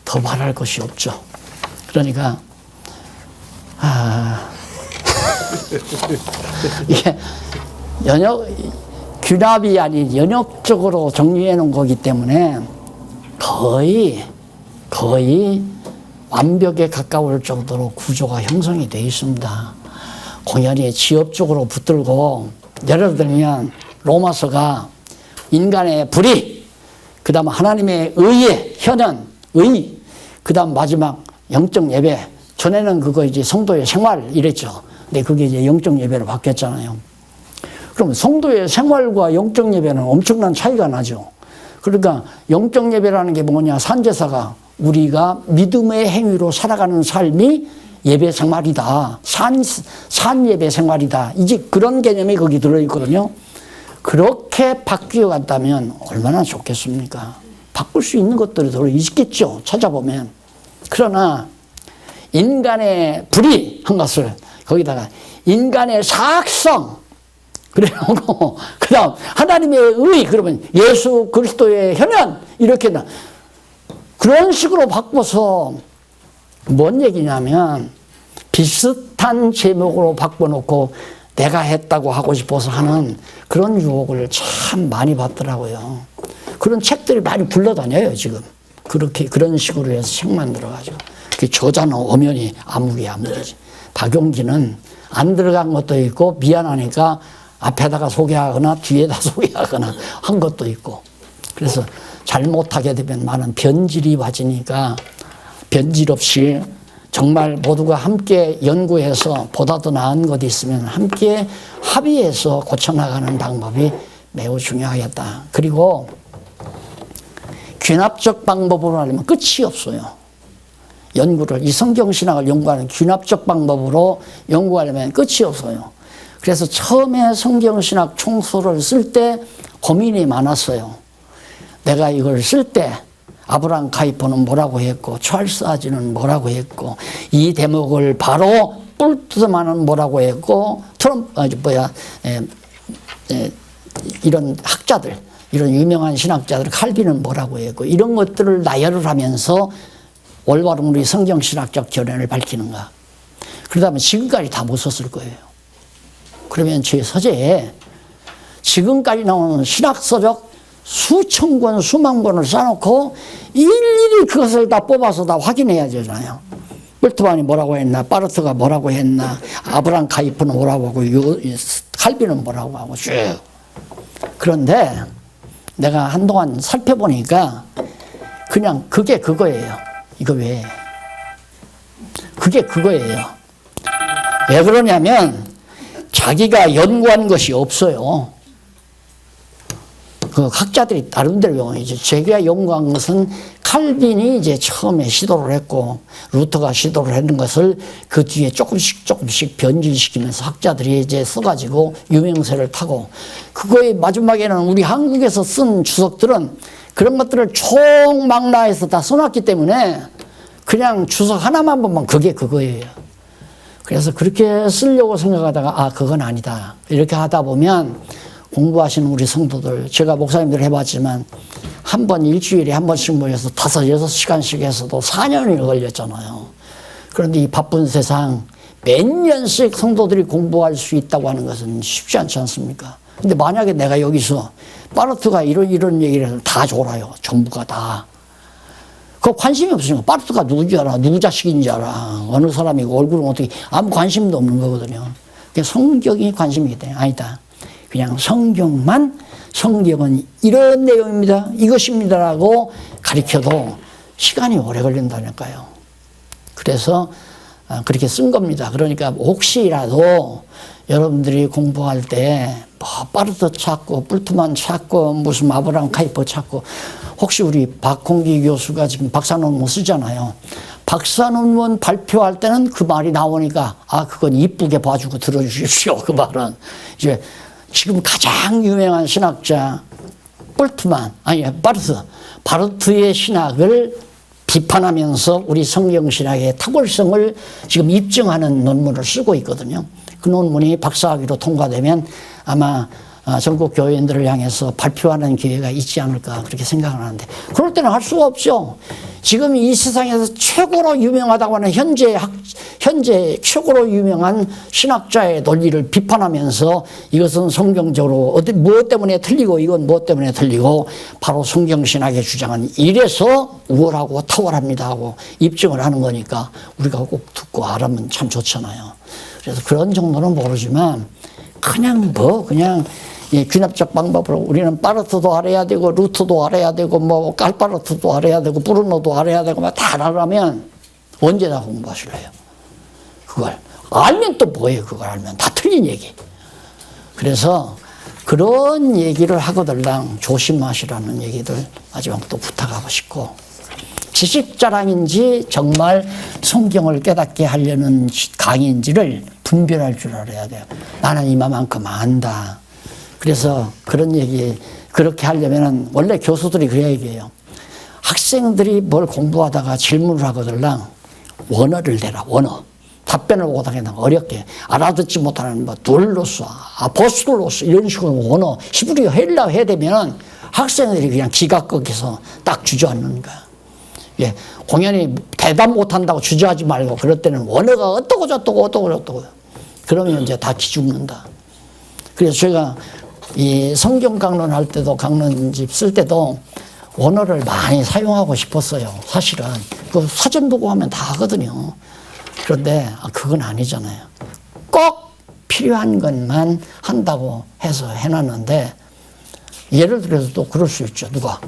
더 말할 것이 없죠. 그러니까 이게 귀납이 아닌 연역적으로 정리해 놓은 거기 때문에 거의 완벽에 가까울 정도로 구조가 형성이 되어 있습니다. 공연히 지엽적으로 붙들고 예를 들면 로마서가 인간의 불의, 그 다음 하나님의 의의 현현, 의, 그 다음 마지막 영적 예배. 전에는 그거 이제 성도의 생활 이랬죠. 근데 그게 이제 영적 예배로 바뀌었잖아요. 그럼 성도의 생활과 영적 예배는 엄청난 차이가 나죠. 그러니까 영적 예배라는 게 뭐냐. 산제사가 우리가 믿음의 행위로 살아가는 삶이 예배 생활이다. 산 예배 생활이다. 이제 그런 개념이 거기 들어있거든요. 그렇게 바뀌어 간다면 얼마나 좋겠습니까? 바꿀 수 있는 것들이 들어있겠죠. 찾아보면. 그러나 인간의 불의한 것을 거기다가 인간의 사악성 그래놓고 그 다음 하나님의 의 그러면 예수 그리스도의 현현 이렇게 그런 식으로 바꿔서 뭔 얘기냐면 비슷한 제목으로 바꿔놓고 내가 했다고 하고 싶어서 하는 그런 유혹을 참 많이 받더라고요. 그런 책들이 많이 굴러다녀요 지금. 그렇게 그런 식으로 해서 책 만들어가지고 저자는 엄연히 암묵이지. 박용기는 안 들어간 것도 있고 미안하니까 앞에다가 소개하거나 뒤에다 소개하거나 한 것도 있고. 그래서 잘못하게 되면 많은 변질이 와지니까 변질 없이 정말 모두가 함께 연구해서 보다 더 나은 것이 있으면 함께 합의해서 고쳐나가는 방법이 매우 중요하겠다. 그리고 귀납적 방법으로 하려면 끝이 없어요. 연구를, 이 성경신학을 연구하는 귀납적 방법으로 연구하려면 끝이 없어요. 그래서 처음에 성경신학 총서를 쓸 때 고민이 많았어요. 내가 이걸 쓸 때 아브라함 카이퍼는 뭐라고 했고 찰스 아지는 뭐라고 했고 이 대목을 바로 뿔트만은 뭐라고 했고 이런 학자들 이런 유명한 신학자들 칼빈은 뭐라고 했고 이런 것들을 나열을 하면서 올바른 우리 성경신학적 견해를 밝히는가. 그러다 보면 지금까지 다 못 썼을 거예요. 그러면 제 서재에 지금까지 나오는 신학서적 수천 권, 수만 권을 쌓아놓고 일일이 그것을 다 뽑아서 다 확인해야 되잖아요. 볼트만이 뭐라고 했나, 파르트가 뭐라고 했나, 아브라함 카이프는 뭐라고 하고, 칼빈은 뭐라고 하고 쭉. 그런데 내가 한동안 살펴보니까 그냥 그게 그거예요. 이거 왜? 그게 그거예요. 왜 그러냐면 자기가 연구한 것이 없어요. 그 학자들이 나름대로 연구했죠. 제가 연구한 것은 칼빈이 이제 처음에 시도를 했고 루터가 시도를 했는 것을 그 뒤에 조금씩 변질시키면서 학자들이 이제 써가지고 유명세를 타고 그거의 마지막에는 우리 한국에서 쓴 주석들은 그런 것들을 총망라해서 다 써놨기 때문에 그냥 주석 하나만 보면 그게 그거예요. 그래서 그렇게 쓰려고 생각하다가 그건 아니다. 이렇게 하다 보면 공부하시는 우리 성도들, 제가 목사님들 해봤지만 한 번 일주일에 한 번씩 모여서 5, 6시간씩 해서도 4년이 걸렸잖아요. 그런데 이 바쁜 세상 몇 년씩 성도들이 공부할 수 있다고 하는 것은 쉽지 않지 않습니까? 근데 만약에 내가 여기서 파르트가 이런 얘기를 해서 다 졸아요. 전부가 다. 그 관심이 없으니까 파르트가 누군지 알아. 누구 자식인지 알아. 어느 사람이고 얼굴은 어떻게 아무 관심도 없는 거거든요. 성경이 관심이기 때문에 아니다. 그냥 성경만 성경은 이런 내용입니다. 이것입니다라고 가르쳐도 시간이 오래 걸린다니까요. 그래서 그렇게 쓴 겁니다. 그러니까 혹시라도 여러분들이 공부할 때 뭐 파르트 찾고 불트만 찾고 무슨 아브라함 카이퍼 찾고 혹시 우리 박홍기 교수가 지금 박사 논문 쓰잖아요. 박사 논문 발표할 때는 그 말이 나오니까 그건 이쁘게 봐주고 들어주십시오. 그 말은 이제 지금 가장 유명한 신학자 바르트의 신학을 비판하면서 우리 성경 신학의 탁월성을 지금 입증하는 논문을 쓰고 있거든요. 그 논문이 박사학위로 통과되면 아마 전국 교회인들을 향해서 발표하는 기회가 있지 않을까 그렇게 생각을 하는데 그럴 때는 할 수가 없죠. 지금 이 세상에서 최고로 유명하다고 하는 현재 최고로 유명한 신학자의 논리를 비판하면서 이것은 성경적으로 무엇 때문에 틀리고 이건 무엇 때문에 틀리고 바로 성경신학의 주장은 이래서 우월하고 탁월합니다 하고 입증을 하는 거니까 우리가 꼭 듣고 알으면 참 좋잖아요. 그래서 그런 정도는 모르지만 그냥 귀납적 방법으로 우리는 파르트도 알아야 되고 루트도 알아야 되고 뭐 깔파르트도 알아야 되고 브루노도 알아야 되고 막 다 알아면 언제 다 공부하실래요? 그걸 알면 또 뭐예요? 그걸 알면 다 틀린 얘기. 그래서 그런 얘기를 하고들랑 조심하시라는 얘기들 마지막 또 부탁하고 싶고 지식 자랑인지 정말 성경을 깨닫게 하려는 강의인지를 분별할 줄 알아야 돼요. 나는 이만큼 안다. 그래서 그런 얘기 그렇게 하려면은 원래 교수들이 그래야 얘기해요. 학생들이 뭘 공부하다가 질문을 하거들랑 원어를 대라. 원어. 답변을 못하겠다. 어렵게 알아듣지 못하는 뭐 둘로서 아포스톨로서 이런 식으로 원어 히브리어 헬라어 해야 되면은 학생들이 그냥 기가 꺾여서 딱 주저앉는 거야. 예, 공연히 대답 못한다고 주저하지 말고 그럴 때는 원어가 어떠고 저떠고 그러면 이제 다 기죽는다. 그래서 제가 이 성경 강론할 때도 강론집 쓸 때도 원어를 많이 사용하고 싶었어요. 사실은 그 사전 보고 하면 다 하거든요. 그런데 그건 아니잖아요. 꼭 필요한 것만 한다고 해서 해놨는데 예를 들어서 또 그럴 수 있죠. 누가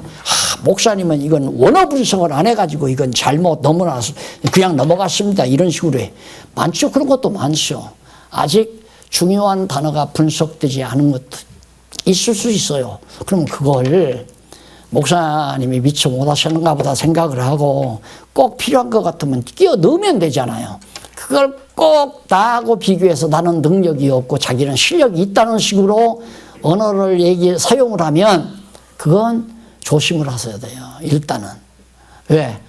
목사님은 이건 원어 분석을 안 해가지고 이건 잘못 넘어가서 그냥 넘어갔습니다. 이런 식으로 해. 많죠. 그런 것도 많죠. 아직 중요한 단어가 분석되지 않은 것도 있을 수 있어요. 그럼 그걸 목사님이 미처 못하셨는가 보다 생각을 하고 꼭 필요한 것 같으면 끼워 넣으면 되잖아요. 그걸 꼭 나하고 비교해서 나는 능력이 없고 자기는 실력이 있다는 식으로 언어를 사용을 하면 그건 조심을 하셔야 돼요. 일단은. 왜?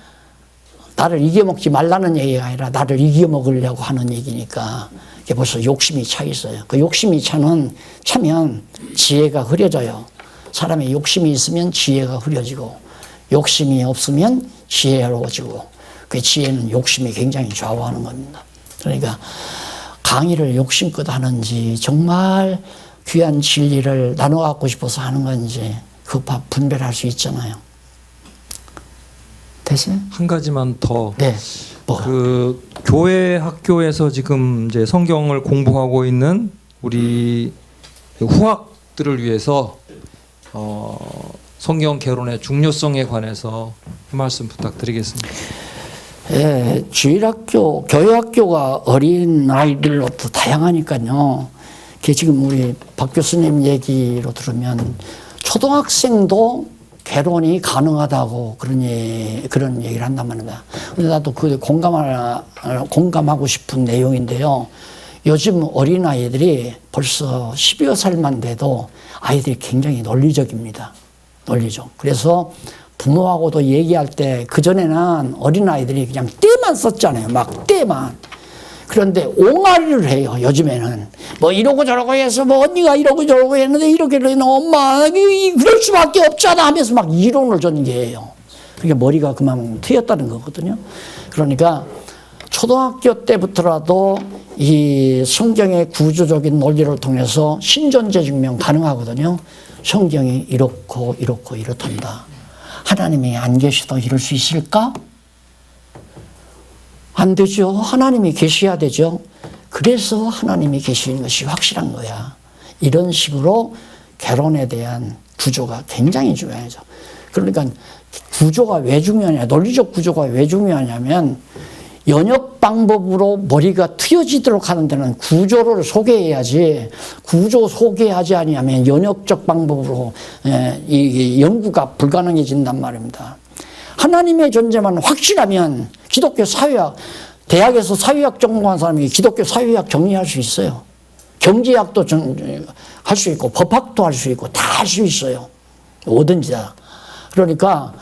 나를 이겨먹지 말라는 얘기가 아니라 나를 이겨먹으려고 하는 얘기니까 이게 벌써 욕심이 차 있어요. 그 욕심이 차면 지혜가 흐려져요. 사람의 욕심이 있으면 지혜가 흐려지고 욕심이 없으면 지혜로워지고 그 지혜는 욕심이 굉장히 좌우하는 겁니다. 그러니까 강의를 욕심껏 하는지 정말 귀한 진리를 나눠 갖고 싶어서 하는 건지 그 분별할 수 있잖아요. 됐어요? 한 가지만 더. 네. 뭐. 그 교회 학교에서 지금 이제 성경을 공부하고 있는 우리 후학들을 위해서 성경 개론의 중요성에 관해서 한 말씀 부탁드리겠습니다. 예, 주일학교, 교회학교가 어린 아이들로부터 다양하니까요. 지금 우리 박 교수님 얘기로 들으면 초등학생도 개론이 가능하다고 그런 얘기를 한단 말입니다. 근데 나도 그 공감하고 싶은 내용인데요. 요즘 어린아이들이 벌써 12여 살만 돼도 아이들이 굉장히 논리적입니다. 논리적. 그래서 부모하고도 얘기할 때 그전에는 어린아이들이 그냥 떼만 썼잖아요. 막 떼만. 그런데 옹알이를 해요. 요즘에는 뭐 이러고 저러고 해서 뭐 언니가 이러고 저러고 했는데 이렇게 해서 엄마 그럴 수밖에 없잖아 하면서 막 이론을 전개해요. 그게 머리가 그만 트였다는 거거든요. 그러니까 초등학교 때부터라도 이 성경의 구조적인 논리를 통해서 신존재 증명 가능하거든요. 성경이 이렇고 이렇고 이렇단다. 하나님이 안 계셔도 이럴 수 있을까? 안 되죠. 하나님이 계셔야 되죠. 그래서 하나님이 계시는 것이 확실한 거야. 이런 식으로 결혼에 대한 구조가 굉장히 중요하죠. 그러니까 구조가 왜 중요하냐, 논리적 구조가 왜 중요하냐면 연역 방법으로 머리가 트여지도록 하는 데는 구조를 소개해야지, 구조 소개하지 아니하면 연역적 방법으로 이 연구가 불가능해진단 말입니다. 하나님의 존재만 확실하면 기독교 사회학, 대학에서 사회학 전공한 사람이 기독교 사회학 정리할 수 있어요. 경제학도 할 수 있고 법학도 할 수 있고 다 할 수 있어요. 뭐든지 다. 그러니까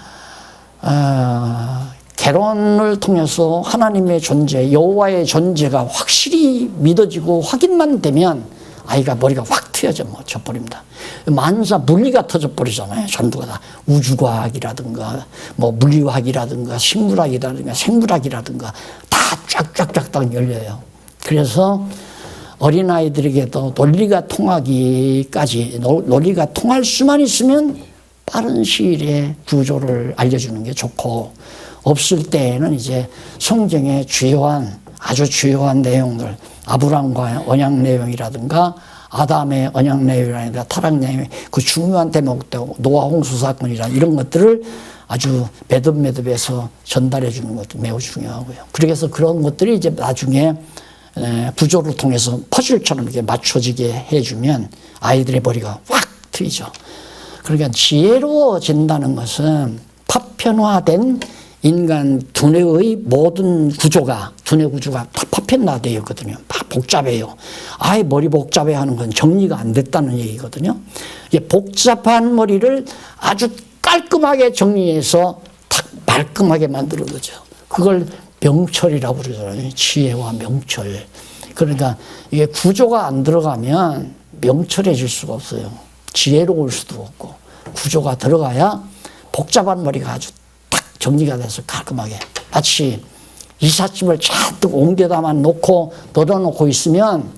결혼을 통해서 하나님의 존재, 여호와의 존재가 확실히 믿어지고 확인만 되면 아이가 머리가 확 트여져 버립니다. 만사 물리가 터져버리잖아요. 전부가 다 우주과학이라든가 뭐 물리학이라든가 식물학이라든가 생물학이라든가 다 쫙쫙쫙 열려요. 그래서 어린아이들에게도 논리가 통하기까지, 논리가 통할 수만 있으면 빠른 시일에 구조를 알려주는 게 좋고, 없을 때에는 이제 성경의 아주 주요한 내용들, 아브람과의 언약 내용이라든가 아담의 언약 내용이라든가 타락 내용, 그 중요한 대목도 노아 홍수 사건이라 이런 것들을 아주 매듭매듭해서 전달해 주는 것도 매우 중요하고요. 그래서 그런 것들이 이제 나중에 구조를 통해서 퍼즐처럼 이렇게 맞춰지게 해주면 아이들의 머리가 확 트이죠. 그러니까 지혜로워진다는 것은 파편화된 인간 두뇌의 모든 구조가, 두뇌 구조가 다 파편화되어 있거든요. 다 복잡해요. 아예 머리 복잡해 하는 건 정리가 안 됐다는 얘기거든요. 이게 복잡한 머리를 아주 깔끔하게 정리해서 딱 말끔하게 만드는 거죠. 그걸 명철이라고 그러잖아요. 지혜와 명철. 그러니까 이게 구조가 안 들어가면 명철해질 수가 없어요. 지혜로울 수도 없고, 구조가 들어가야 복잡한 머리가 아주 정리가 돼서 깔끔하게, 마치 이삿짐을 잔뜩 옮겨다만 놓고 널어놓고 있으면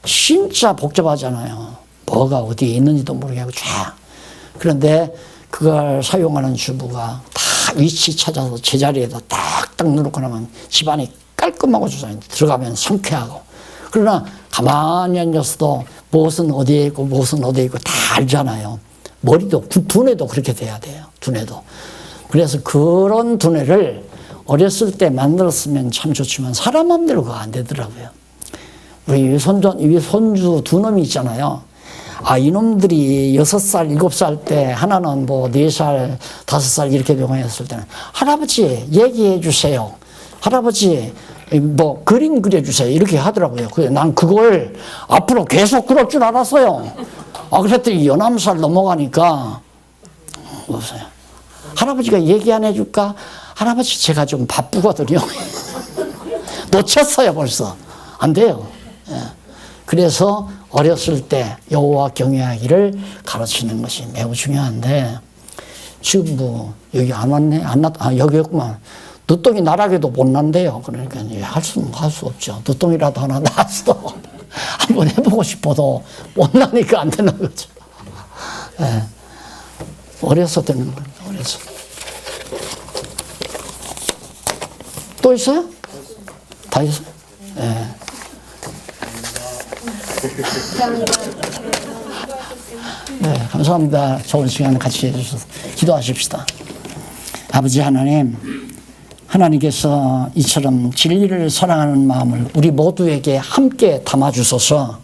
진짜 복잡하잖아요. 뭐가 어디에 있는지도 모르겠고 쫙. 그런데 그걸 사용하는 주부가 다 위치 찾아서 제자리에다 딱딱 놓고 나면 집안이 깔끔하고 좋잖아요. 들어가면 상쾌하고. 그러나 가만히 앉아서도 무엇은 어디에 있고 무엇은 어디에 있고 다 알잖아요. 머리도, 두뇌도 그렇게 돼야 돼요. 두뇌도. 그래서 그런 두뇌를 어렸을 때 만들었으면 참 좋지만 사람 마음대로 그거 안 되더라고요. 우리 손주 두 놈이 있잖아요. 이놈들이 6살, 7살 때 하나는 뭐 4살, 5살 이렇게 병원했을 때는 할아버지 얘기해 주세요. 할아버지 뭐 그림 그려주세요. 이렇게 하더라고요. 난 그걸 앞으로 계속 그럴 줄 알았어요. 그랬더니 19살 넘어가니까 없어요. 할아버지가 얘기 안 해줄까? 할아버지 제가 좀 바쁘거든요. 놓쳤어요 벌써. 안 돼요. 그래서 어렸을 때 여호와 경외하기를 가르치는 것이 매우 중요한데, 지금 뭐 여기 안 왔네? 여기였구만. 늦둥이 나락에도 못 난대요. 그러니까 할 수 없죠. 늦둥이라도 하나 낳았어. 한번 해보고 싶어도 못 나니까 안 되는 거죠. 어려서 되는 겁니다. 어려서. 또 있어요? 다 있어요? 네, 감사합니다. 좋은 시간 같이 해주셔서. 기도하십시다. 아버지 하나님, 하나님께서 이처럼 진리를 사랑하는 마음을 우리 모두에게 함께 담아주셔서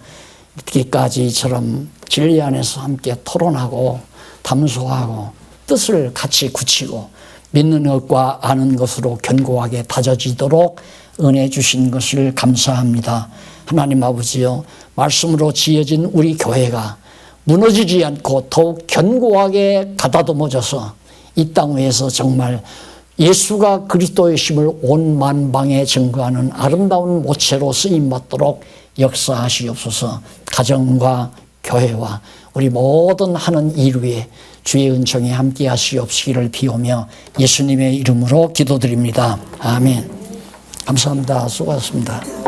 이렇게까지 이처럼 진리 안에서 함께 토론하고 담소하고 뜻을 같이 굳히고 믿는 것과 아는 것으로 견고하게 다져지도록 은혜 주신 것을 감사합니다. 하나님 아버지요, 말씀으로 지어진 우리 교회가 무너지지 않고 더욱 견고하게 가다듬어져서 이 땅 위에서 정말 예수가 그리스도이심을 온 만방에 증거하는 아름다운 모체로 쓰임받도록 역사하시옵소서. 가정과 교회와 우리 모든 하는 일 위에 주의 은총이 함께 하시옵시기를 비오며 예수님의 이름으로 기도드립니다. 아멘. 감사합니다. 수고하셨습니다.